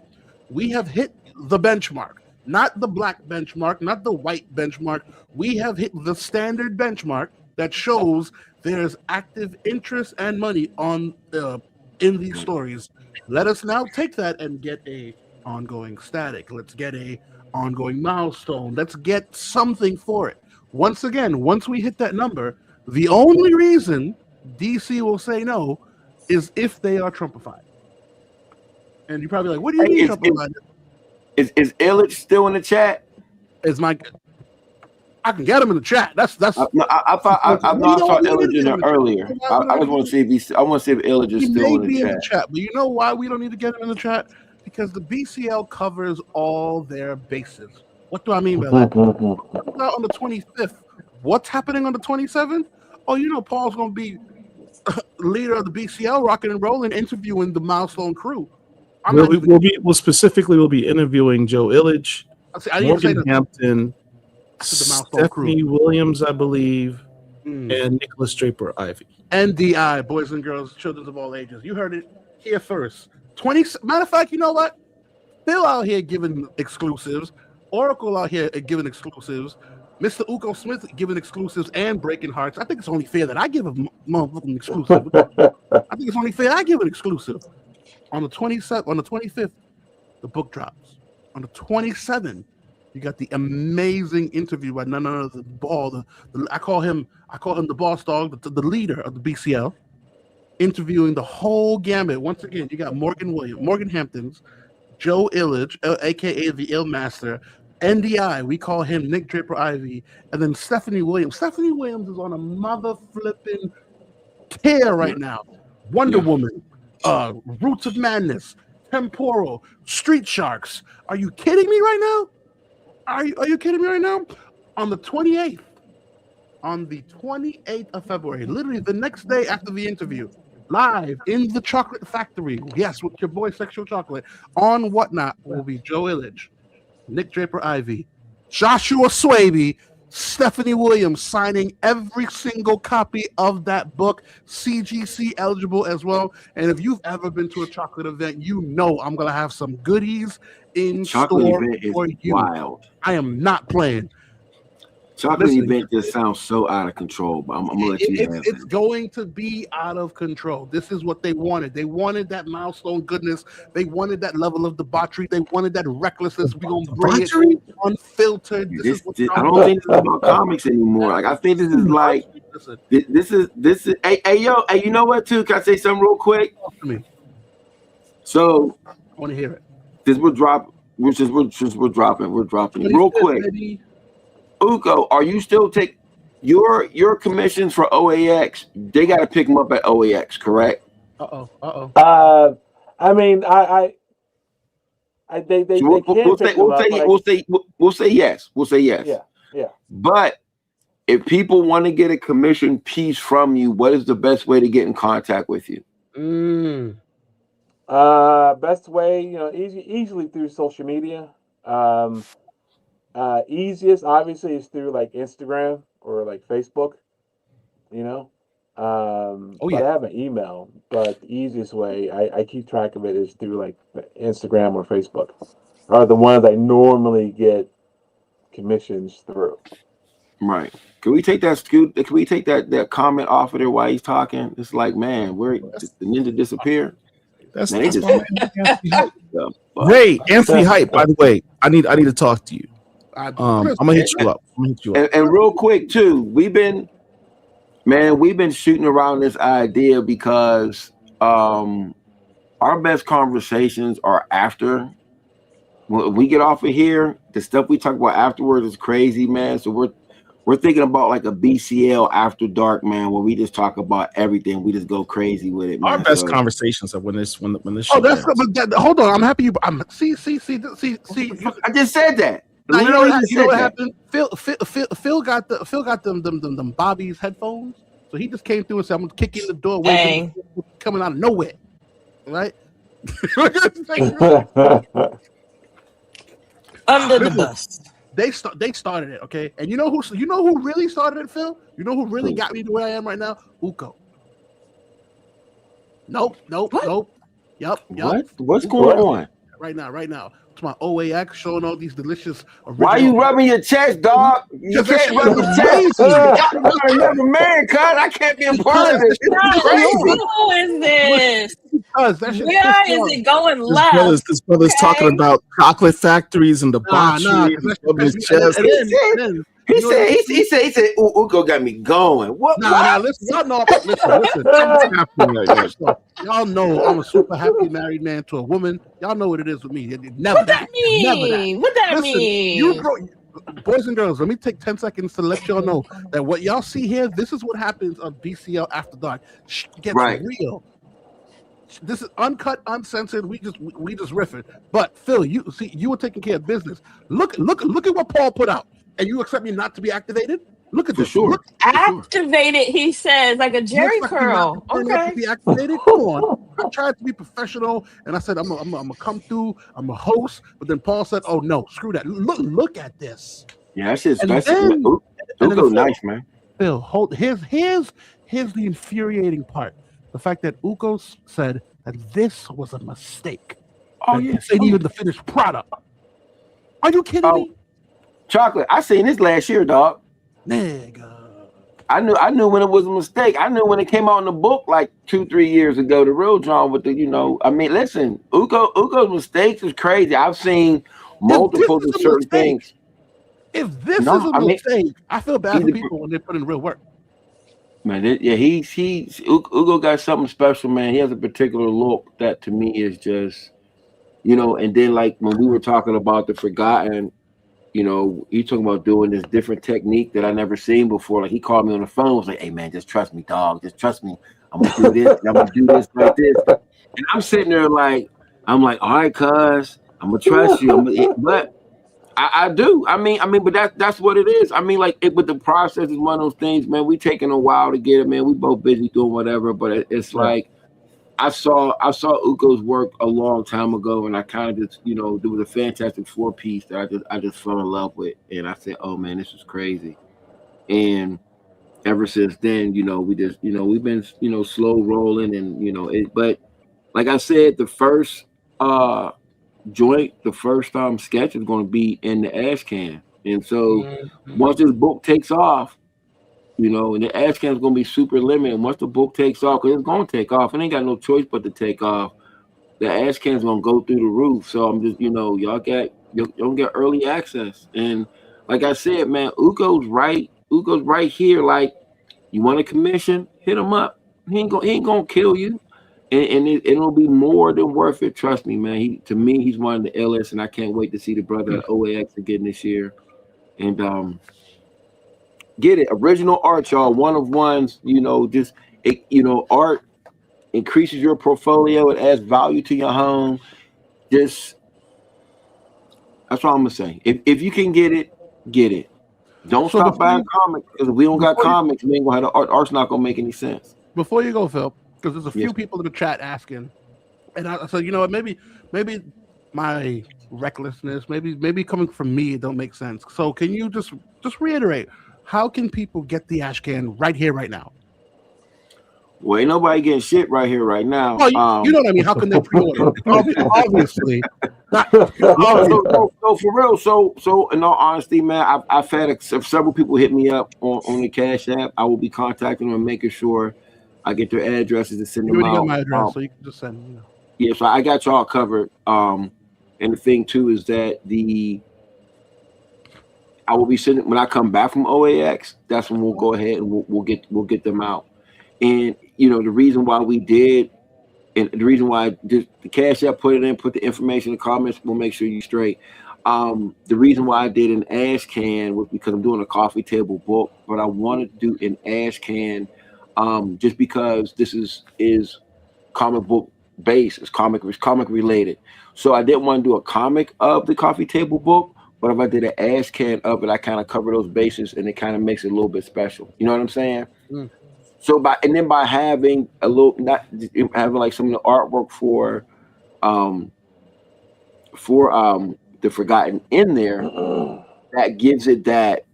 we have hit the benchmark. Not the black benchmark, not the white benchmark. We have hit the standard benchmark that shows there's active interest and money on in these stories. Let us now take that and get a ongoing static. Let's get a ongoing milestone. Let's get something for it. Once again, once we hit that number, the only reason DC will say no is if they are Trumpified. And you're probably like, what do you mean Trumpified? Is Illidge still in the chat? I can get him in the chat. I thought Illidge in there earlier. I just want to see if I want to see if Illidge is still in the chat. But you know why we don't need to get him in the chat? Because the BCL covers all their bases. What do I mean by that? On the 25th, what's happening on the 27th? Oh, Paul's going to be leader of the BCL, rocking and rolling, interviewing the Milestone crew. We'll specifically be interviewing Joe Illidge, Morgan Hampton, Stephanie Williams, I believe, and Nicholas Draper Ivy. NDI, boys and girls, children of all ages. You heard it here first. Matter of fact, you know what? Phil out here giving exclusives. Oracle out here giving exclusives. Mr. Uko Smith giving exclusives and breaking hearts. I think it's only fair that I give a motherfucking exclusive. I think it's only fair I give an exclusive. On the 25th, the book drops. On the 27th, you got the amazing interview by none other than Ball. I call him the boss dog, the leader of the BCL, interviewing the whole gamut. Once again, you got Morgan Hamptons, Joe Illidge, aka the Ill Master, NDI, we call him Nick Draper Ivy, and then Stephanie Williams. Stephanie Williams is on a mother flipping tear right now. Wonder Woman, Roots of Madness, Temporal, Street Sharks. Are you kidding me right now? Are you kidding me right now? On the 28th of February, literally the next day after the interview, live in the Chocolate Factory, yes, with your boy Sexual Chocolate, on Whatnot will be Joe Illidge, Nick Draper Ivy, Joshua Swaby, Stephanie Williams signing every single copy of that book, CGC eligible as well. And if you've ever been to a chocolate event, you know I'm gonna have some goodies in Chocolate store event is for you. wild. I am not playing. Chocolate Listen, event just sounds so out of control, but I'm gonna let you have it. It's going to be out of control. This is what they wanted. They wanted that milestone goodness. They wanted that level of debauchery. They wanted that recklessness. We're gonna bring it unfiltered. I don't think this is about comics anymore. Like I think this is like this is. Hey, you know what? Too, can I say something real quick? So I want to hear it. This we're dropping. We're dropping it real quick. Ugo, are you still take your commissions for OAX? They got to pick them up at OAX, correct? I mean, they we'll can't pick them up, we'll say yes. We'll say yes. Yeah. But if people want to get a commission piece from you, what is the best way to get in contact with you? Best way, easily through social media. Easiest, obviously, is through like Instagram or like Facebook. But I have an email, but the easiest way I keep track of it is through like Instagram or Facebook, are the ones I normally get commissions through. Right. Can we take that comment off of there while he's talking? It's like, man, where did the ninja disappear? That's man, Ray, Anthony Hype, by the way, I need to talk to you. I'm gonna hit you up. And real quick too, we've been shooting around this idea because our best conversations are after. When we get off of here, the stuff we talk about afterwards is crazy, man. So we're thinking about like a BCL after dark, man, where we just talk about everything. We just go crazy with it, man. Our best conversations are when this Oh, that's hold on. I'm happy you. See. I just said that. Now, you know what happened? Phil got them Bobby's headphones. So he just came through and said, "I'm gonna kick in the door." Coming out of nowhere, right? Under the bus. They started it, okay. And you know who really started it, Phil? You know who really got me to where I am right now? Uko. Nope. Yup. What's going on? Right now. It's my OAX showing all these delicious. Why are you rubbing your chest, dog? You can't rub your chest. Y'all gotta remember, man, cuz I can't be a part of this. Who is this? Where is it going left? This brother's talking about chocolate factories and debauchery. He said, Uko got me going. What? Listen. Y'all know I'm a super happy married man to a woman. Y'all know what it is with me. Never What that mean? What that mean? Boys and girls, let me take 10 seconds to let y'all know that what y'all see here, this is what happens on BCL After Dark. Gets real. This is uncut, uncensored. We just riffing. But Phil, you were taking care of business. Look at what Paul put out. And you expect me not to be activated? Look at this. Sure. Activated, he says, like a Jerry curl. Okay. To be activated? Come on. I tried to be professional, and I said I'm gonna come through. I'm a host, but then Paul said, "Oh no, screw that. Look at this." Yeah, that's just Uko nice, man. Phil, here's the infuriating part: the fact that Uko said that this was a mistake. Oh yeah, this ain't even the finished product. Are you kidding me? Chocolate. I seen this last year, dog. Nigga. I knew when it was a mistake. I knew when it came out in the book like 2-3 years ago. The real John with the, I mean, listen, Uko's mistakes is crazy. I've seen multiple of certain things. If this is a mistake, I feel bad for people when they put in real work. Man, Uko got something special, man. He has a particular look that to me is just, and then like when we were talking about the Forgotten, he's talking about doing this different technique that I never seen before. Like he called me on the phone, was like, "Hey man, just trust me, dog. Just trust me. I'm gonna do this. I'm gonna do this like this." And I'm sitting there like, all right, cuz I'm gonna trust you. But I do. I mean, but that's what it is. I mean, like with the process is one of those things, man. We taking a while to get it, man. We both busy doing whatever, but it's like I saw Uko's work a long time ago, and I kind of just, there was a Fantastic Four piece that I just fell in love with, and I said, "Oh man, this is crazy." And ever since then, we just, we've been, slow rolling, and but like I said, the first sketch is going to be in the ash can, and so once this book takes off, and the ash can is going to be super limited. Once the book takes off, because it's going to take off, it ain't got no choice but to take off. The ash can is going to go through the roof. So I'm just, y'all get early access. And like I said, man, Uko's right here. Like, you want a commission, hit him up. He ain't gonna kill you, and it'll be more than worth it. Trust me, man. To me, he's one of the illest, and I can't wait to see the brother at OAX again this year. And get it, original art, y'all. One of ones, art increases your portfolio. It adds value to your home. That's all I'm gonna say. If you can get it, get it. Don't stop buying comics, because if we don't got comics, we ain't gonna have the art. Art's not gonna make any sense. Before you go, Phil, because there's a few people in the chat asking, and I said, what, maybe my recklessness, maybe coming from me, it don't make sense. So can you just reiterate, how can people get the ash can right here, right now? Well, ain't nobody getting shit right here, right now. Oh, you know what I mean? How can they pre-order? Obviously. So for real, so in all honesty, man, I've had several people hit me up on the Cash App. I will be contacting them and making sure I get their addresses and send them out. You got my address, so you can just send them. Yeah, so I got y'all covered. And the thing too is that I will be sending when I come back from OAX. That's when we'll go ahead and we'll get them out. And the reason why we did, and the reason why the Cash App put the information in the comments, we'll make sure you straight. The reason why I did an ash can was because I'm doing a coffee table book, but I wanted to do an ash can just because this is comic book based, it's comic related. So I didn't want to do a comic of the coffee table book, but if I did an ash can of it, I kind of cover those bases, and it kind of makes it a little bit special. You know what I'm saying? So by having not having like some of the artwork for the Forgotten in there, that gives it that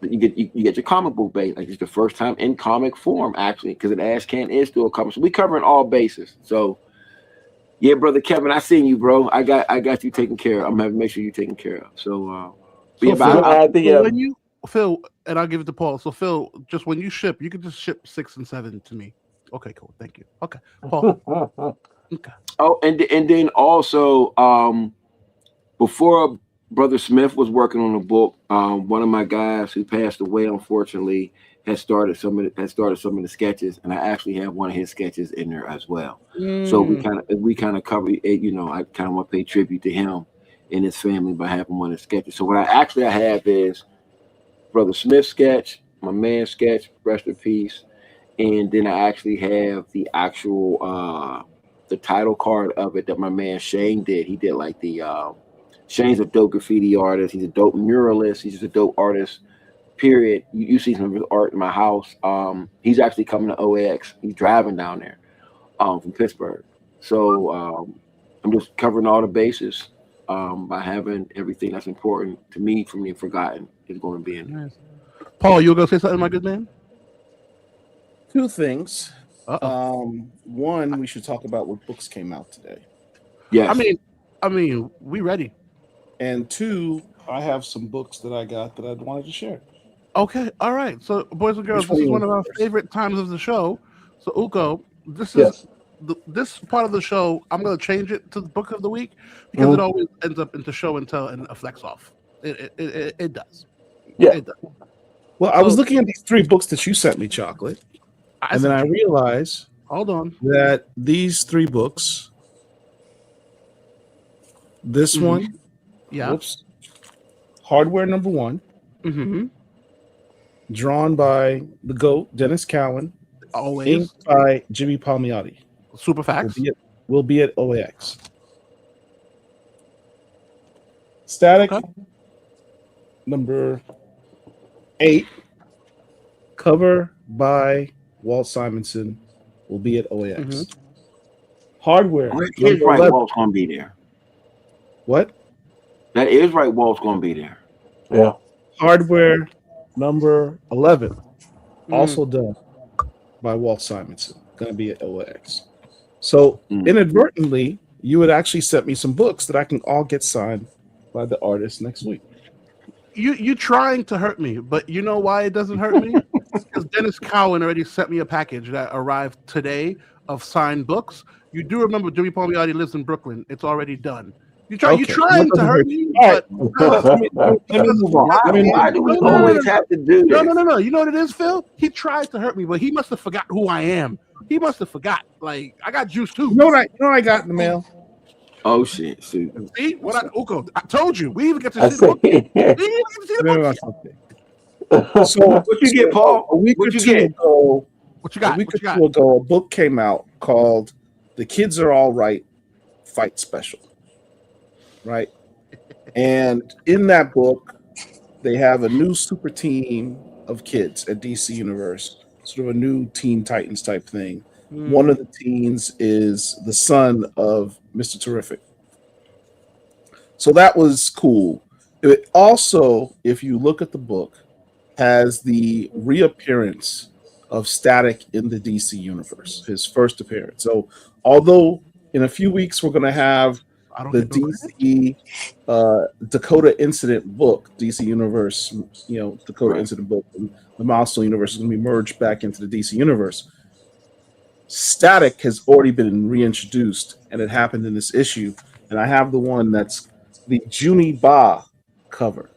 you get your comic book base. Like, it's the first time in comic form, actually, because an ash can is still a comic. So we covering all bases. So yeah, brother Kevin, I seen you, bro. I got you taken care of. I'm gonna make sure you're taken care of. So Phil, and I'll give it to Paul. So Phil, just when you ship, you can just ship 6 and 7 to me. Okay, cool. Thank you. Okay, Paul. Okay. Oh, and then also, before Brother Smith was working on the book, one of my guys who passed away, unfortunately, has started some of the sketches, and I actually have one of his sketches in there as well. So we kind of cover it. I kind of want to pay tribute to him and his family by having one of the sketches. So what I have is Brother Smith sketch, my man sketch, rest in peace, and then I actually have the actual the title card of it that my man Shane did. He did like the Shane's a dope graffiti artist. He's a dope muralist. He's just a dope artist. Period. You see some of his art in my house. He's actually coming to OAX. He's driving down there from Pittsburgh. So I'm just covering all the bases by having everything that's important to me from the Forgotten is going to be in there. Nice. Paul, you were going to say something, my good man? 2 things. One, we should talk about what books came out today. Yeah. I mean, we ready. And 2, I have some books that I got that I wanted to share. Okay, all right. So, boys and girls, this is one of our favorite times of the show. So, Uko, this is this part of the show. I'm going to change it to the book of the week because it always ends up into show and tell and flex off. It does. Yeah. It does. Well, I was looking at these 3 books that you sent me, Chocolate, and then I realized, hold on, that these 3 books, this one, Hardware number 1, drawn by the GOAT, Dennis Cowan, always inked by Jimmy Palmiotti. Super facts. Will be at OAX. Static number 8, cover by Walt Simonson, will be at OAX. Hardware. That is number right. 11. Walt's gonna be there. What? That is right. Walt's gonna be there. Yeah. Hardware number 11, also done by Walt Simonson, going to be at OAX. So inadvertently, you would actually sent me some books that I can all get signed by the artist next week. You trying to hurt me, but you know why it doesn't hurt me? Because Dennis Cowan already sent me a package that arrived today of signed books. You do remember Jimmy Palmiotti lives in Brooklyn. It's already done. You trying to hurt me? All But right. Let me move on. Why do we always have to do this? No. You know what it is, Phil? He tried to hurt me, but he must have forgot who I am. He must have forgot. Like, I got juice too. You know what I got in the mail? Oh shit! See what Uko? I told you. We even get to I see the book. We see. didn't even see the Remember book. something. So what you get, Paul? A week What or you two get? ago, What you got? a week What or you got? two ago, a book came out called "The Kids Are All Right" Fight Special. Right, and in that book, they have a new super team of kids at DC Universe, sort of a new Teen Titans type thing. One of the teens is the son of Mr. Terrific. So that was cool. It also, if you look at the book, has the reappearance of Static in the DC Universe, his first appearance. So although in a few weeks we're going to have the DC Dakota Incident book, DC Universe, Dakota Incident book, and the Milestone Universe is going to be merged back into the DC Universe. Static has already been reintroduced, and it happened in this issue. And I have the one that's the Junie Ba cover.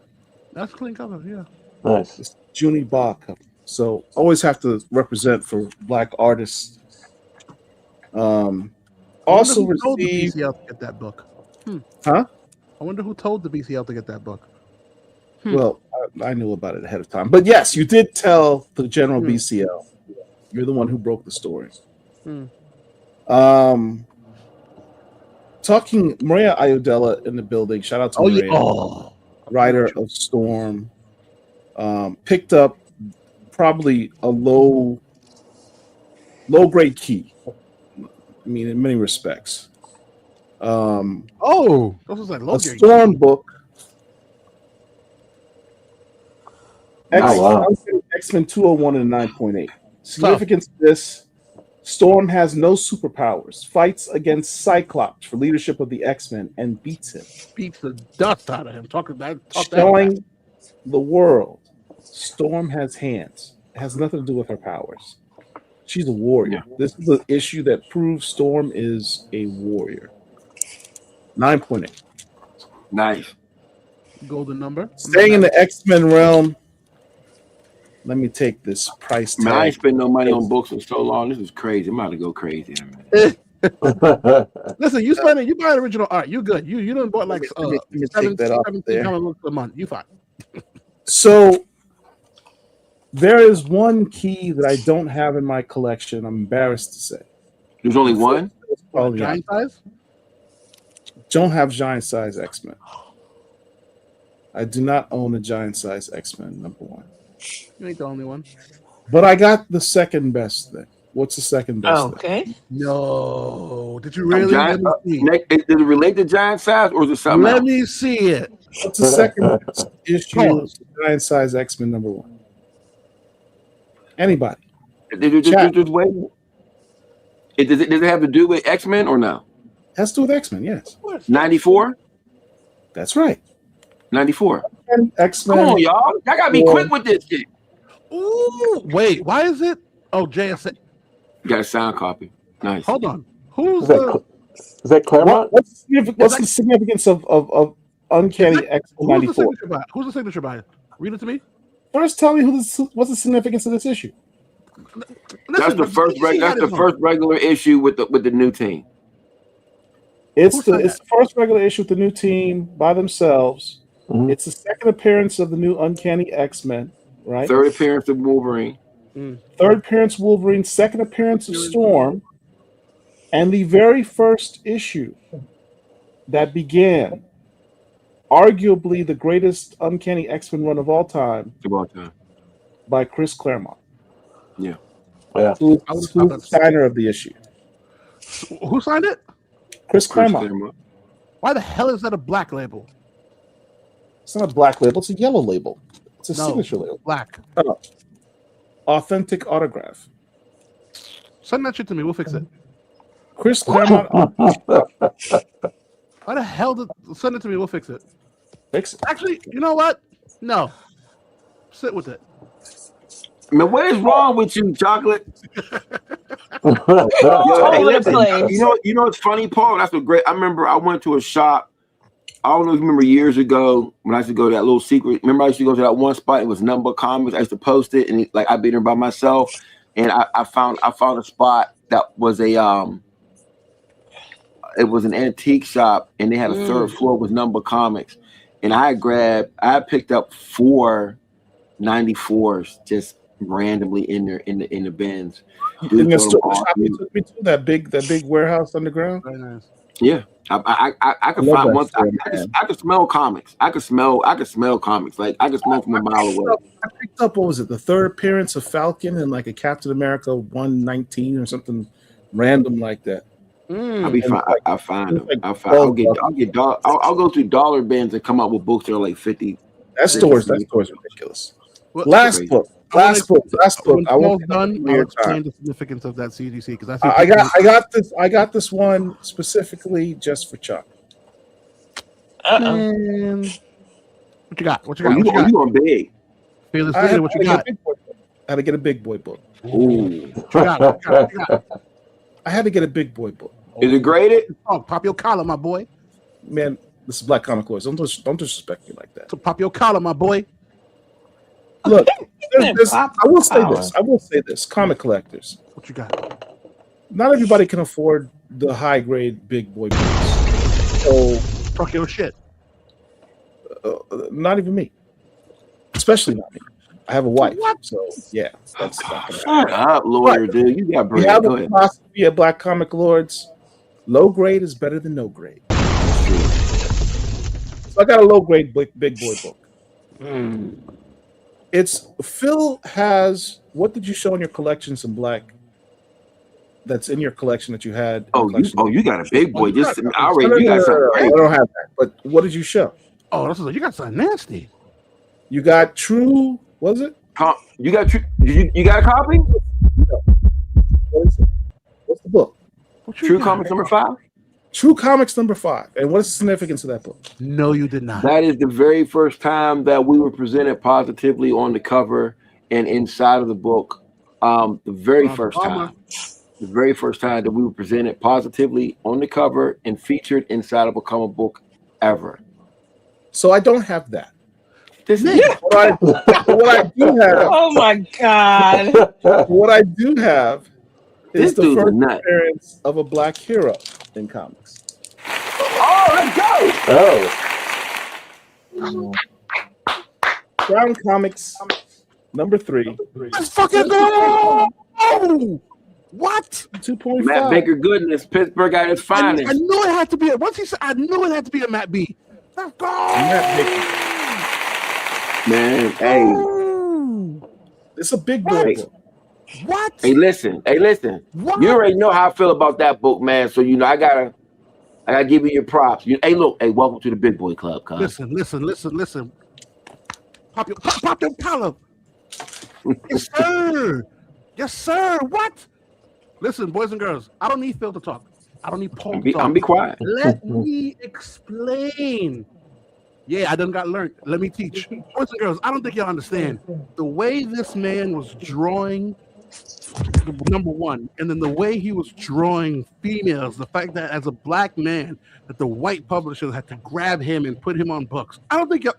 That's a clean cover, yeah. Nice. It's Junie Ba cover. So always have to represent for Black artists. Also who told the received. BCL to get that book. Huh? I wonder who told the BCL to get that book. Well, I knew about it ahead of time. But yes, you did tell the general BCL. You're the one who broke the story. Talking Maria Iodella in the building. Shout out to Maria, writer of Storm. Picked up probably a low grade key. I mean, in many respects. This was like low A grade. Storm book. wow. X-Men 201 and 9.8. Significance of this: Storm has no superpowers, fights against Cyclops for leadership of the X-Men, and beats him. Beats the dust out of him. Talk that. Showing the world Storm has hands. It has nothing to do with her powers. She's a warrior. This is the issue that proves Storm is a warrior. 9.8. Nice. Golden number. Staying in the X-Men realm. Let me take this price tag. Man, I ain't spent no money on books in so long. This is crazy. I'm about to go crazy in a minute. Listen, you spend it. You buy original art. You good. You don't bought like Let me take that off 17 there. comic books a month. You fine. So there is one key that I don't have in my collection. I'm embarrassed to say. There's only one? Oh, yeah. Giant size? Don't have giant size X-Men. I do not own a giant size X-Men, number one. You ain't the only one. But I got the second best thing. What's the second best thing? Okay. No. Did you really? Giant, Let me see. does it relate to giant size or is it something Let else? me see it. What's the second best issue of giant size X-Men number one? Anybody? Just wait. Does it have to do with X-Men or no? Has to do with X-Men, yes. 94? That's right. 94. X-Men. Come on, y'all. Y'all gotta be quick with this shit. Ooh, wait. Why is it? Oh, JSA. You got a sound copy. Nice. Hold on. Who's Is that Claremont? What's the significance of Uncanny X-Men 94? Who's the signature by it? Read it to me. First, tell me what's the significance of this issue. That's the first. That's the first regular issue with the new team. It's the first regular issue with the new team by themselves. Mm-hmm. It's the second appearance of the new Uncanny X-Men, right? Third appearance of Wolverine. Third appearance of Wolverine. Second appearance of Storm. And the very first issue that began arguably the greatest Uncanny X-Men run of all time. Of all time. By Chris Claremont. Yeah. Yeah. Who's I would've who's thought the that's- signer of the issue? Who signed it? Chris Claremont. Why the hell is that a black label? It's not a black label. It's a yellow label. It's a No, signature label. black. Oh. Authentic autograph. Send that shit to me. We'll fix it. Chris Claremont. Why the hell did send it to me? We'll fix it. Fix it. Actually, you know what? No. Sit with it. Man, what is wrong with you, Chocolate? All over the place. You know what's funny, Paul? That's a great. I remember I went to a shop. I don't know if you remember years ago when I used to go to that little secret. Remember I used to go to that one spot. It was Number Comics. I used to post it, and like I'd be there by myself. And I found a spot that was a it was an antique shop, and they had a third floor with Number Comics. And I picked up 4 94s just randomly in the bins. In the store shop you took me to, that big warehouse underground. Very nice. Yeah, I could find one. I could smell comics. I could smell comics. Like I could smell from a mile away. I picked up, what was it, the third appearance of Falcon and like a Captain America 119 or something random like that. I'll be fine. I'll find them. I'll go through dollar bins and come up with books that are like 50. That store's ridiculous. Well, Last book. When I Paul's won't done. I'll explain the significance of that CDC because I got this one specifically just for Chuck. Man. What you got? What you got? You going big? Fearless I leader. had What to you get a got? big boy book. I had to get a big boy book. Ooh. What you got? What you got? I had to get a big boy book. Is it graded? Oh, pop your collar, my boy. Man, this is Black Comic Lords. Don't disrespect me like that. So pop your collar, my boy. Look, I will say this. Comic collectors. What you got? Not everybody can afford the high grade big boy books. So talk your shit. Not even me. Especially not me. I have a wife. So yeah. That's Shut up, lawyer, dude. You got we bread. have Go a ahead. philosophy at Black Comic Lords. Low grade is better than no grade. So I got a low grade big boy book. It's Phil has, what did you show in your collection? Some black that's in your collection that you had. You got a big boy. Just No, already. You got something. I don't have that. But what did you show? Oh, you got something nasty. You got True. Was it? You got True. You got a copy? What is it? What's the book? True Comics number 5. True Comics number 5. And what is the significance of that book? No, you did not. That is the very first time that we were presented positively on the cover and inside of the book. The very first time that we were presented positively on the cover and featured inside of a comic book ever. So I don't have that. What I do have. Oh my god! What I do have is This the dude's a first nut. appearance of a black hero in comics. Oh, let's go! Crown Comics number 3. Let's fucking go! Oh, what? 2.5. Matt Baker goodness, Pittsburgh at its finest. I knew it had to be. Once he said, I knew it had to be a Matt B. Let's go! Man, hey. It's a big boy book. What? Hey, listen. What? You already know how I feel about that book, man. So you know I gotta give you your props. Hey, look, welcome to the Big Boy Club, cuz. Listen. Pop your collar. Yes, sir. What? Listen, boys and girls, I don't need Phil to talk. I don't need Paul to talk. I'm be quiet. Let me explain. Yeah, I done got learned. Let me teach. Boys and girls, I don't think y'all understand. The way this man was drawing, number one, and then the way he was drawing females, the fact that as a black man, that the white publishers had to grab him and put him on books. I don't think y'all...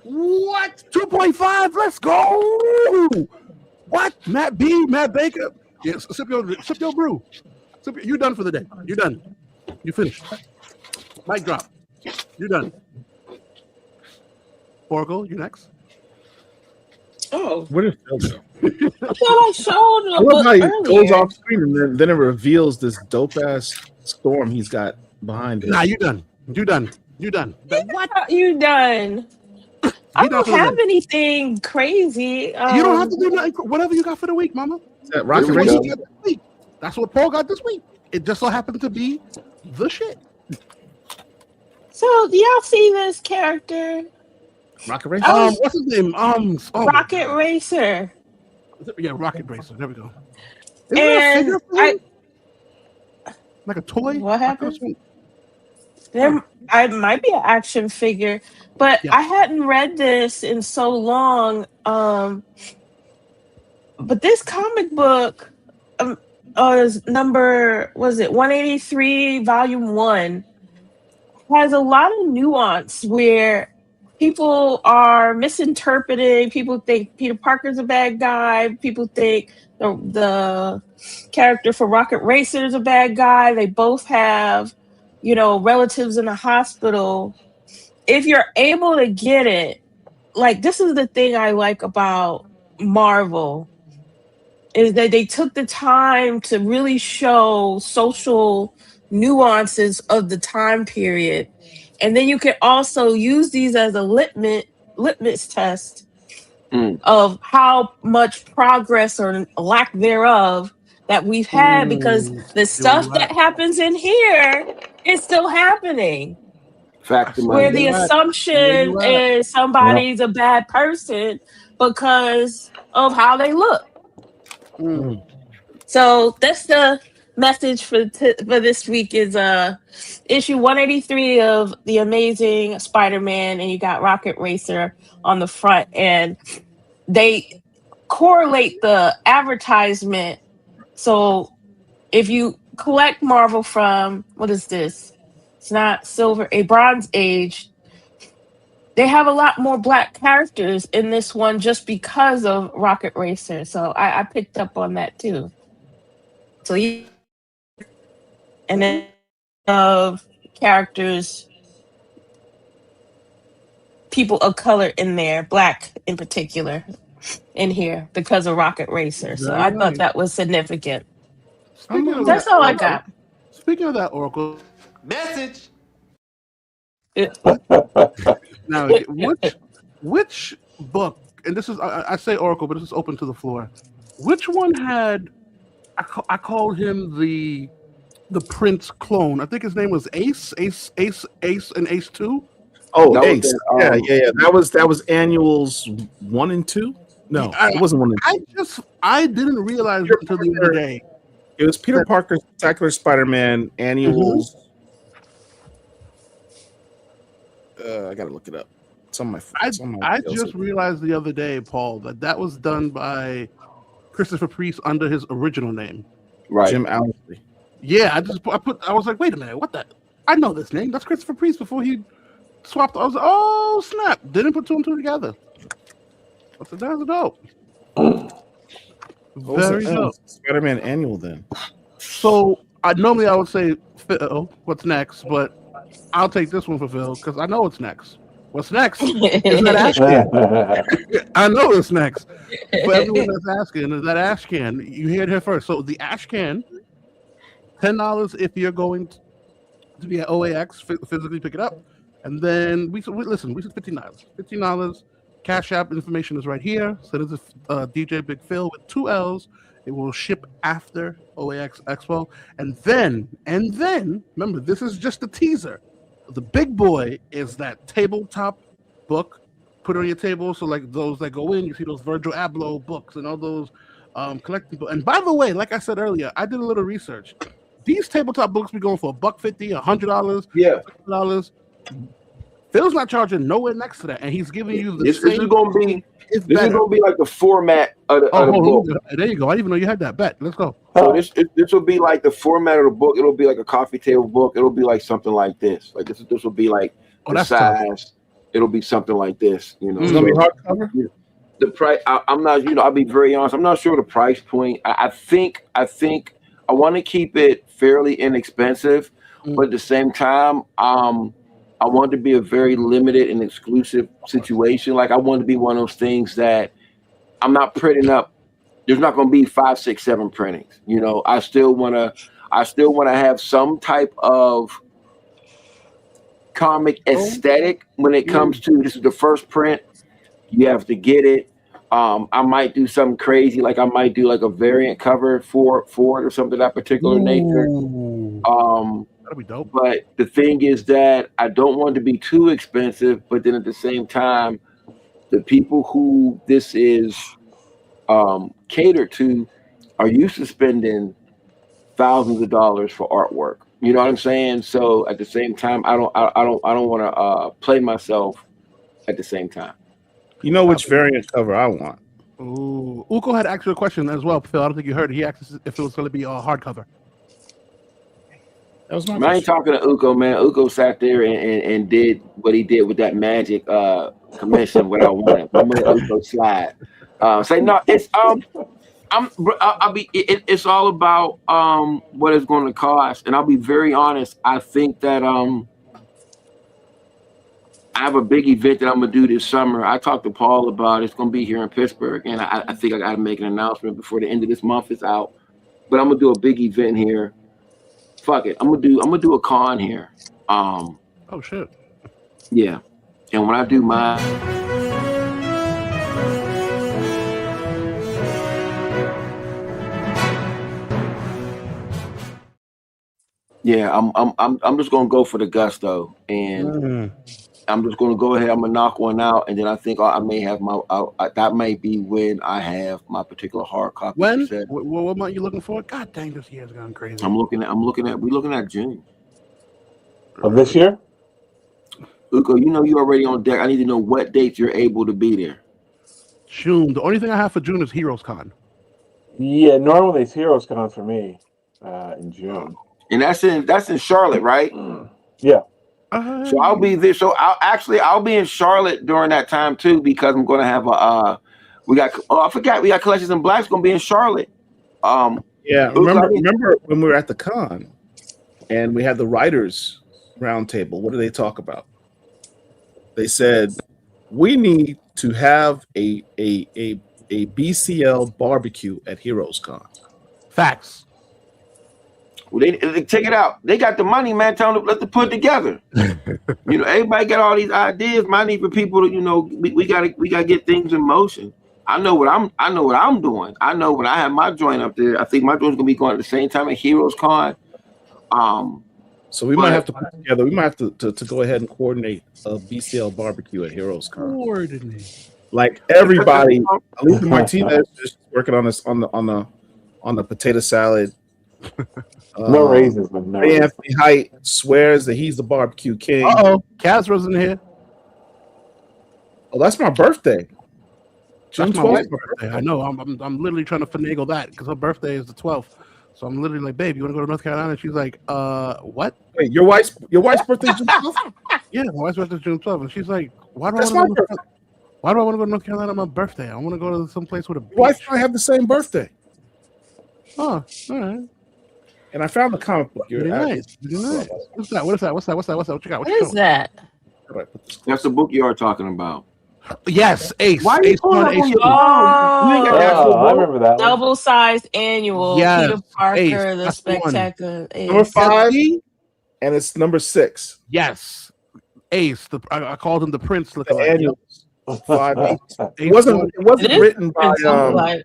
What? 2.5? Let's go! What? Matt Baker? Yes, sip your brew. You done for the day. You done. You finished. Mic drop. You done. Oracle, you next. Oh, Where did Phil go? I thought I showed I him love how he goes earlier. off screen and then it reveals this dope ass storm he's got behind him. Nah, you done. What? You done? I don't have anything crazy. You don't have to do nothing. Whatever you got for the week, mama. Rocket Here we Racer go. got this week. That's what Paul got this week. It just so happened to be the shit. So, do y'all see this character? Rocket Racer. What's his name? Oh my Rocket God. Racer. Yeah, Rocket Racer. There we go. Isn't there a And figure for him? Like a toy? what happened? Like There, I might be an action figure, but Yeah. I hadn't read this in so long. But this comic book is number, was it 183, volume 1, has a lot of nuance where people are misinterpreting. People think Peter Parker's a bad guy. People think the character for Rocket Racer is a bad guy. They both have, relatives in the hospital. If you're able to get it, like, this is the thing I like about Marvel, is that they took the time to really show social nuances of the time period. And then you can also use these as a litmus test of how much progress or lack thereof that we've had, because the stuff that happens in here is still happening. Fact of Where money. the assumption is somebody's a bad person because of how they look. So that's the message for this week is issue 183 of The Amazing Spider-Man, and you got Rocket Racer on the front, and they correlate the advertisement. So if you collect Marvel from, what is this? It's not Silver, a Bronze Age. They have a lot more black characters in this one just because of Rocket Racer. So I picked up on that too. So and then of characters, people of color in there, black in particular, in here because of Rocket Racer. So I thought that was significant. That's all I got. Speaking of that, Oracle. Message. Now, which book? And this is I say Oracle, but this is open to the floor. Which one had? I called him the Prince clone. I think his name was Ace, and Ace 2. Oh, That was Ace. that, Yeah. That was annuals 1 and 2. No, it wasn't 1 and 2. I didn't realize until the other day. It was Peter Parker's Spectacular Spider-Man annuals. I gotta look it up. I just realized the other day, Paul, that was done by Christopher Priest under his original name, Right. Jim Owsley. Yeah, I was like, wait a minute, what the? I know this name. That's Christopher Priest before he swapped. I was like, oh snap! Didn't put two and two together. I said, that's dope. Very dope. Spider-Man annual then. So I would say Phil, what's next? But I'll take this one for Phil because I know what's next. What's next? Is that ash can? I know what's next. For everyone that's asking, is that ash can? You hear it here first. So the ash can, $10 if you're going to be at OAX, physically pick it up. And then we said $15. $15. Cash App information is right here. Send it to DJ Big Phil with 2 L's. It will ship after OAX Expo. And then, remember, this is just a teaser. The big boy is that tabletop book. Put it on your table. So like those that go in, you see those Virgil Abloh books and all those collecting books. And by the way, like I said earlier, I did a little research. These tabletop books be going for $150, $100, Yeah. $50. Phil's not charging nowhere next to that, and he's giving you the This is gonna be It's this is better. gonna be like the format of the book. There you go. I didn't even know you had that. Bet. Let's go. So this will be like the format of the book. It'll be like a coffee table book. It'll be like something like this. Like this will be like the that's tough. size. It'll be something like this. You know, It's gonna be hardcover. The price. I'm not. I'll be very honest. I'm not sure the price point. I think I want to keep it fairly inexpensive, but at the same time, I want it to be a very limited and exclusive situation. Like I want it to be one of those things that I'm not printing up. There's not going to be 5, 6, 7 printings. You know, I still want to have some type of comic aesthetic when it comes to this is the first print. You have to get it. I might do something crazy, like I might do like a variant cover for it or something of that particular nature. That'd be dope. But the thing is that I don't want it to be too expensive, but then at the same time, the people who this is catered to are used to spending thousands of dollars for artwork. You know what I'm saying? So at the same time, I don't want to play myself at the same time. You know which variant cover I want? Ooh, Uko had asked you a question as well, Phil. I don't think you heard it. He asked if it was going to be a hardcover. That was my I ain't talking to Uko, man. Uko sat there and did what he did with that magic commission. What I wanted. I'm gonna let Uko slide. Say no. It's it's all about what it's going to cost, and I'll be very honest. I think that I have a big event that I'm gonna do this summer. I talked to Paul about it. It's gonna be here in Pittsburgh, and I think I got to make an announcement before the end of this month is out. But I'm gonna do a big event here. Fuck it, I'm gonna do a con here. Oh shit. Yeah, and when I do my I'm just gonna go for the gusto, and I'm just gonna go ahead. I'm gonna knock one out, and then I think I may have that may be when I have my particular hard copy. When? What month you looking for? God dang, this year's gone crazy. We're looking at June of this year. Uko, you know you already on deck. I need to know what dates you're able to be there. June. The only thing I have for June is Heroes Con. Yeah, normally it's Heroes Con for me in June. And that's in Charlotte, right? Yeah. So I'll be there. So I'll be in Charlotte during that time too, because I'm going to have we got Collections in Black's going to be in Charlotte. Yeah, remember when we were at the con and we had the writers roundtable? What did they talk about? They said we need to have a BCL barbecue at Heroes Con. Facts. Well, they check it out. They got the money, man. Tell them let's put it together. You know, everybody got all these ideas. I need for people to, you know, we gotta get things in motion. I know what I'm doing. I know when I have my joint up there. I think my joint's gonna be going at the same time at Heroes Con. So we might have to put together. We might have to go ahead and coordinate a BCL barbecue at Heroes Con. Coordinate. Like everybody, Alicia Martinez is working on this on the potato salad. No raisins, man. No Anthony Height swears that he's the barbecue king. Casro's in here. Oh, that's my birthday. June That's my 12th. wife's birthday. I know. I'm literally trying to finagle that because her birthday is the 12th. So I'm literally like, babe, you want to go to North Carolina? And she's like, what? Wait, your wife's birthday is June 12th? Yeah, my wife's birthday is June 12th, and she's like, why do That's I my want to? birthday. Why do I want to go to North Carolina on my birthday? I want to go to some place with a beach. Your wife and I have the same birthday. Oh, all right. And I found the comic book. Pretty nice. Pretty nice. What's that? What is that? What's that? What you got? What is that? That's the book you are talking about. Yes, Ace. Why are you Ace pulling on up Ace. on your Oh, You ain't got the actual I book? remember that one. Double-sized annual. Yes, Peter Parker, Ace, the that's the one. Spectacular. Number Ace. 5, and it's number 6. Yes, Ace. I called him the Prince. The annual 5. It Ace wasn't It is written by like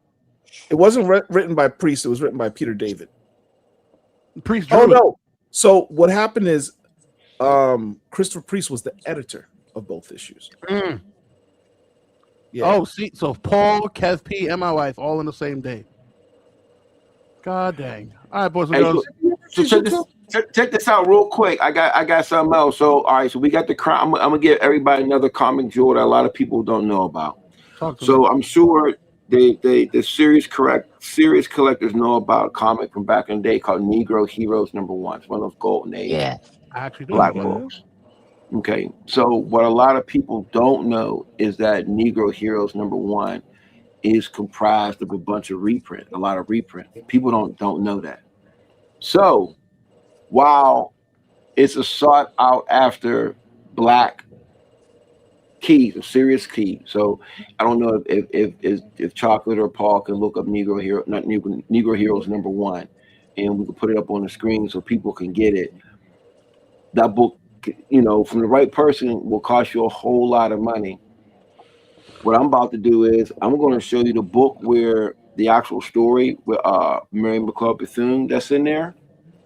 it wasn't written by Priest. It was written by Peter David. Priest. Oh drew it. no! So what happened is, Christopher Priest was the editor of both issues. Mm. Yeah. Oh, see, so Paul, Kev P, and my wife all in the same day. God dang! All right, boys and Hey, girls. so check this out real quick. I got something else. So all right, so we got the crown. I'm gonna give everybody another comic jewel that a lot of people don't know about. So I'm sure the serious collectors know about a comic from back in the day called Negro Heroes #1. It's one of those golden age yeah. I actually do. black books. Okay, so what a lot of people don't know is that Negro Heroes #1 is comprised of a bunch of reprint, a lot of reprint. People don't know that. So while it's a sought out after black key, a serious key. So I don't know if Chocolate or Paul can look up Negro Heroes #1, and we can put it up on the screen so people can get it. That book, you know, from the right person will cost you a whole lot of money. what I'm about to do is I'm going to show you the book where the actual story with Mary McCall Bethune that's in there.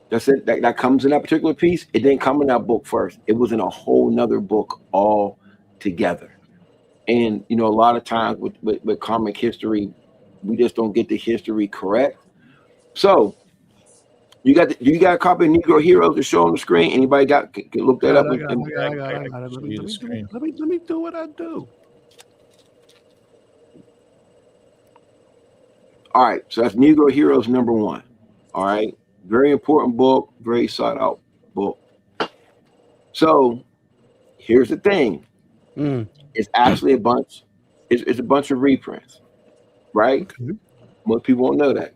That's it. That comes in that particular piece. It didn't come in that book first. It was in a whole nother book all together. And a lot of times with comic history, we just don't get the history correct. So you got a copy of Negro Heroes to show on the screen? Anybody can look that up? I got it. Let me do what I do. All right, so that's Negro Heroes #1. All right, very important book, very sought out book. So here's the thing: it's actually a bunch. It's a bunch of reprints, right? Most people won't know that.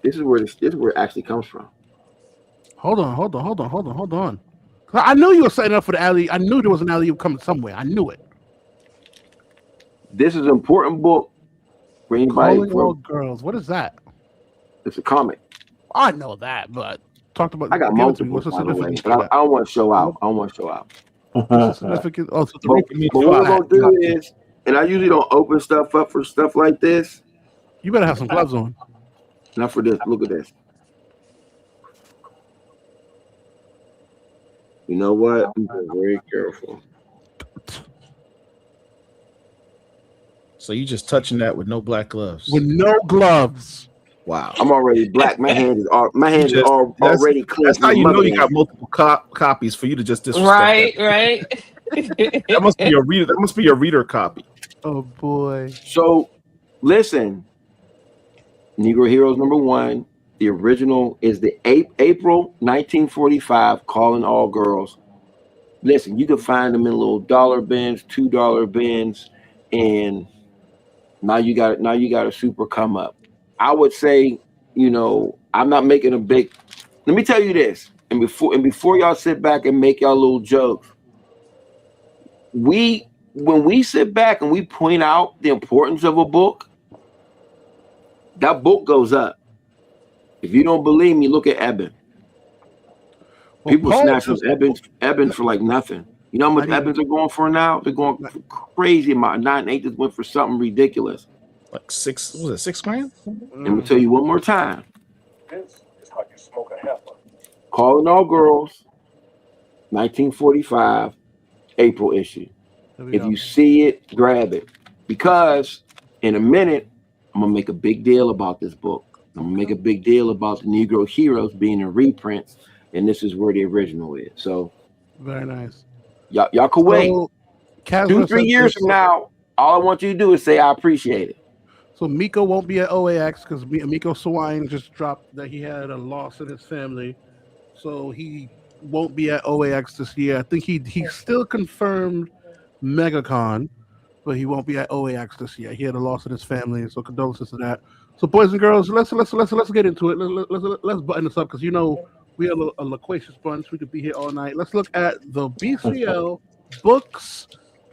This is where it actually comes from. Hold on. I knew you were setting up for the alley. I knew there was an alley coming somewhere. I knew it. This is an important book for anybody. Calling All Girls. What is that? It's a comic. I know that, but talked about. I got multiple, by the way, but I don't want to show out. What's the significance? Oh, so but what we're gonna do is, and I usually don't open stuff up for stuff like this. You better have some gloves on. Not for this. Look at this. You know what? I'm being very careful. So you just touching that with no black gloves? With no gloves. Wow. I'm already black. My hands is already clean. That's how you know you got multiple copies for you to just disrespect. Right. That must be your reader. That must be your reader copy. Oh boy. So listen, Negro Heroes #1. The original is the April 1945 Calling All Girls. Listen, you can find them in little dollar bins, $2 bins, and now you got a super come up. I would say, I'm not making a big. Let me tell you this, and before y'all sit back and make y'all little jokes, when we sit back and we point out the importance of a book, that book goes up. If you don't believe me, look at Eben. People snatch up Ebens for like nothing. You know how much Ebens are going for now? They're going for crazy amount. 9/8 just went for something ridiculous. Like $6 grand? Let me tell you one more time. This is how you smoke a heifer. Calling All Girls, 1945, April issue. If you see it, grab it. Because in a minute, I'm going to make a big deal about this book. I'm going to make a big deal about the Negro Heroes being in reprints, and this is where the original is. So, very nice. Y'all can wait. 2-3 years from now, all I want you to do is say, I appreciate it. So Miko won't be at OAX because Miko Swine just dropped that he had a loss in his family. So he won't be at OAX this year. I think he still confirmed MegaCon, but he won't be at OAX this year. He had a loss in his family, so condolences to that. So boys and girls, let's get into it. Let's button this up because we are a loquacious bunch. We could be here all night. Let's look at the BCL books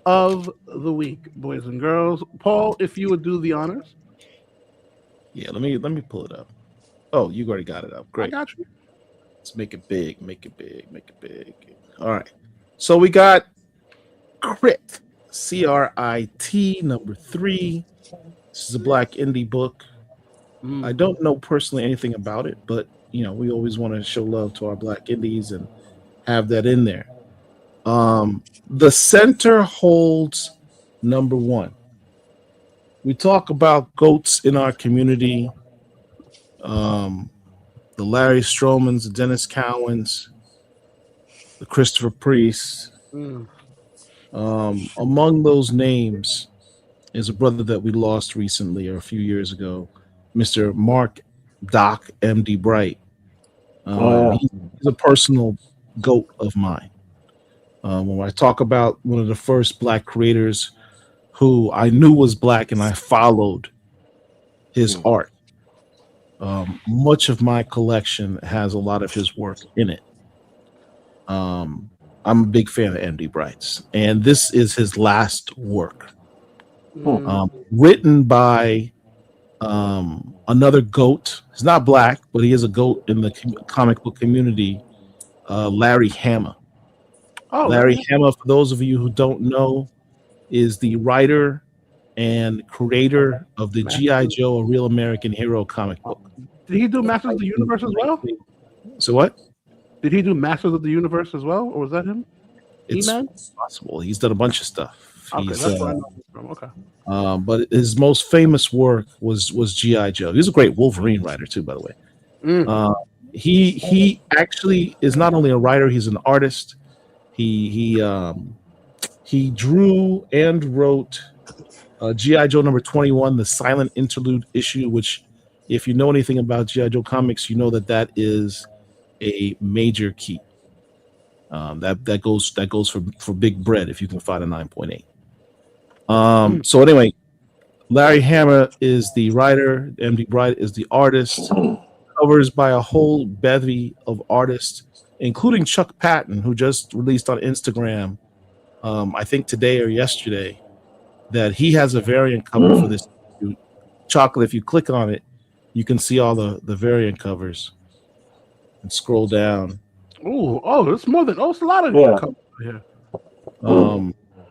of the week, boys and girls. Paul, if you would do the honors. Yeah, let me pull it up. Oh, you already got it up. Great. I got you. Let's make it big. All right. So we got Crit, CRIT #3. This is a black indie book. I don't know personally anything about it, but we always want to show love to our black indies and have that in there. The center holds #1. We talk about goats in our community. The Larry Stromans, the Dennis Cowens, the Christopher Priest. Among those names is a brother that we lost recently or a few years ago, Mr. Mark Doc M.D. Bright. He's a personal goat of mine. When I talk about one of the first black creators who I knew was black and I followed his art, much of my collection has a lot of his work in it. I'm a big fan of M.D. Bright's, and this is his last work. Written by another goat. He's not black, but he is a goat in the comic book community, Larry Hama. Larry Hama, for those of you who don't know, is the writer and creator of the G.I. Joe: A Real American Hero comic book. Did he do Masters of the Universe as well? So what? Did he do Masters of the Universe as well, or was that him? It's He-Man? possible. He's done a bunch of stuff. Okay, He's, that's where I know him from. Okay. but his most famous work was G.I. Joe. He's a great Wolverine writer too, by the way. He actually is not only a writer; he's an artist. He drew and wrote G.I. Joe number 21, the silent interlude issue. Which, if you know anything about G.I. Joe comics, you know that is a major key. That goes for Big Bread if you can find a 9.8. So anyway, Larry Hama is the writer, MD Bright is the artist, covers by a whole bevy of artists, including Chuck Patton, who just released on Instagram, I think today or yesterday, that he has a variant cover for this. Chocolate, if you click on it, you can see all the variant covers and scroll down. It's more than it's a lot of covers here.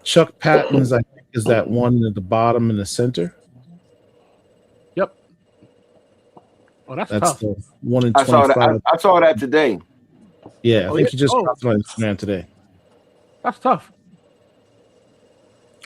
Chuck Patton's, I think, is that one at the bottom in the center. Yep. Oh, that's That's tough. the one in I saw 25. that. I saw that today. Yeah, I think he just dropped it on Instagram today. That's tough.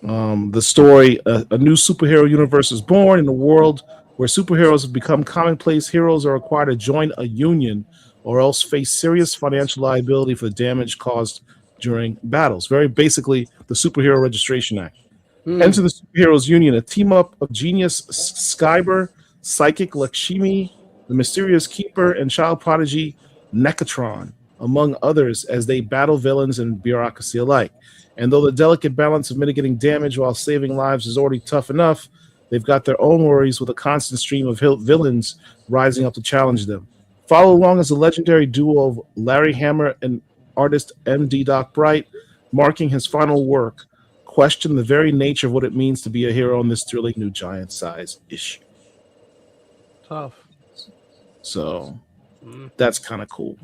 The story, a new superhero universe is born in a world where superheroes have become commonplace. Heroes are required to join a union or else face serious financial liability for the damage caused during battles. Very basically, the Superhero Registration Act. Enter the Superheroes Union, a team-up of genius Skyber, psychic Lakshmi, the mysterious Keeper, and child prodigy Nekatron, among others, as they battle villains and bureaucracy alike. And though the delicate balance of mitigating damage while saving lives is already tough enough, they've got their own worries with a constant stream of villains rising up to challenge them. Follow along as the legendary duo of Larry Hama and artist MD Doc Bright, marking his final work, question the very nature of what it means to be a hero in this thrilling new giant-size issue. Tough. So that's kind of cool.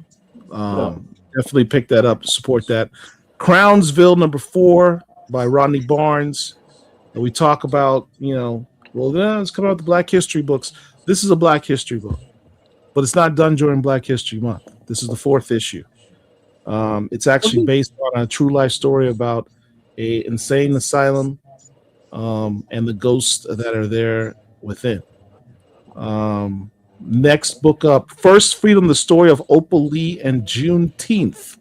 Definitely pick that up, support that. Crownsville number 4 by Rodney Barnes. And we talk about, it's coming out the Black History books. This is a Black History book, but it's not done during Black History Month. This is the 4th issue. It's actually based on a true life story about a insane asylum and the ghosts that are there within. Next book up, First Freedom, the story of Opal Lee and Juneteenth.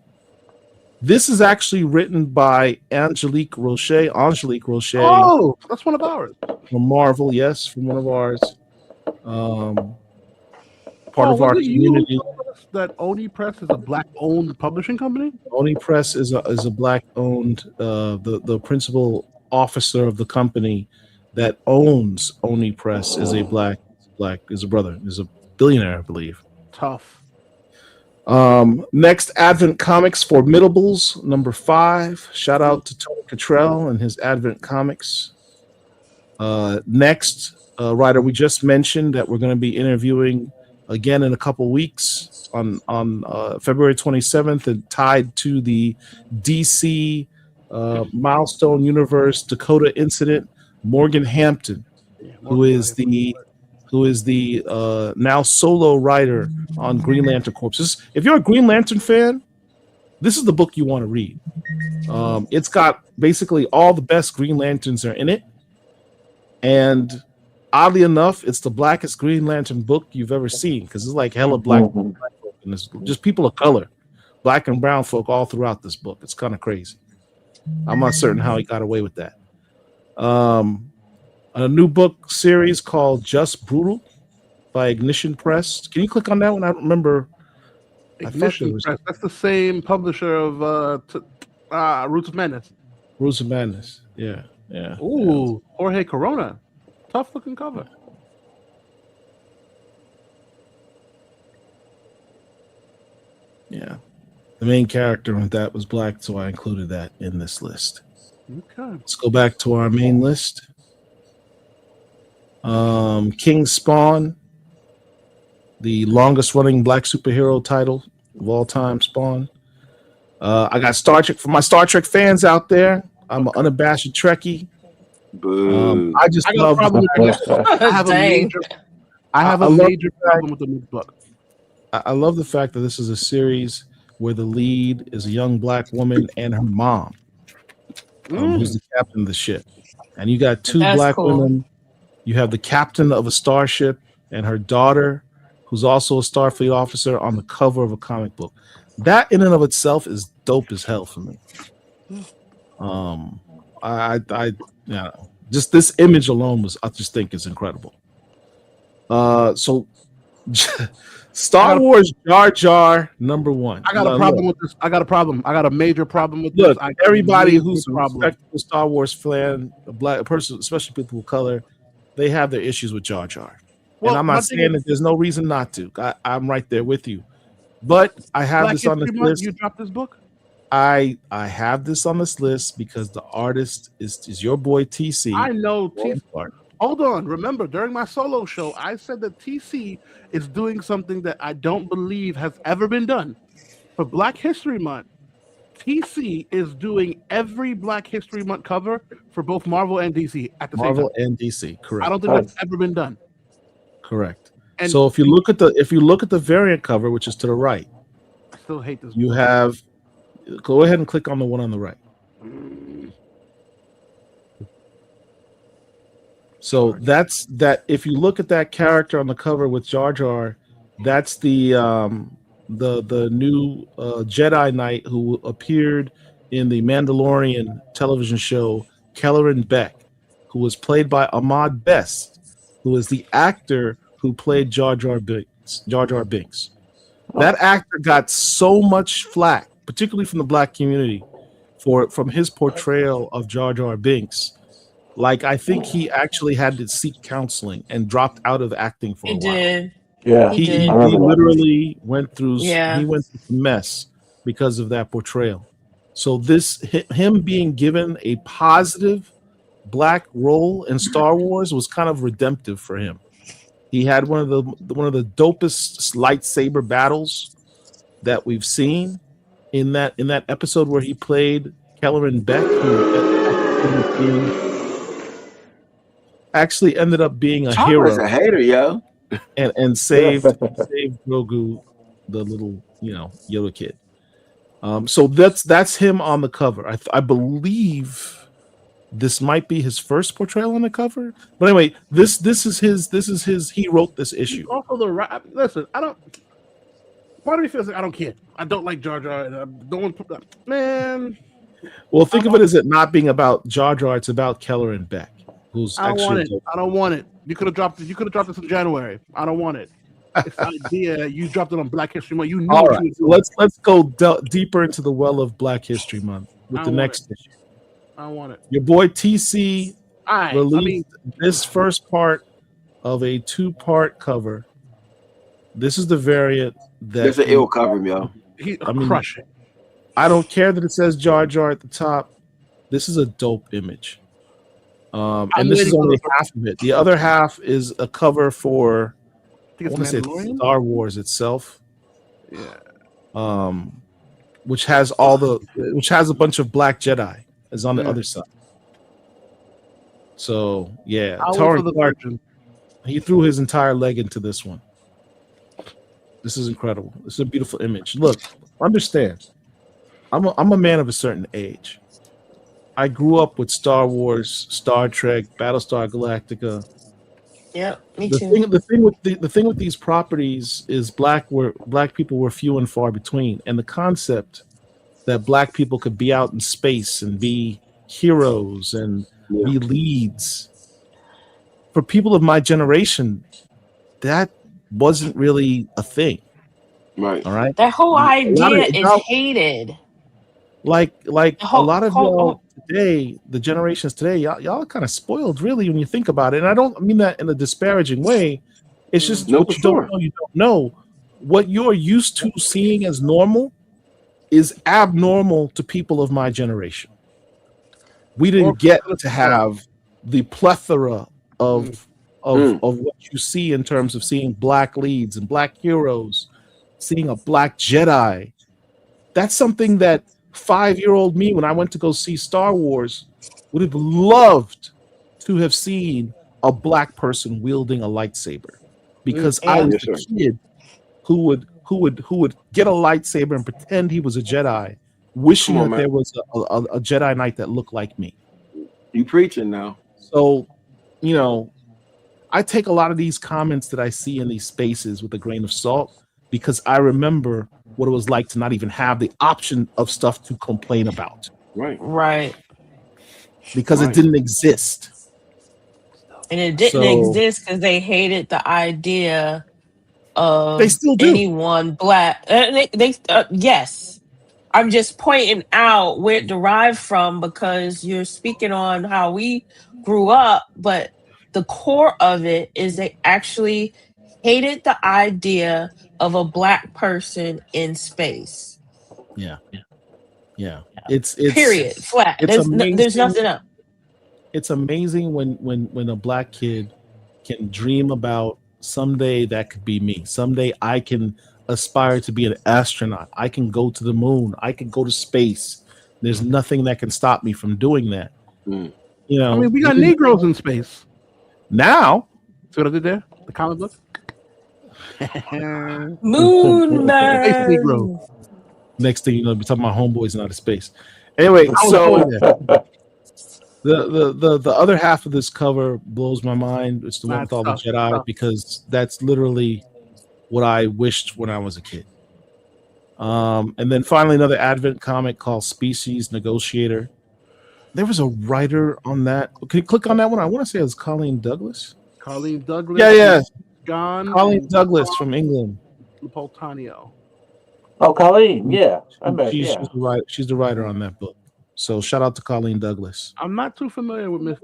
This is actually written by Angelique Roche. Oh, that's one of ours. From Marvel, yes, from one of ours. Part of our community. That Oni Press is a Black-owned publishing company? Oni Press is a Black-owned. The principal officer of the company that owns Oni Press is a black is a brother, is a billionaire, I believe. Tough. Next, Advent Comics Formidables number 5. Shout out to Tony Cottrell and his Advent Comics. Next, writer we just mentioned that we're going to be interviewing again in a couple weeks on February 27th, and tied to the DC Milestone Universe Dakota Incident, Morgan Hampton, who is the now solo writer on Green Lantern Corps. If you're a Green Lantern fan, this is the book you want to read. It's got basically all the best Green Lanterns are in it, and oddly enough, it's the blackest Green Lantern book you've ever seen, because it's like hella black folk, and it's just people of color, black and brown folk all throughout this book. It's kind of crazy. I'm not certain how he got away with that. A new book series called Just Brutal by Ignition Press. Can you click on that one? I don't remember. Ignition Press. That's the same publisher of Roots of Madness. Roots of Madness. Yeah. Ooh, Jorge Corona. Tough looking cover. Yeah. The main character in that was black, so I included that in this list. Okay. Let's go back to our main list. King Spawn, the longest running black superhero title of all time, Spawn. I got Star Trek for my Star Trek fans out there. I'm an unabashed Trekkie. Boo. I just I got a love. problem with this. I have a Dang. major. I have I a love major the fact- problem with the book. I love the fact that this is a series where the lead is a young black woman and her mom, who's the captain of the ship. And you got two That's black cool. women. You have the captain of a starship and her daughter, who's also a Starfleet officer, on the cover of a comic book. That in and of itself is dope as hell for me. Yeah, just this image alone I just think is incredible. So Star Wars Jar Jar #1. I got a problem with this. I got a problem. I got a major problem with Look, this. I got a everybody major who's a respectable Star Wars fan, a black person, especially people of color, they have their issues with Jar Jar. Well, and I'm my not thing saying is- that there's no reason not to. I'm right there with you. But I have Black this on this History Month, list. you dropped this book? I have this on this list because the artist is your boy TC. I know Warren TC. Clark. Hold on. Remember, during my solo show, I said that TC is doing something that I don't believe has ever been done. For Black History Month, TC is doing every Black History Month cover for both Marvel and DC at the same Marvel time. and DC, correct. I don't think that's ever been done. Correct. And- so if you look at the variant cover, which is to the right, I still hate this. you book. have. Go ahead and click on the one on the right. So that's that. If you look at that character on the cover with Jar Jar, that's the new Jedi Knight who appeared in the Mandalorian television show, Kelleran Beck, who was played by Ahmad Best, who is the actor who played Jar Jar Binks. That actor got so much flack, particularly from the black community, from his portrayal of Jar Jar Binks. Like, I think he actually had to seek counseling and dropped out of acting for a He while. did. Yeah, He He did. literally went through Yeah. he went through some mess because of that portrayal. So him being given a positive black role in Star Wars was kind of redemptive for him. He had one of the dopest lightsaber battles that we've seen in that episode where he played Kelleran Beck, who actually ended up being a Chopper's hero a hater, yo. and saved Grogu, the little Yoda kid. So that's him on the cover. I believe this might be his first portrayal on the cover. But anyway, this is his. He wrote this issue. Also, listen, I don't. Part of me feels like I don't care. I don't like Jar Jar. And I don't put that. Man, Well, think of it as it not being about Jar Jar. It's about Kelleran Beck, who's I don't want actually. it. I don't want it. You could have dropped it. You could have dropped this in January. I don't want it. It's the idea. You dropped it on Black History Month. You knew. All what right, you so were doing. let's go deeper into the well of Black History Month with I the want next it. issue. I don't want it. Your boy TC All right. released this first part of a 2-part cover. This is the variant that There's an ill cover, yo. He's I mean, crushing. I don't care that it says Jar Jar at the top. This is a dope image. And this is waiting for only the- half of it. The other half is a cover for I think I it's want to say Mandalorian? Star Wars itself. Yeah. Which has a bunch of black Jedi is on the other side. So yeah, I'll wait Torrin for the Clark, version. he threw his entire leg into this one. This is incredible. This is a beautiful image. Look, understand, I'm a man of a certain age. I grew up with Star Wars, Star Trek, Battlestar Galactica. Yep, me The too. thing with these properties is black people were few and far between, and the concept that black people could be out in space and be heroes and be leads for people of my generation, that wasn't really a thing. Right. All right. That whole A lot idea of- is hated. Like The a whole- lot of whole- y'all today, the generations today, y'all are kind of spoiled, really, when you think about it. And I don't mean that in a disparaging way. It's just No, what for you don't sure. know. You don't know what you're used to seeing as normal is abnormal to people of my generation. We didn't get to have the plethora of what you see in terms of seeing black leads and black heroes, seeing a black Jedi. That's something that 5-year-old me, when I went to go see Star Wars, would have loved to have seen a black person wielding a lightsaber, because I and- was Yes, the sir. kid who would get a lightsaber and pretend he was a Jedi, wishing Come on, that man. there was a Jedi Knight that looked like me. You preaching now? So, you know, I take a lot of these comments that I see in these spaces with a grain of salt, because I remember what it was like to not even have the option of stuff to complain about, Right. because it didn't exist. And it didn't So- exist because they hated the idea of They still do. anyone black. Yes. I'm just pointing out where it derived from, because you're speaking on how we grew up, but the core of it is they actually hated the idea of a black person in space. Yeah. It's Period. Flat. It's There's amazing. nothing else. It's amazing when a black kid can dream about someday that could be me. Someday I can aspire to be an astronaut. I can go to the moon. I can go to space. There's nothing that can stop me from doing that. You know, I mean, we got Negroes in space. now. See what I did there? The comic book. Moonman. Space Negro. Next thing you know, we're talking about homeboys in outer space. Anyway, I was so going there. the other half of this cover blows my mind. It's the one with all the That's tough. Jedi, because that's literally what I wished when I was a kid. And then finally another Advent comic called Species Negotiator. There was a writer on that. Can you click on that one? I want to say it was Colleen Douglas. Colleen Douglas. Yeah. John. Colleen Douglas from England. Napolitano. Oh, Colleen. Yeah. I bet. She's Yeah. the writer. She's the writer on that book. So shout out to Colleen Douglas. I'm not too familiar with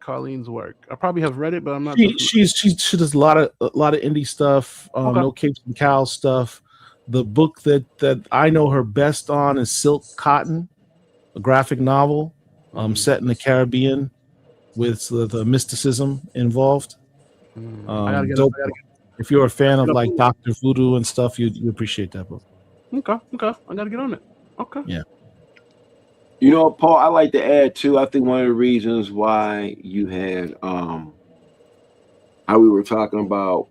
Colleen's work. I probably have read it, but I'm not. She does a lot of indie stuff. Okay. No Capes and Cows stuff. The book that I know her best on is Silk Cotton, a graphic novel set in the Caribbean with the mysticism involved. I gotta get Dope. it. If you're a fan of like Dr. Voodoo and stuff, you appreciate that book. Okay. I gotta get on it. Okay. Yeah. You know, Paul, I like to add too. I think one of the reasons why you had how we were talking about,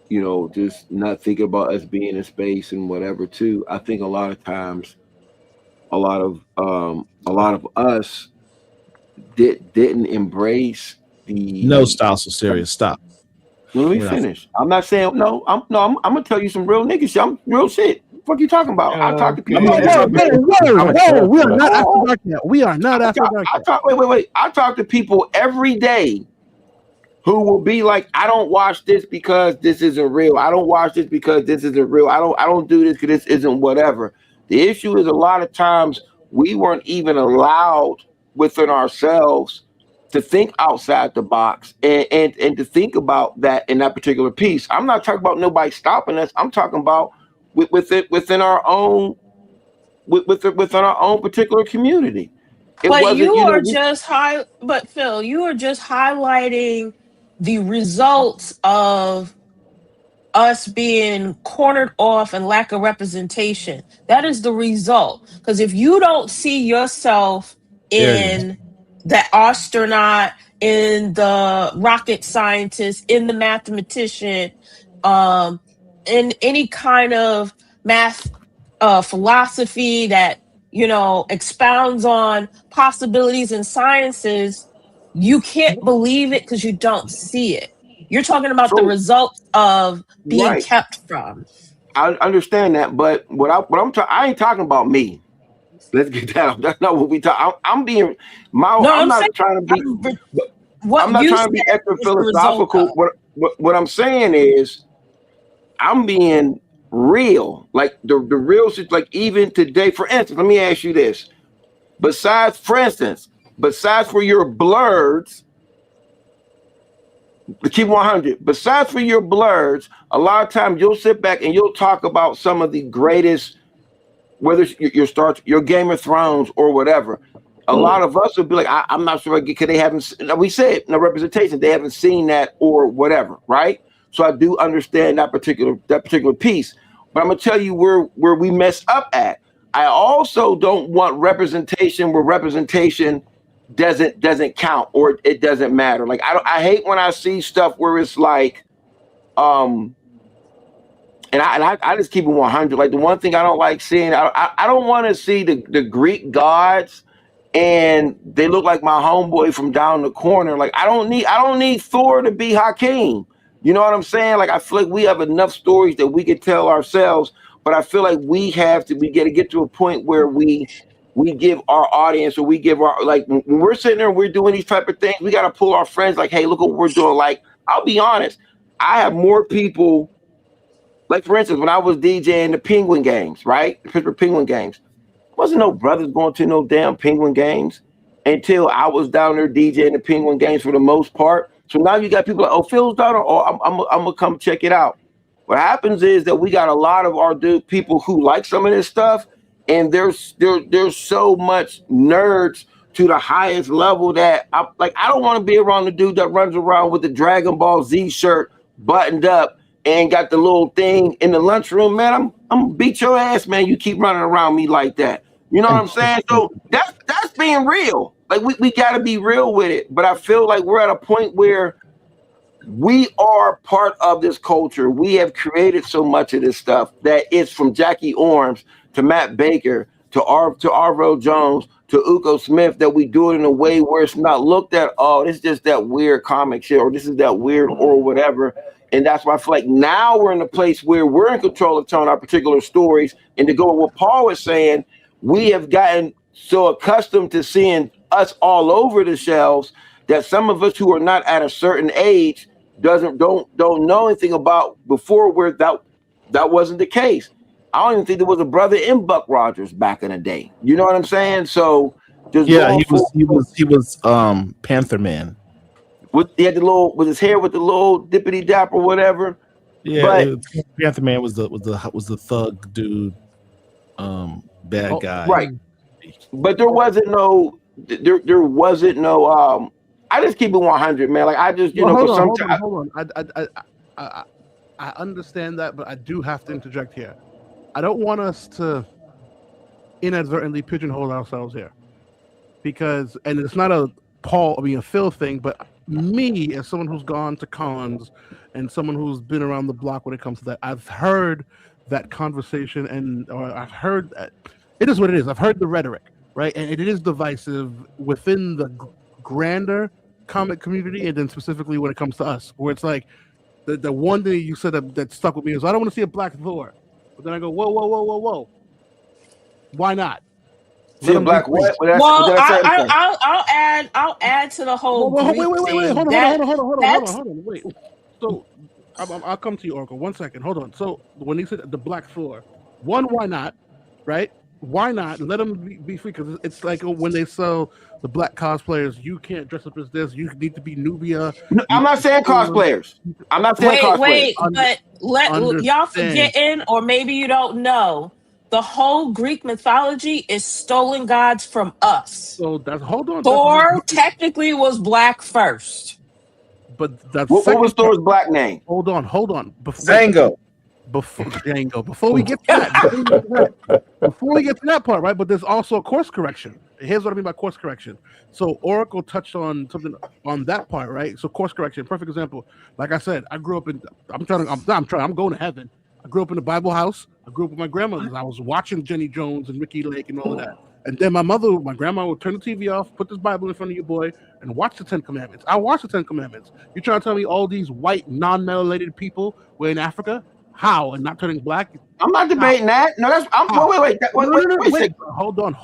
you know, just not thinking about us being in space and whatever too. I think a lot of times, a lot of us didn't embrace the No, style so serious. Stop. Let me We're not- finish. I'm not saying no. I'm gonna tell you some real niggas. I'm real shit. What you talking about? I talk to people. Whoa, we are not after dark yet. We are not after dark yet. Wait. I talk to people every day who will be like, I don't watch this because this isn't real. I don't watch this because this isn't real. I don't do this because this isn't whatever. The issue is a lot of times we weren't even allowed within ourselves to think outside the box and to think about that in that particular piece. I'm not talking about nobody stopping us. I'm talking about within our own within our own particular community. But wasn't, you know, are we- just but Phil, you are just highlighting the results of us being cornered off and lack of representation. That is the result. Because if you don't see yourself There it is. in the astronaut, in the rocket scientist, in the mathematician, in any kind of math philosophy that, you know, expounds on possibilities in sciences, you can't believe it because you don't see it. You're talking about the results of being Right. kept from. I understand that, but I ain't talking about me. Let's get that out. That's not what we talk. I'm being I'm not saying- trying to be. What I'm not you trying to be said extra is the result philosophical. of. What I'm saying is, I'm being real. Like the real shit. Like even today, for instance, let me ask you this. Besides for your blurs, to keep 100. Besides for your blurs, a lot of times you'll sit back and you'll talk about some of the greatest, whether it's your Game of Thrones or whatever. A lot of us will be like, I'm not sure because they haven't. We said no representation. They haven't seen that or whatever, right? So I do understand that particular piece. But I'm gonna tell you where we mess up at. I also don't want representation where representation is not. You know what I'm saying? doesn't count or it doesn't matter. Like I hate when I see stuff where it's like, and I just keep it 100. Like the one thing I don't like seeing, I don't want to see the Greek gods and they look like my homeboy from down the corner. Like I don't need Thor to be Hakeem. You know what I'm saying? Like I feel like we have enough stories that we could tell ourselves, but I feel like we got to get to a point where we give our audience, or we give our, like when we're sitting there and we're doing these type of things, we got to pull our friends like, hey, look what we're doing. Like, I'll be honest, I have more people, like for instance, when I was DJing the Penguin games, right? The Pittsburgh Penguin games, wasn't no brothers going to no damn Penguin games until I was down there DJing the Penguin games for the most part. So now you got people like, oh, Phil's daughter, oh, I'm gonna come check it out. What happens is that we got a lot of our people who like some of this stuff, and there's so much nerds to the highest level that I don't want to be around the dude that runs around with the Dragon Ball Z shirt buttoned up and got the little thing in the lunchroom. Man, I'm gonna beat your ass, man. You keep running around me like that. You know what I'm saying? So that's being real. Like we gotta be real with it. But I feel like we're at a point where we are part of this culture. We have created so much of this stuff that it's from Jackie Orms to Matt Baker to Arvo Jones to Uko Smith, that we do it in a way where it's not looked at, oh, this is just that weird comic shit, or this is that weird or whatever. And that's why I feel like now we're in a place where we're in control of telling our particular stories. And to go with what Paul was saying, we have gotten so accustomed to seeing us all over the shelves that some of us who are not at a certain age don't know anything about before, where that wasn't the case. I don't even think there was a brother in Buck Rogers back in the day. You know what I'm saying? So just he was Panther Man. He had the little with his hair with the little dippity dap or whatever. Yeah, Panther Man was the thug dude, bad guy. Right. But there wasn't no I just keep it 100, man. Like I just, hold on. I understand that, but I do have to interject here. I don't want us to inadvertently pigeonhole ourselves here, because, and it's not a Phil thing, but me as someone who's gone to cons and someone who's been around the block when it comes to that, I've heard that conversation, or I've heard that it is what it is. I've heard the rhetoric, right? And it is divisive within the grander comic community, and then specifically when it comes to us, where it's like the one thing you said that stuck with me is, I don't want to see a Black Thor. But then I go, whoa. Why not? See a black what? I'll add to the whole. Wait, hold on. Wait. So I'll come to you, Oracle. 1 second. Hold on. So when he said the Black Thor, one, why not? Right? Why not let them be free? Because it's like when they sell the black cosplayers, you can't dress up as this. You need to be Nubia. No, I'm not saying cosplayers. I'm not saying cosplayers. Wait, but y'all forgetting, or maybe you don't know, the whole Greek mythology is stolen gods from us. So hold on. Thor technically was black first. But that's what was Thor's black name? Hold on. Zango. Before we get to that part, right? But there's also a course correction. Here's what I mean by course correction. So Oracle touched on something on that part, right? So course correction, perfect example. Like I said, I grew up in. I'm going to heaven. I grew up in a Bible house. I grew up with my grandmother. I was watching Jenny Jones and Ricky Lake and all of that. And then my grandma would turn the TV off, put this Bible in front of your boy, and watch the 10 Commandments. I watched the 10 Commandments. You're trying to tell me all these white, non-melanated people were in Africa? How? And not turning black? I'm not debating that. No, that's. Wait. Hold on.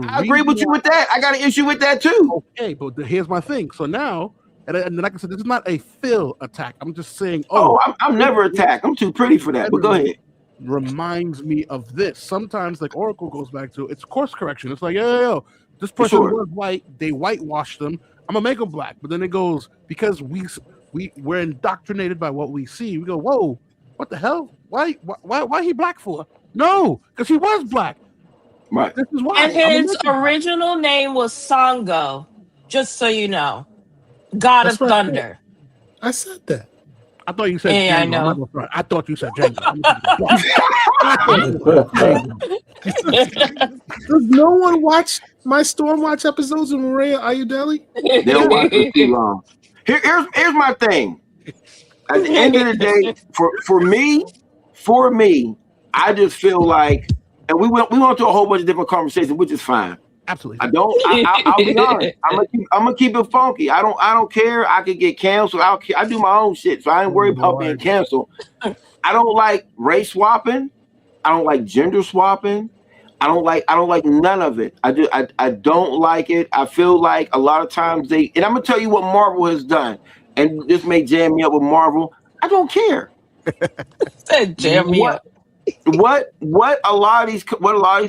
I agree with you with that. I got an issue with that too. Okay, but here's my thing. So now, and like I said, this is not a Phil attack. I'm just saying. I'm never attacked. I'm too pretty for that. But go ahead. Reminds me of this. Sometimes, like Oracle goes back to, it's course correction. It's like, yo, this person was white. They whitewashed them. I'm gonna make them black. But then it goes, because we're indoctrinated by what we see. We go, whoa, what the hell? Why he black for? No, because he was black. Right. This is why. And his original name was Sango, just so you know. God of Thunder. I said that. I thought you said Yeah, I Django. I'm know. not gonna front. I thought you said Django. I'm gonna keep it a buck. Does no one watch my Stormwatch episodes of Maria Ayudeli? They don't watch for too long. Here's my thing. At the end of the day, for me, I just feel like, and we went through a whole bunch of different conversations, which is fine. Absolutely. I'll be honest. I'm gonna keep it funky. I don't care. I could get canceled. I do my own shit, so I ain't worried about being canceled. I don't like race swapping. I don't like gender swapping. I don't like none of it. I don't like it. I feel like a lot of times and I'm gonna tell you what Marvel has done, and this may jam me up with Marvel. I don't care. Jam me up. What a lot of these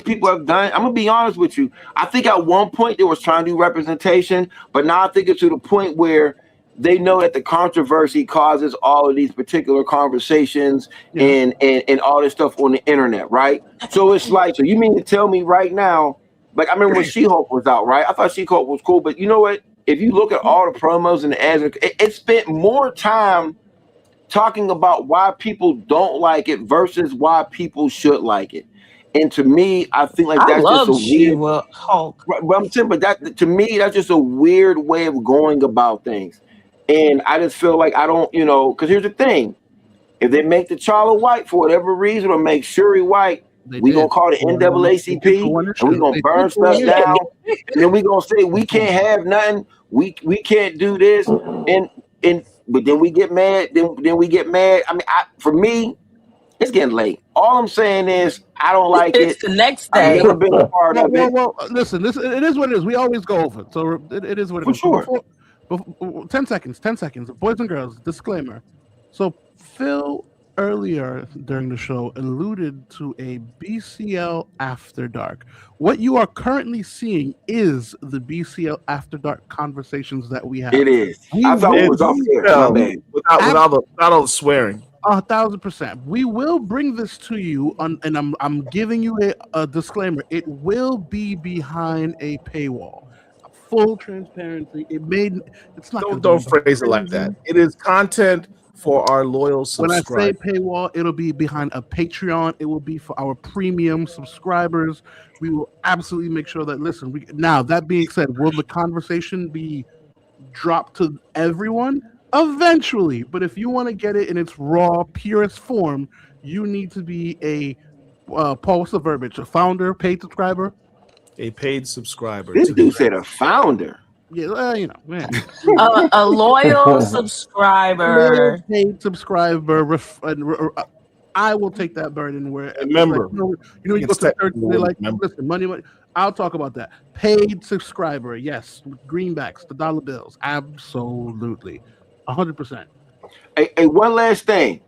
people have done. I'm gonna be honest with you. I think at one point they was trying to do representation, but now I think it's to the point where they know that the controversy causes all of these particular conversations and all this stuff on the internet, right? So it's like, so you mean to tell me right now, like I remember when She-Hulk was out, right? I thought She-Hulk was cool, but you know what? If you look at all the promos and the ads, it spent more time talking about why people don't like it versus why people should like it. And to me, I think like that's just a weird Hulk. But I'm saying, but that to me, that's just a weird way of going about things. And I just feel like I don't, because here's the thing. If they make T'Challa white for whatever reason or make Shuri white, we gonna call the NAACP and we gonna burn stuff down. And then we gonna say we can't have nothing. We can't do this. But then we get mad. Then we get mad. I mean, for me, it's getting late. All I'm saying is I don't like It's it. the next day. I've never been a part of it. Well, listen, it is what it is. We always go over it. So it is what it is. For sure. 10 seconds. Boys and girls, disclaimer. So Phil earlier during the show alluded to a BCL After Dark. What you are currently seeing is the BCL After Dark conversations that we have. It is. I thought it was off there. My bad. Without all the swearing. 1,000%. We will bring this to you, and I'm giving you a disclaimer. It will be behind a paywall. Full transparency. It's not. Don't phrase it like that. It is content for our loyal subscribers. When I say paywall, it'll be behind a Patreon. It will be for our premium subscribers. We will absolutely make sure that. Listen. Now that being said, will the conversation be dropped to everyone? Eventually, but if you want to get it in its raw, purest form, you need to be a Paul, what's the verbiage? A founder, paid subscriber? A paid subscriber. This dude said a founder. Yeah, man. A loyal subscriber. Paid subscriber. I will take that burden where. Remember, you go to church and they're like, listen, money. I'll talk about that. Paid subscriber, yes. Greenbacks, the dollar bills, absolutely. 100%. Hey, one last thing.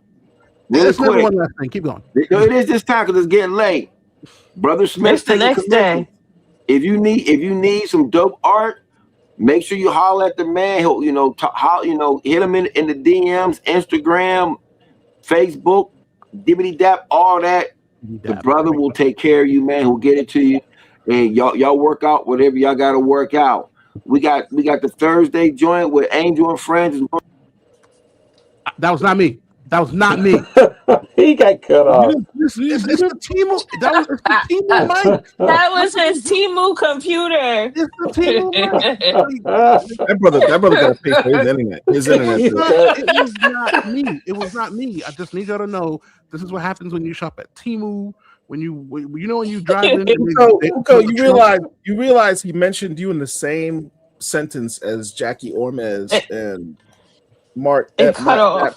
Really It's never quick. one last thing. Keep going. It is this time because it's getting late. Brother Smith, It's the next day. If you need some dope art, make sure you holler at the man. He'll hit him in the DMs, Instagram, Facebook, dibbity dap, all that. The brother will take care of you, man. He'll get it to you, and y'all work out whatever y'all got to work out. We got the Thursday joint with Angel and Friends. That was not me. That was not me. He got cut off. It's the Timu. That was the Timu mic. That was his Timu computer. It's the Timu mic. That brother got to pay for his internet. It was not me. It was not me. I just need y'all to know this is what happens when you shop at Timu. When you drive in. Uko, you realize he mentioned you in the same sentence as Jackie Ormez and Mark Baker.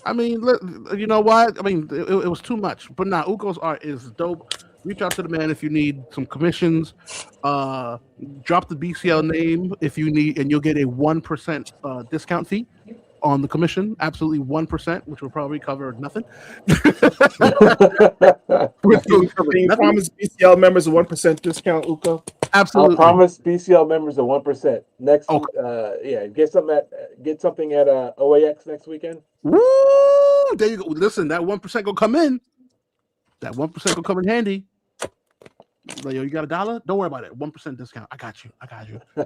I mean, you know what? I mean, it was too much. But now Uko's art is dope. Reach out to the man if you need some commissions. Drop the BCL name if you need, and you'll get a 1% discount fee on the commission. Absolutely 1%, which will probably cover nothing. Can you promise BCL members a 1% discount, Uko? Absolutely. I'll promise BCL members a 1% next. Okay. Get something at OAX next weekend. Woo! There you go. Listen, that 1% will come in. That 1% will come in handy. Like, yo, you got $1? Don't worry about it. 1% discount. I got you. All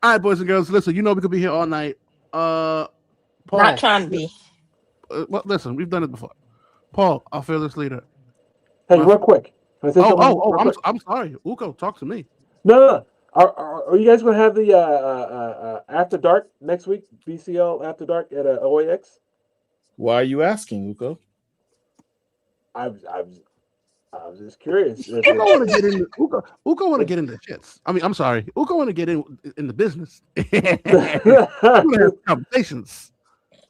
right, boys and girls. Listen, we could be here all night. Paul, Not trying to be. Well, listen, we've done it before. Paul, our fearless leader. Hey, real quick. Can I say something real quick? I'm sorry. Uko, talk to me. No. Are you guys going to have the After Dark next week? BCL After Dark at OAX? Why are you asking, Uko? I was just curious. Uko want to get into Uko want to get into shits. I mean, I'm sorry. Uko want to get in the business. Conversations.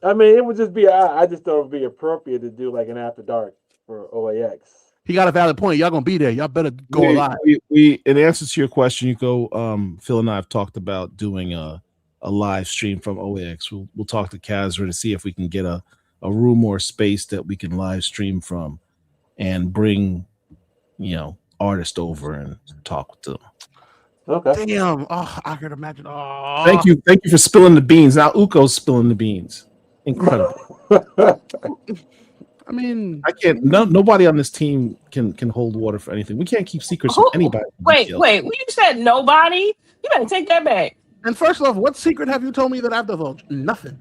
I mean, it would just be. I just thought it would be appropriate to do like an After Dark for OAX. He got a valid point. Y'all gonna be there. Y'all better go live. We in answer to your question, Uko, Phil and I have talked about doing a live stream from OAX. We'll talk to Kazra to see if we can get a room or space that we can live stream from and bring, artists over and talk with them. Okay. Damn. Oh, I could imagine. Oh. Thank you for spilling the beans. Now Uko's spilling the beans. Incredible. I mean, I can't. Nobody on this team can hold water for anything. We can't keep secrets from anybody. Wait. You said nobody? You better take that back. And first off, what secret have you told me that I've divulged? Nothing.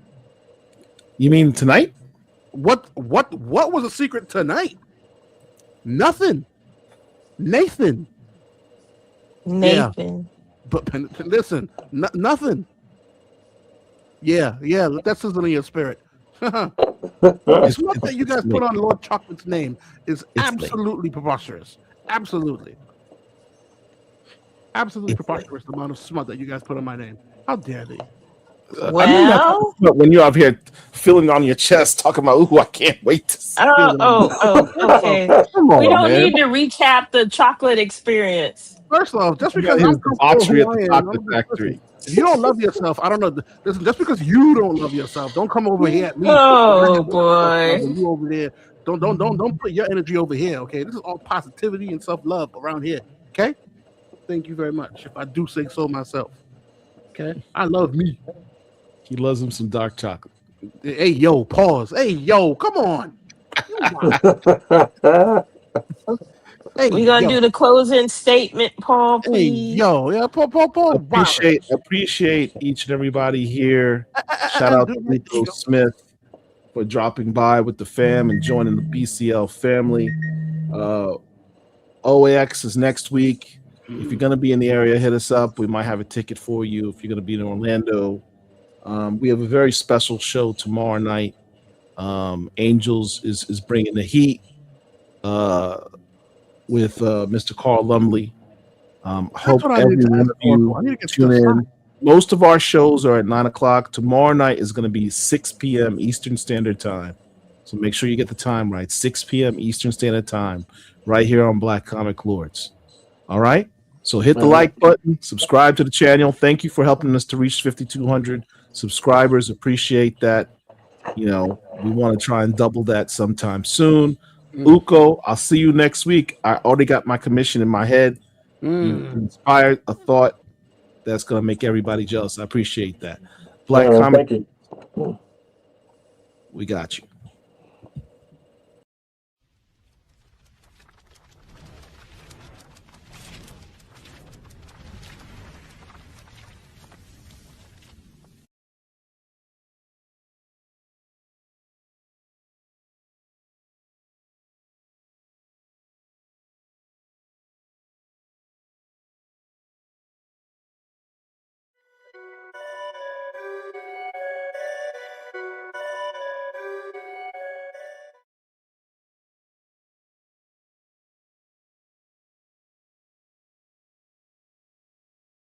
You mean tonight? What was a secret tonight? Nothing. Nathan. Yeah. But listen, nothing. Yeah, that's sizzling in your spirit. It's what that you guys put on Lord Chocolate's name is absolutely preposterous. Absolutely preposterous the amount of smut that you guys put on my name. How dare they? Well, when you're up here feeling on your chest, talking about, I can't wait to see okay. Come on, we don't man. need to recap the chocolate experience. First off, just because his I'm debauchery at the comfortable chocolate factory. if you don't love yourself, I don't know. Listen, just because you don't love yourself, don't come over here at me. Oh boy, you over there. Don't put your energy over here. Okay, this is all positivity and self-love around here. Okay, thank you very much. If I do say so myself. Okay, I love me. He loves him some dark chocolate. Hey, yo, pause. Hey, yo, come on. Hey, we're gonna do the closing statement, Paul. Please. Hey, yo, Paul. Appreciate each and everybody here. Shout out to Nico Smith for dropping by with the fam and joining the BCL family. OAX is next week. If you're gonna be in the area, hit us up. We might have a ticket for you. If you're gonna be in Orlando, we have a very special show tomorrow night. Angels is bringing the heat with Mr. Carl Lumley. Hope every one of you tune in. Most of our shows are at 9:00. Tomorrow night is going to be 6 p.m. Eastern Standard Time. So make sure you get the time right. 6 p.m. Eastern Standard Time, right here on Black Comic Lords. All right? So hit the like button, subscribe to the channel. Thank you for helping us to reach 5,200 subscribers. Appreciate that. We want to try and double that sometime soon. Uko, I'll see you next week. I already got my commission in my head. You inspired a thought that's going to make everybody jealous. I appreciate that. Black Comic, thank you. we got you.